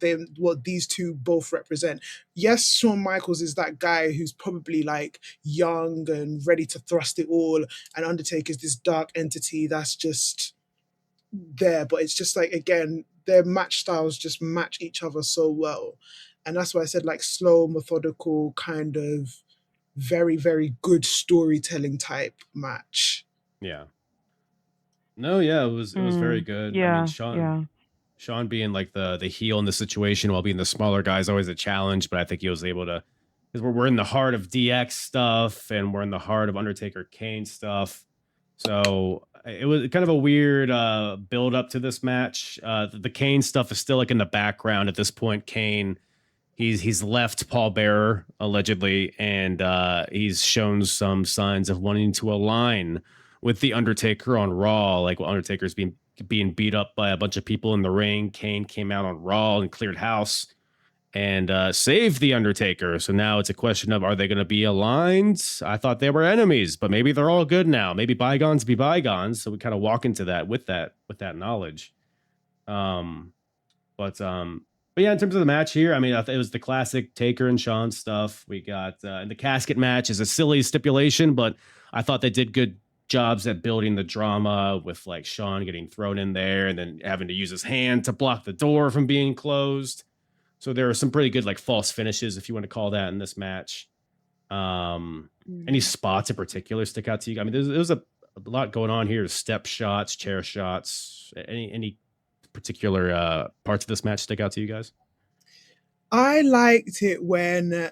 [SPEAKER 4] these two both represent. Yes, Shawn Michaels is that guy who's probably like young and ready to thrust it all, and Undertaker's this dark entity that's just there. But it's just like, again, their match styles just match each other so well. And that's why I said like slow, methodical, kind of very, very good storytelling type match.
[SPEAKER 1] Yeah. No, yeah, it was very good.
[SPEAKER 5] Yeah,
[SPEAKER 1] I mean, Shawn being like the heel in the situation while being the smaller guy is always a challenge, but I think he was able to, because we're in the heart of DX stuff and we're in the heart of Undertaker Kane stuff. So it was kind of a weird build up to this match. The Kane stuff is still like in the background at this point. Kane, he's left Paul Bearer allegedly, and he's shown some signs of wanting to align with the Undertaker on Raw. Like, well, Undertaker's being beat up by a bunch of people in the ring. Kane came out on Raw and cleared house and saved the Undertaker. So now it's a question of, are they going to be aligned? I thought they were enemies, but maybe they're all good now. Maybe bygones be bygones. So we kind of walk into that with that knowledge. But yeah, in terms of the match here, I mean, I thought it was the classic Taker and Shawn stuff. We got the casket match is a silly stipulation, but I thought they did good jobs at building the drama with like Shawn getting thrown in there and then having to use his hand to block the door from being closed. So there are some pretty good like false finishes, if you want to call that, in this match. Any spots in particular stick out to you? I mean, there's a lot going on here. Step shots, chair shots. Any particular parts of this match stick out to you guys?
[SPEAKER 4] I liked it when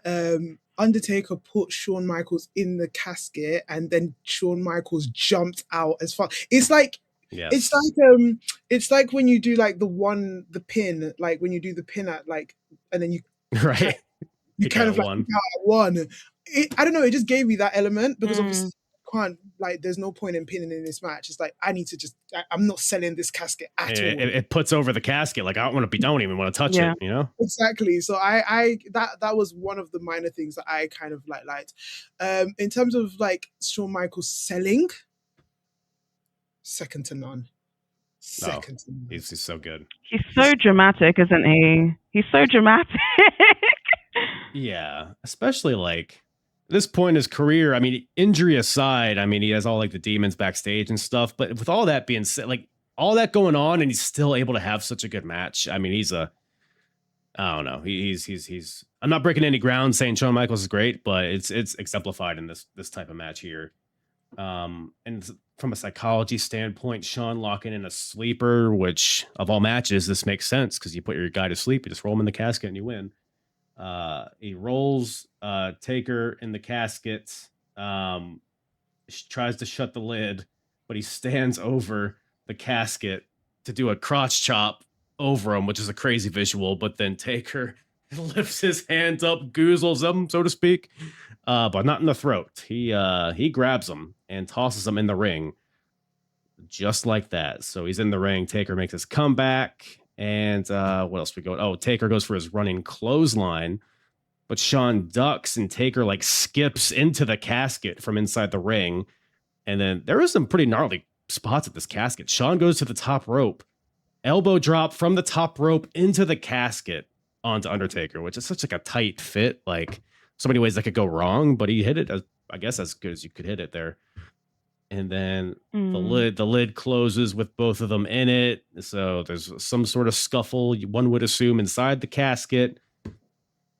[SPEAKER 4] Undertaker put Shawn Michaels in the casket and then Shawn Michaels jumped out as far. It's like it's like when you do like the pin, like when you do the pin at like, and then you
[SPEAKER 1] right.
[SPEAKER 4] You kind of like
[SPEAKER 1] one.
[SPEAKER 4] One. I don't know. It just gave me that element because obviously can't like. There's no point in pinning in this match. It's like I need to just. I'm not selling this casket at all.
[SPEAKER 1] It puts over the casket. Like I don't even want to touch it. You know
[SPEAKER 4] exactly. So I that was one of the minor things that I kind of liked. In terms of like Shawn Michaels selling, second to none. Second to none.
[SPEAKER 1] He's so good.
[SPEAKER 5] He's so dramatic, isn't he? He's so dramatic.
[SPEAKER 1] Yeah, especially like this point in his career. I mean, injury aside, I mean, he has all like the demons backstage and stuff. But with all that being said, like all that going on, and he's still able to have such a good match. I mean, I don't know. He's. I'm not breaking any ground saying Shawn Michaels is great, but it's exemplified in this type of match here. And from a psychology standpoint, Shawn locking in a sleeper, which of all matches, this makes sense because you put your guy to sleep, you just roll him in the casket and you win. He rolls Taker in the casket, tries to shut the lid, but he stands over the casket to do a crotch chop over him, which is a crazy visual. But then Taker lifts his hands up, goozles him, so to speak, but not in the throat. He grabs him and tosses him in the ring, just like that. So he's in the ring. Taker makes his comeback. And what else we go? Oh, Taker goes for his running clothesline, but Shawn ducks and Taker like skips into the casket from inside the ring. And then there is some pretty gnarly spots at this casket. Shawn goes to the top rope, elbow drop from the top rope into the casket onto Undertaker, which is such like a tight fit. Like so many ways that could go wrong, but he hit it, I guess, as good as you could hit it there. And then the lid closes with both of them in it. So there's some sort of scuffle, one would assume, inside the casket.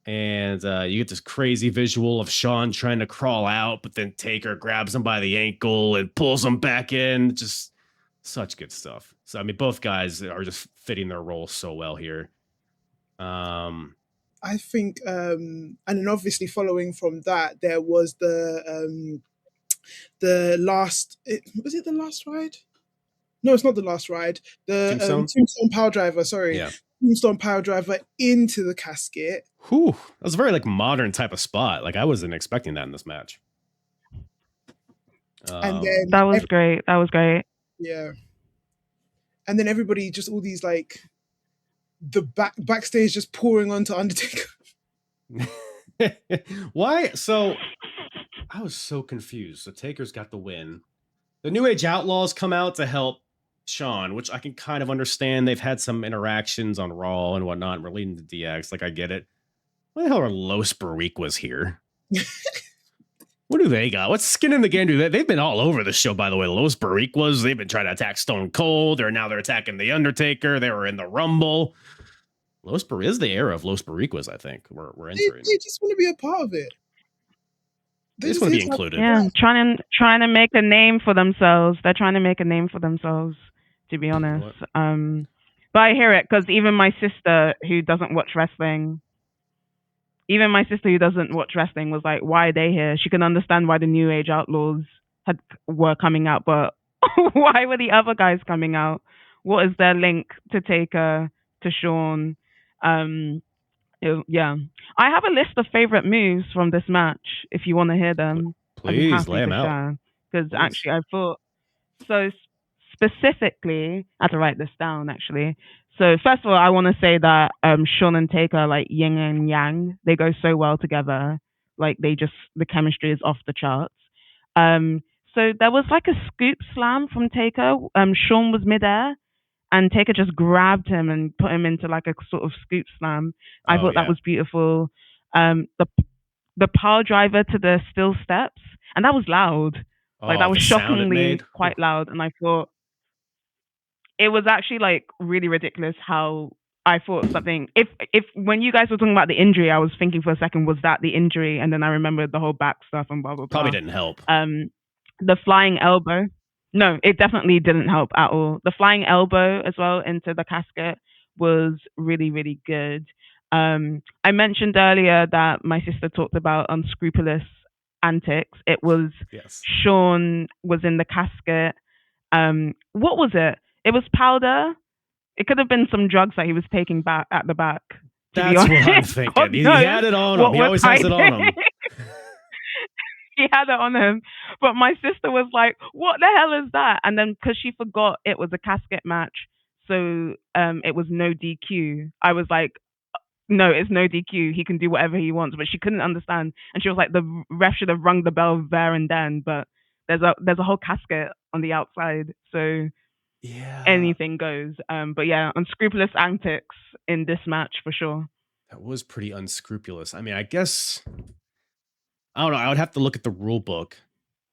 [SPEAKER 1] And you get this crazy visual of Shawn trying to crawl out, but then Taker grabs him by the ankle and pulls him back in. Just such good stuff. So, I mean, both guys are just fitting their role so well here.
[SPEAKER 4] I think, and then obviously following from that, there was the last, was it the last ride? No, it's not the last ride. The Tombstone Power Driver, sorry.
[SPEAKER 1] Yeah.
[SPEAKER 4] Tombstone Power Driver into the casket.
[SPEAKER 1] Whew. That was a very like modern type of spot. Like I wasn't expecting that in this match.
[SPEAKER 4] And then
[SPEAKER 5] that was great. That was great.
[SPEAKER 4] Yeah. And then everybody, just all these like the backstage just pouring onto Undertaker.
[SPEAKER 1] Why? So I was so confused. So Taker's got the win. The New Age Outlaws come out to help Shawn, which I can kind of understand. They've had some interactions on Raw and whatnot relating to DX. Like, I get it. Why the hell are Los Barriquas here? What do they got? What's skin in the game? They've been all over the show, by the way. Los Barriquas, they've been trying to attack Stone Cold. They're attacking The Undertaker. They were in the Rumble. Is the era of Los Barriquas, I think. We're entering.
[SPEAKER 4] They just want to be a part of it.
[SPEAKER 1] They just want to be included.
[SPEAKER 5] Yeah, trying to make a name for themselves. They're trying to make a name for themselves, to be honest. But I hear it because even my sister who doesn't watch wrestling was like, why are they here? She can understand why the New Age Outlaws were coming out, but why were the other guys coming out? What is their link to Taker, to Shawn? Yeah, I have a list of favorite moves from this match. If you want to hear them,
[SPEAKER 1] please lay them out.
[SPEAKER 5] Because actually, I thought so. Specifically, I had to write this down actually. So first of all, I want to say that Shawn and Taker are like yin and yang. They go so well together. Like the chemistry is off the charts. So there was like a scoop slam from Taker. Shawn was midair, and Taker just grabbed him and put him into like a sort of scoop slam. I thought that was beautiful. The power driver to the steel steps, and that was loud. Like that was shockingly quite loud. And I thought it was actually like really ridiculous how I thought something. If when you guys were talking about the injury, I was thinking for a second, was that the injury? And then I remembered the whole back stuff and blah blah blah.
[SPEAKER 1] Probably didn't help.
[SPEAKER 5] The flying elbow. No, it definitely didn't help at all. The flying elbow as well into the casket was really, really good. I mentioned earlier that my sister talked about unscrupulous antics. It was
[SPEAKER 1] Yes.
[SPEAKER 5] Sean was in the casket. What was it? It was powder. It could have been some drugs that he was taking back at the back.
[SPEAKER 1] That's what I'm thinking. He had it on him. He always has it on him.
[SPEAKER 5] He had it on him. But my sister was like, what the hell is that? And then because she forgot it was a casket match, so it was no DQ. I was like, no, it's no DQ. He can do whatever he wants. But she couldn't understand. And she was like, the ref should have rung the bell there and then. But there's a whole casket on the outside. So
[SPEAKER 1] yeah,
[SPEAKER 5] anything goes. But yeah, unscrupulous antics in this match for sure.
[SPEAKER 1] That was pretty unscrupulous. I mean, I guess... I don't know. I would have to look at the rule book.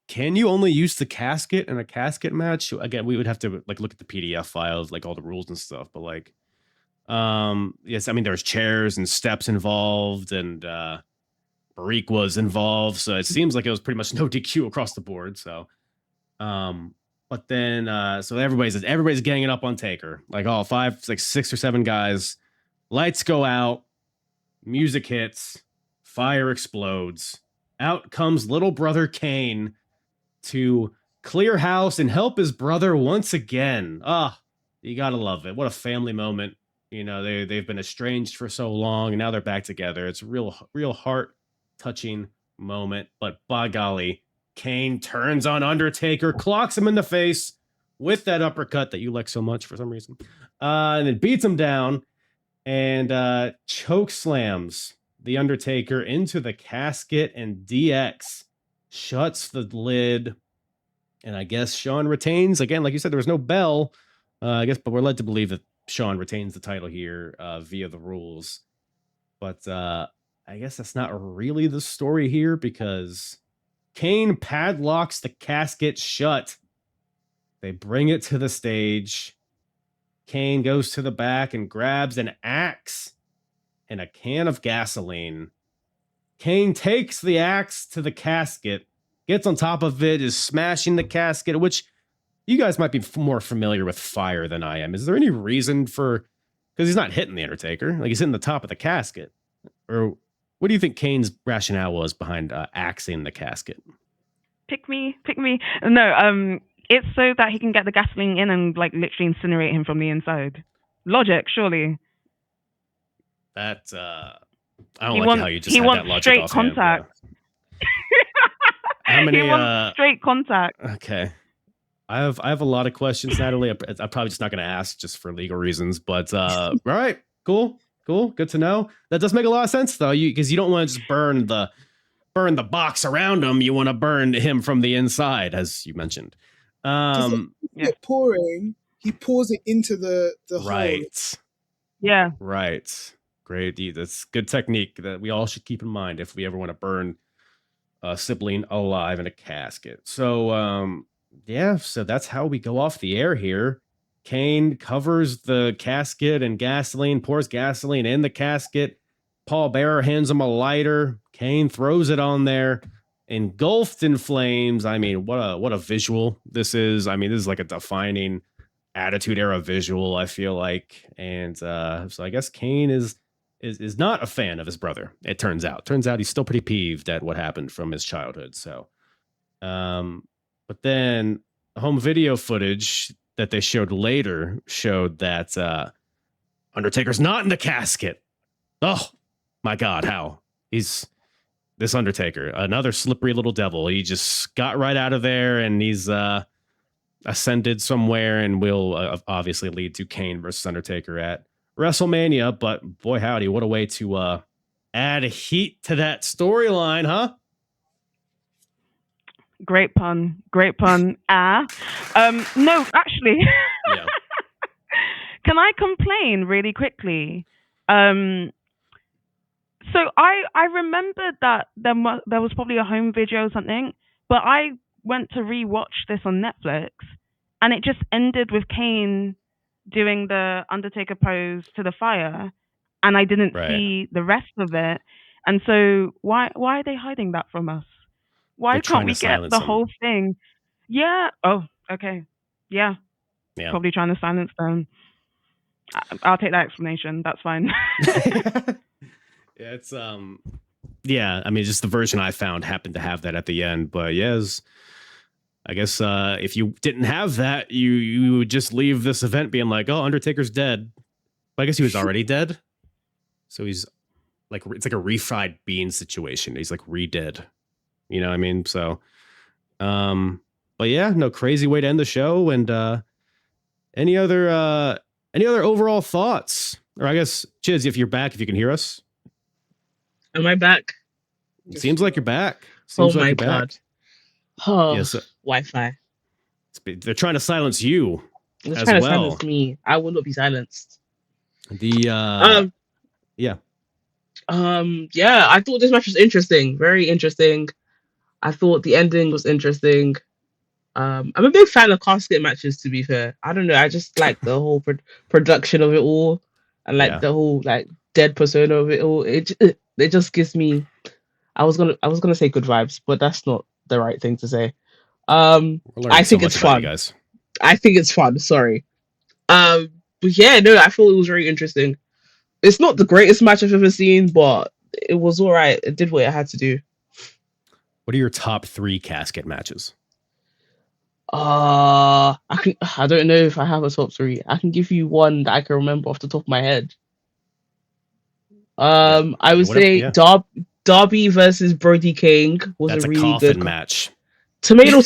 [SPEAKER 1] Can you only use the casket in a casket match? Again, we would have to like look at the PDF files, like all the rules and stuff. But like, yes, I mean there's chairs and steps involved, and Barik was involved, so it seems like it was pretty much no DQ across the board. So, but then so everybody's ganging up on Taker, like all 6 or 7 guys. Lights go out, music hits, fire explodes. Out comes little brother Kane to clear house and help his brother once again. You gotta love it. What a family moment. You know, they've been estranged for so long, and now they're back together. It's a real heart-touching moment. But by golly, Kane turns on Undertaker, clocks him in the face with that uppercut that you like so much for some reason, and then beats him down and choke slams the Undertaker into the casket, and DX shuts the lid. And I guess Sean retains. Again, like you said, there was no bell, I guess, but we're led to believe that Sean retains the title here via the rules. But I guess that's not really the story here, because Kane padlocks the casket shut. They bring it to the stage. Kane goes to the back and grabs an axe and a can of gasoline. Kane takes the axe to the casket, gets on top of it, is smashing the casket, which you guys might be more familiar with fire than I am. Is there any reason for... Because he's not hitting the Undertaker. Like, he's hitting the top of the casket. Or what do you think Kane's rationale was behind axing the casket?
[SPEAKER 5] Pick me. No, it's so that he can get the gasoline in and like literally incinerate him from the inside. Logic, surely.
[SPEAKER 1] That I don't like how you just had that logic
[SPEAKER 5] straight
[SPEAKER 1] offhand,
[SPEAKER 5] contact.
[SPEAKER 1] Yeah. How many?
[SPEAKER 5] He wants straight contact.
[SPEAKER 1] Okay, I have a lot of questions, Natalie. I'm probably just not going to ask just for legal reasons. But all right, cool, good to know. That does make a lot of sense though, because you don't want to just burn the box around him. You want to burn him from the inside, as you mentioned.
[SPEAKER 4] Pouring, he pours it into the
[SPEAKER 1] right.
[SPEAKER 4] hole.
[SPEAKER 5] Yeah.
[SPEAKER 1] Right. Great. That's good technique that we all should keep in mind if we ever want to burn a sibling alive in a casket. So, so that's how we go off the air here. Kane covers the casket and pours gasoline in the casket. Paul Bearer hands him a lighter. Kane throws it on there, engulfed in flames. I mean, what a visual this is. I mean, this is like a defining Attitude Era visual, I feel like. And so I guess Kane is not a fan of his brother, it turns out. He's still pretty peeved at what happened from his childhood. So, but then home video footage that they showed later showed that Undertaker's not in the casket. Oh my God, how? He's this Undertaker, another slippery little devil. He just got right out of there, and he's ascended somewhere, and will obviously lead to Kane versus Undertaker at WrestleMania. But boy howdy, what a way to add heat to that storyline, huh?
[SPEAKER 5] Great pun. No, actually,
[SPEAKER 1] Yeah.
[SPEAKER 5] Can I complain really quickly? So I remembered that there was probably a home video or something, but I went to rewatch this on Netflix, and it just ended with Kane doing the Undertaker pose to the fire, and I didn't
[SPEAKER 1] Right.
[SPEAKER 5] see the rest of it. And so why are they hiding that from us? Why
[SPEAKER 1] They're
[SPEAKER 5] can't
[SPEAKER 1] trying
[SPEAKER 5] we
[SPEAKER 1] to
[SPEAKER 5] get
[SPEAKER 1] silence
[SPEAKER 5] the
[SPEAKER 1] him.
[SPEAKER 5] whole thing? Yeah. Oh, okay. Yeah.
[SPEAKER 1] Yeah.
[SPEAKER 5] Probably trying to silence them. I'll take that explanation. That's fine.
[SPEAKER 1] Yeah, it's yeah, I mean, just the version I found happened to have that at the end, but yes, I guess if you didn't have that, you would just leave this event being like, oh, Undertaker's dead. But I guess he was already dead. So he's like, it's like a refried bean situation. He's like re-dead. You know what I mean? So but yeah, no, crazy way to end the show. And any other overall thoughts? Or I guess, Chiz, if you're back, if you can hear us.
[SPEAKER 3] Am I back?
[SPEAKER 1] It seems like you're back.
[SPEAKER 3] Oh
[SPEAKER 1] Seems like
[SPEAKER 3] my
[SPEAKER 1] you're back.
[SPEAKER 3] god. Oh,
[SPEAKER 1] Yes,
[SPEAKER 3] Wi-Fi.
[SPEAKER 1] they're trying to silence you
[SPEAKER 3] They're
[SPEAKER 1] as
[SPEAKER 3] trying to
[SPEAKER 1] well.
[SPEAKER 3] silence me. I will not be silenced.
[SPEAKER 1] The
[SPEAKER 3] Yeah, I thought this match was interesting, very interesting. I thought the ending was interesting. I'm a big fan of casket matches, to be fair. I don't know, I just like the whole production of it all, and like
[SPEAKER 1] Yeah.
[SPEAKER 3] the whole like dead persona of it all. It just gives me. I was gonna say good vibes, but that's not the right thing to say.
[SPEAKER 1] We're learning
[SPEAKER 3] I
[SPEAKER 1] so
[SPEAKER 3] think
[SPEAKER 1] much
[SPEAKER 3] it's
[SPEAKER 1] about you
[SPEAKER 3] fun.
[SPEAKER 1] guys.
[SPEAKER 3] I think it's fun. Sorry. But yeah, no, I thought it was very interesting. It's not the greatest match I've ever seen, but it was all right. It did what it had to do.
[SPEAKER 1] What are your top 3 casket matches?
[SPEAKER 3] I don't know if I have a top 3. I can give you one that I can remember off the top of my head. I would say Darby versus Brody King was
[SPEAKER 1] That's
[SPEAKER 3] a
[SPEAKER 1] a
[SPEAKER 3] really
[SPEAKER 1] coffin
[SPEAKER 3] good
[SPEAKER 1] match.
[SPEAKER 3] Tomato.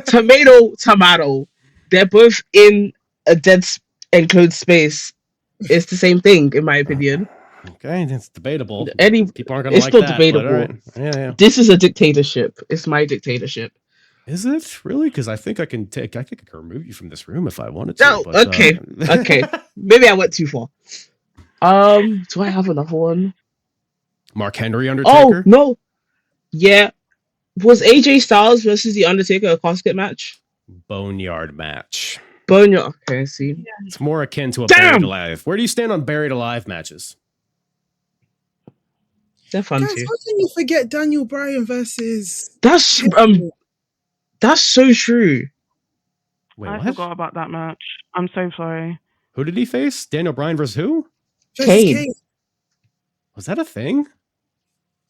[SPEAKER 3] Tomato. They're both in a dead enclosed space. It's the same thing, in my opinion.
[SPEAKER 1] Okay, that's debatable. People aren't gonna
[SPEAKER 3] It's
[SPEAKER 1] like
[SPEAKER 3] not
[SPEAKER 1] that.
[SPEAKER 3] debatable.
[SPEAKER 1] But all right. Yeah.
[SPEAKER 3] This is a dictatorship. It's my dictatorship.
[SPEAKER 1] Is it really? Because I think I can remove you from this room if I wanted to.
[SPEAKER 3] No,
[SPEAKER 1] but,
[SPEAKER 3] okay. Maybe I went too far. Do I have another one?
[SPEAKER 1] Mark Henry Undertaker?
[SPEAKER 3] Oh no. Yeah. Was AJ Styles versus The Undertaker a casket match?
[SPEAKER 1] Boneyard match.
[SPEAKER 3] Boneyard. Okay, see.
[SPEAKER 5] Yeah.
[SPEAKER 1] It's more akin to a Buried Alive. Where do you stand on Buried Alive matches?
[SPEAKER 3] They're fun
[SPEAKER 4] Guys,
[SPEAKER 3] too.
[SPEAKER 4] how can you forget Daniel Bryan versus?
[SPEAKER 3] That's so true.
[SPEAKER 1] Wait,
[SPEAKER 5] I
[SPEAKER 1] what?
[SPEAKER 5] forgot about that match. I'm so sorry.
[SPEAKER 1] Who did he face? Daniel Bryan versus who?
[SPEAKER 3] Kane.
[SPEAKER 1] Was that a thing?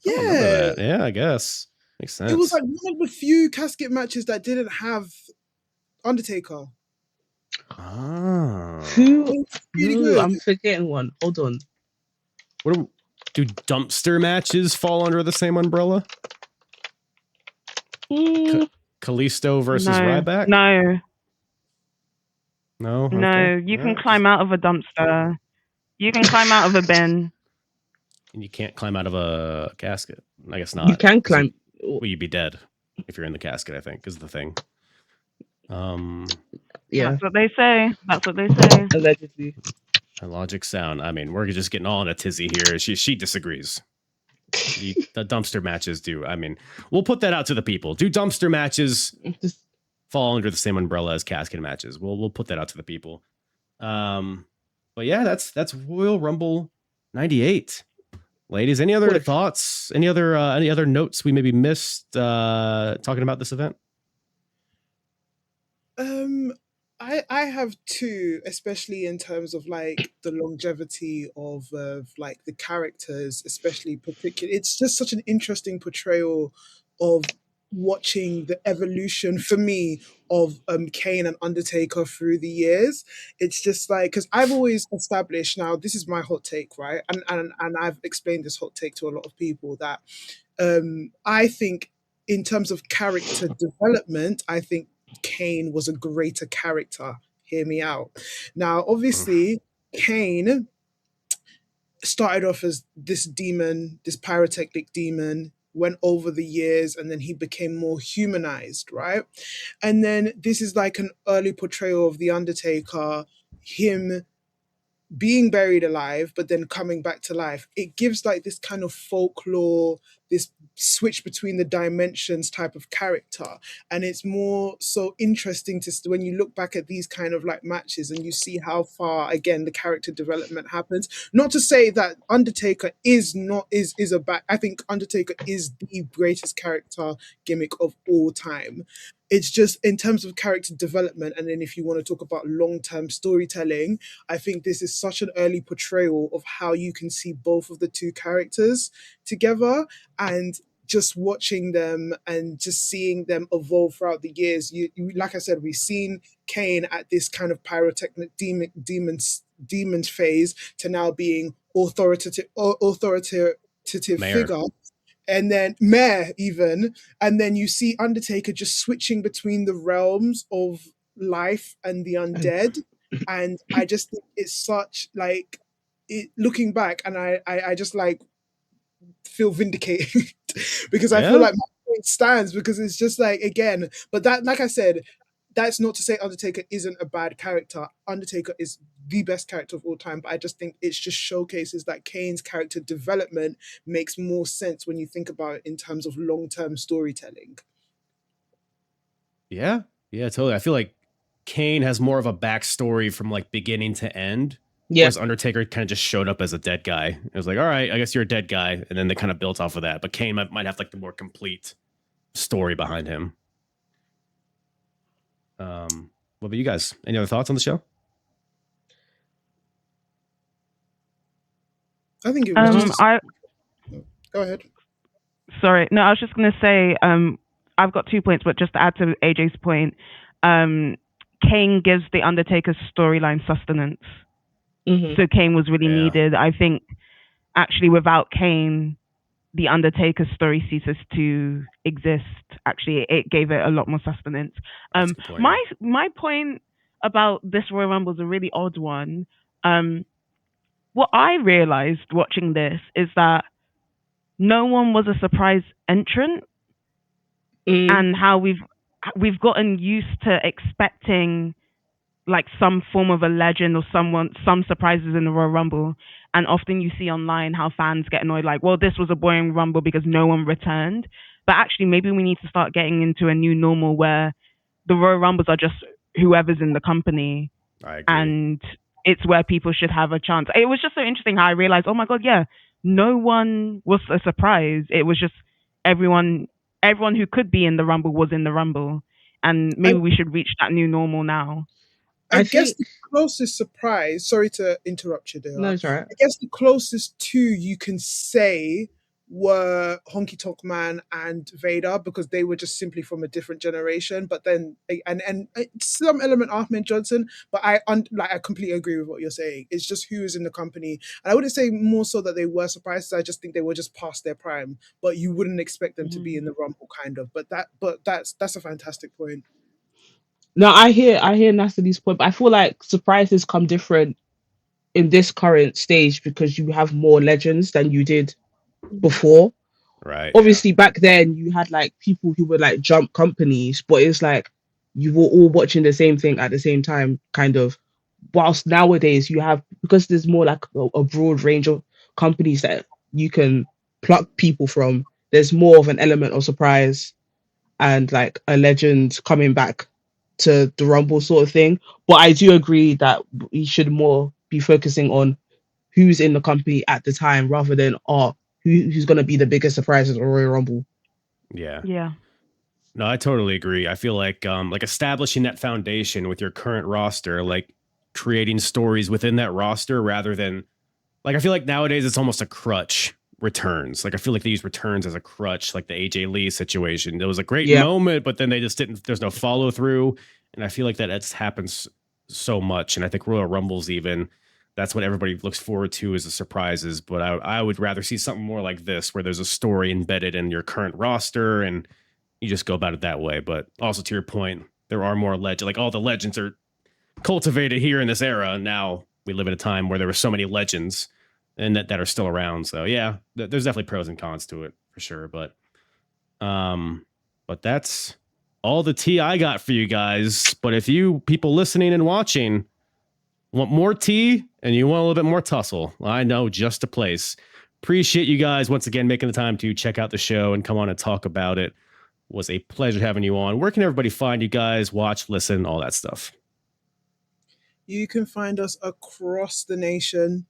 [SPEAKER 1] I don't remember that. Yeah, I guess. Makes sense.
[SPEAKER 4] It was like one of the few casket matches that didn't have Undertaker.
[SPEAKER 1] Oh.
[SPEAKER 3] Who?
[SPEAKER 4] Really
[SPEAKER 3] No,
[SPEAKER 4] good.
[SPEAKER 3] I'm forgetting one. Hold on.
[SPEAKER 1] Do dumpster matches fall under the same umbrella? Kalisto versus Ryback?
[SPEAKER 5] No.
[SPEAKER 1] No? Okay.
[SPEAKER 5] No, you can climb out of a dumpster. You can climb out of a bin.
[SPEAKER 1] And you can't climb out of a casket. I guess not.
[SPEAKER 3] You can climb.
[SPEAKER 1] Well, you'd be dead if you're in the casket, I think, is the thing.
[SPEAKER 3] Yeah.
[SPEAKER 5] That's what they say.
[SPEAKER 3] Allegedly.
[SPEAKER 1] A logic sound. I mean, we're just getting all in a tizzy here. She disagrees. The dumpster matches do. I mean, we'll put that out to the people. Do dumpster matches fall under the same umbrella as casket matches? We'll put that out to the people. But yeah, that's Royal Rumble 98. Ladies, any other thoughts? Any other notes we maybe missed talking about this event?
[SPEAKER 4] I have 2, especially in terms of like the longevity of like the characters, especially particular. It's just such an interesting portrayal of watching the evolution for me of Kane and Undertaker through the years. It's just like, because I've always established, now this is my hot take, right? And I've explained this hot take to a lot of people that I think in terms of character development, I think Kane was a greater character. Hear me out. Now, obviously, Kane started off as this demon, this pyrotechnic demon, went over the years, and then he became more humanized, right? And then this is like an early portrayal of The Undertaker, him being buried alive, but then coming back to life. It gives like this kind of folklore, this switch between the dimensions type of character, and it's more so interesting to when you look back at these kind of like matches and you see how far again the character development happens. Not to say that Undertaker is a bad. I think Undertaker is the greatest character gimmick of all time. It's just in terms of character development, and then if you want to talk about long-term storytelling, I think this is such an early portrayal of how you can see both of the two characters together, and just watching them and just seeing them evolve throughout the years. You like I said, we've seen Kane at this kind of pyrotechnic demon phase to now being authoritative
[SPEAKER 1] Mayor.
[SPEAKER 4] figure, and then Mayor even, and then you see Undertaker just switching between the realms of life and the undead, and I just think it's such like looking back, and I just like feel vindicated because I feel like my point stands, because it's just like, again, but that, like I said, that's not to say Undertaker isn't a bad character. Undertaker is the best character of all time, but I just think it just showcases that Kane's character development makes more sense when you think about it in terms of long-term storytelling.
[SPEAKER 1] Yeah, totally. I feel like Kane has more of a backstory from like beginning to end.
[SPEAKER 3] Yeah.
[SPEAKER 1] Whereas Undertaker kind of just showed up as a dead guy. It was like, all right, I guess you're a dead guy. And then they kind of built off of that. But Kane might have like the more complete story behind him. What about you guys? Any other thoughts on the show?
[SPEAKER 4] I think it was go ahead.
[SPEAKER 5] Sorry. No, I was just going to say, I've got 2 points, but just to add to AJ's point, Kane gives the Undertaker storyline sustenance.
[SPEAKER 3] Mhm.
[SPEAKER 5] So Kane was really needed. I think actually without Kane, the Undertaker story ceases to exist. Actually, it gave it a lot more sustenance. My point about this Royal Rumble is a really odd one. What I realized watching this is that no one was a surprise entrant, and how we've gotten used to expecting like some form of a legend or some surprises in the Royal Rumble. And often you see online how fans get annoyed, like, well, this was a boring Rumble because no one returned. But actually, maybe we need to start getting into a new normal where the Royal Rumbles are just whoever's in the company.
[SPEAKER 1] I agree. And
[SPEAKER 5] it's where people should have a chance. It was just so interesting how I realized, oh my God, yeah, no one was a surprise. It was just everyone who could be in the Rumble was in the Rumble. And maybe we should reach that new normal now.
[SPEAKER 4] I guess the closest surprise, sorry to interrupt you there.
[SPEAKER 3] No, it's all right.
[SPEAKER 4] I guess the closest two you can say were Honky Tonk Man and Vader, because they were just simply from a different generation. But then, and some element Ahmed Johnson, but I completely agree with what you're saying. It's just who is in the company. And I wouldn't say more so that they were surprised. I just think they were just past their prime, but you wouldn't expect them to be in the Rumble kind of. But that's a fantastic point.
[SPEAKER 3] No, I hear Natalie's point, but I feel like surprises come different in this current stage because you have more legends than you did before.
[SPEAKER 1] Right.
[SPEAKER 3] Obviously, back then you had like people who were like jump companies, but it's like you were all watching the same thing at the same time, kind of. Whilst nowadays you have, because there's more like a broad range of companies that you can pluck people from, there's more of an element of surprise and like a legend coming back to the Rumble sort of thing. But I do agree that we should more be focusing on who's in the company at the time rather than who's going to be the biggest surprise at the Royal Rumble.
[SPEAKER 5] Yeah.
[SPEAKER 1] No, I totally agree. I feel like establishing that foundation with your current roster, like creating stories within that roster rather than like, I feel like nowadays it's almost a crutch. Returns, like I feel like they use returns as a crutch, like the AJ Lee situation. It was a great moment, but then they just didn't. There's no follow through, and I feel like that happens so much. And I think Royal Rumbles, even that's what everybody looks forward to is the surprises. But I would rather see something more like this, where there's a story embedded in your current roster, and you just go about it that way. But also to your point, there are more legends. Like all the legends are cultivated here in this era. And now we live in a time where there were so many legends and that are still around. So yeah, there's definitely pros and cons to it for sure. But that's all the tea I got for you guys. But if you people listening and watching want more tea and you want a little bit more tussle, I know just a place. Appreciate you guys once again making the time to check out the show and come on and talk about it. Was a pleasure having you on. Where can everybody find you guys? Watch, listen, all that stuff.
[SPEAKER 4] You can find us across the nation.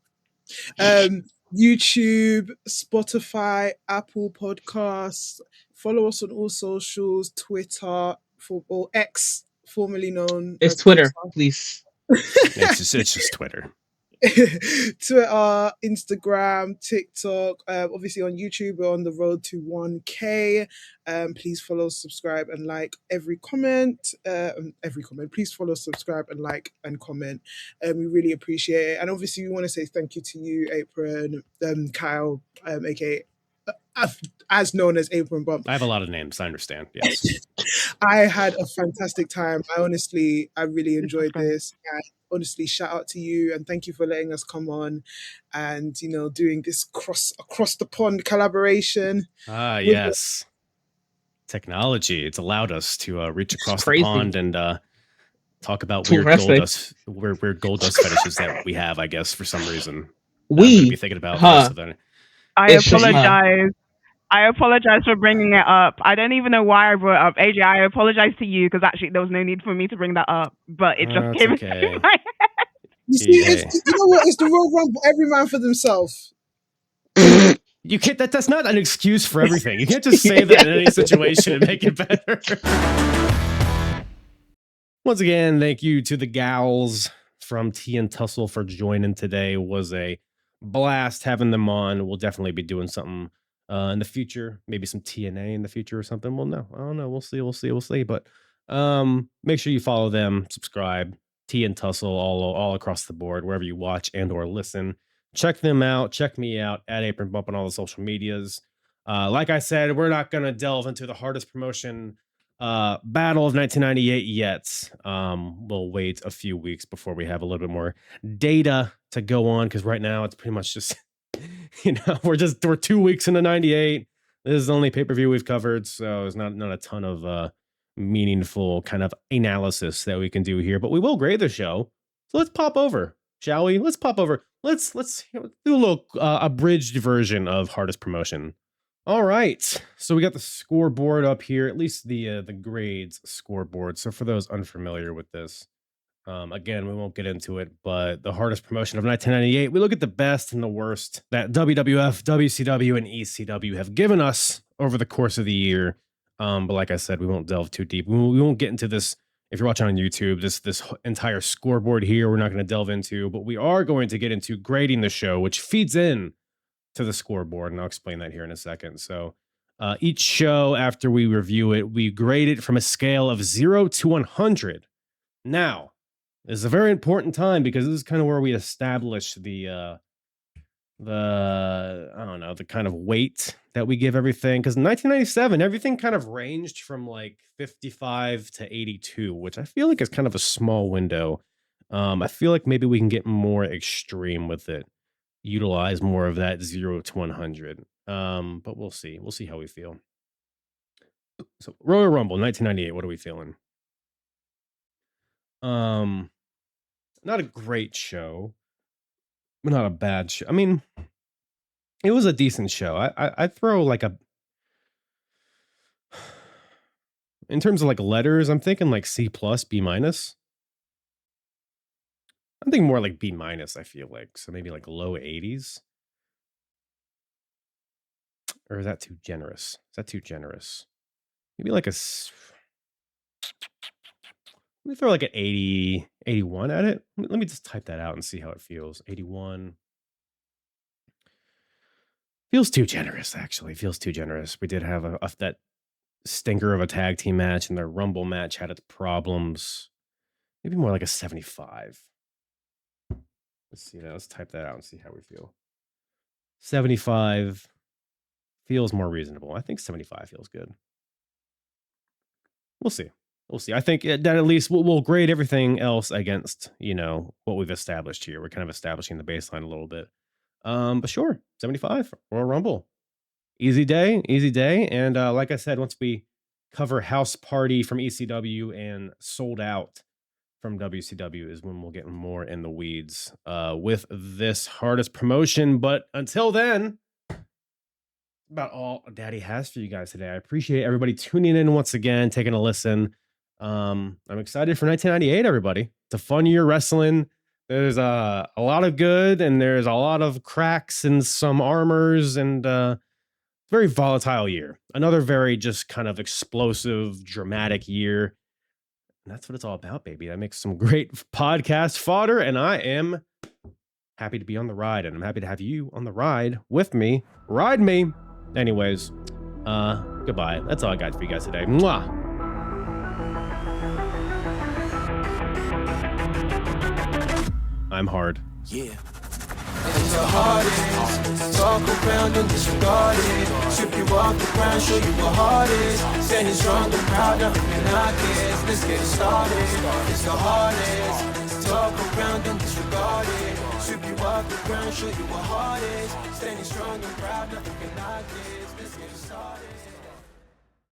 [SPEAKER 4] YouTube, Spotify, Apple Podcasts. Follow us on all socials, Twitter, or X, formerly known
[SPEAKER 3] It's
[SPEAKER 4] as
[SPEAKER 3] Twitter,
[SPEAKER 4] Twitter.
[SPEAKER 3] please.
[SPEAKER 1] It's just Twitter.
[SPEAKER 4] Twitter, Instagram, TikTok. Obviously on YouTube, we're on the road to 1K. Please follow, subscribe, and like every comment. Please follow, subscribe, and like and comment. We really appreciate it. And obviously, we want to say thank you to you, Apron, Kyle, aka as known as Apron Bump.
[SPEAKER 1] I have a lot of names. I understand. Yes.
[SPEAKER 4] I had a fantastic time. I really enjoyed this. And honestly, shout out to you and thank you for letting us come on and, doing this across the pond collaboration.
[SPEAKER 1] Yes. Technology. It's allowed us to reach across the
[SPEAKER 3] crazy.
[SPEAKER 1] pond and talk about
[SPEAKER 3] Talk
[SPEAKER 1] weird
[SPEAKER 3] wrestling.
[SPEAKER 1] Goldust fetishes that we have, I guess, for some reason. I'm
[SPEAKER 3] We
[SPEAKER 1] gonna be thinking about the rest of that.
[SPEAKER 5] I
[SPEAKER 3] It's just
[SPEAKER 5] apologize. I apologize for bringing it up. I don't even know why I brought it up. AJ, I apologize to you because actually there was no need for me to bring that up, but it just
[SPEAKER 1] That's
[SPEAKER 5] came
[SPEAKER 1] okay.
[SPEAKER 5] into my head.
[SPEAKER 4] You see,
[SPEAKER 1] Hey.
[SPEAKER 4] you know what? It's the Royal Rumble. Every man for themselves.
[SPEAKER 1] You can't. That's not an excuse for everything. You can't just say that in any situation and make it better. Once again, thank you to the gals from T and Tussle for joining today. It was a blast having them on. We'll definitely be doing something in the future. Maybe some TNA in the future or something. Well, no, I don't know. We'll see. But make sure you follow them, subscribe. T and Tussle all across the board, wherever you watch and or listen. Check them out. Check me out at Apron Bump on all the social medias. Like I said, we're not going to delve into the hardest promotion battle of 1998 yet. We'll wait a few weeks before we have a little bit more data to go on, because right now it's pretty much just we're 2 weeks into 98. This is the only pay-per-view we've covered, so there's not a ton of meaningful kind of analysis that we can do here, but we will grade the show. So let's pop over, shall we? Let's pop over. Let's do a little abridged version of hardest promotion. All right, so we got the scoreboard up here, at least the grades scoreboard. So for those unfamiliar with this, again, we won't get into it, but the hardest promotion of 1998, we look at the best and the worst that WWF, WCW, and ECW have given us over the course of the year. But like I said, we won't delve too deep. We won't get into this. If you're watching on YouTube, this entire scoreboard here, we're not going to delve into, but we are going to get into grading the show, which feeds in to the scoreboard, and I'll explain that here in a second. So each show, after we review it, we grade it from a scale of 0 to 100. Now, this is a very important time because this is kind of where we establish the kind of weight that we give everything. Because in 1997, everything kind of ranged from like 55 to 82, which I feel like is kind of a small window. I feel like maybe we can get more extreme with it, utilize more of that 0 to 100. But we'll see. We'll see how we feel. So Royal Rumble 1998. What are we feeling? Not a great show, but not a bad show. I mean, it was a decent show. I'd throw like in terms of like letters, I'm thinking like C+, B-. I'm thinking more like B-. I feel like, so maybe like low 80s. Or is that too generous? Maybe like let me throw like an 80, 81 at it. Let me just type that out and see how it feels. 81. Feels too generous, actually. Feels too generous. We did have that stinker of a tag team match, and the Rumble match had its problems. Maybe more like a 75. Let's see that. Let's type that out and see how we feel. 75 feels more reasonable. I think 75 feels good. We'll see. I think that at least we'll grade everything else against, what we've established here. We're kind of establishing the baseline a little bit. But sure, 75 Royal Rumble. Easy day. And like I said, once we cover House Party from ECW and Sold Out from WCW is when we'll get more in the weeds with this hardest promotion. But until then, about all Daddy has for you guys today. I appreciate everybody tuning in once again, taking a listen. I'm excited for 1998, everybody. It's a fun year wrestling. There's a lot of good, and there's a lot of cracks and some armors, and very volatile year. Another very just kind of explosive, dramatic year. And that's what it's all about, baby. That makes some great podcast fodder, and I am happy to be on the ride, and I'm happy to have you on the ride with me. Ride me. Anyways, goodbye. That's all I got for you guys today. Mwah. I'm hard.
[SPEAKER 2] Yeah. It's the hardest. Talk around and disregard it. Strip you off the ground, show you what hard is. Standing strong and proud, nothing can knock it. Let's get it started. It's the hardest. Talk around and disregard it. Strip you off the ground, show you what hard is. Standing strong and proud, nothing can knock it.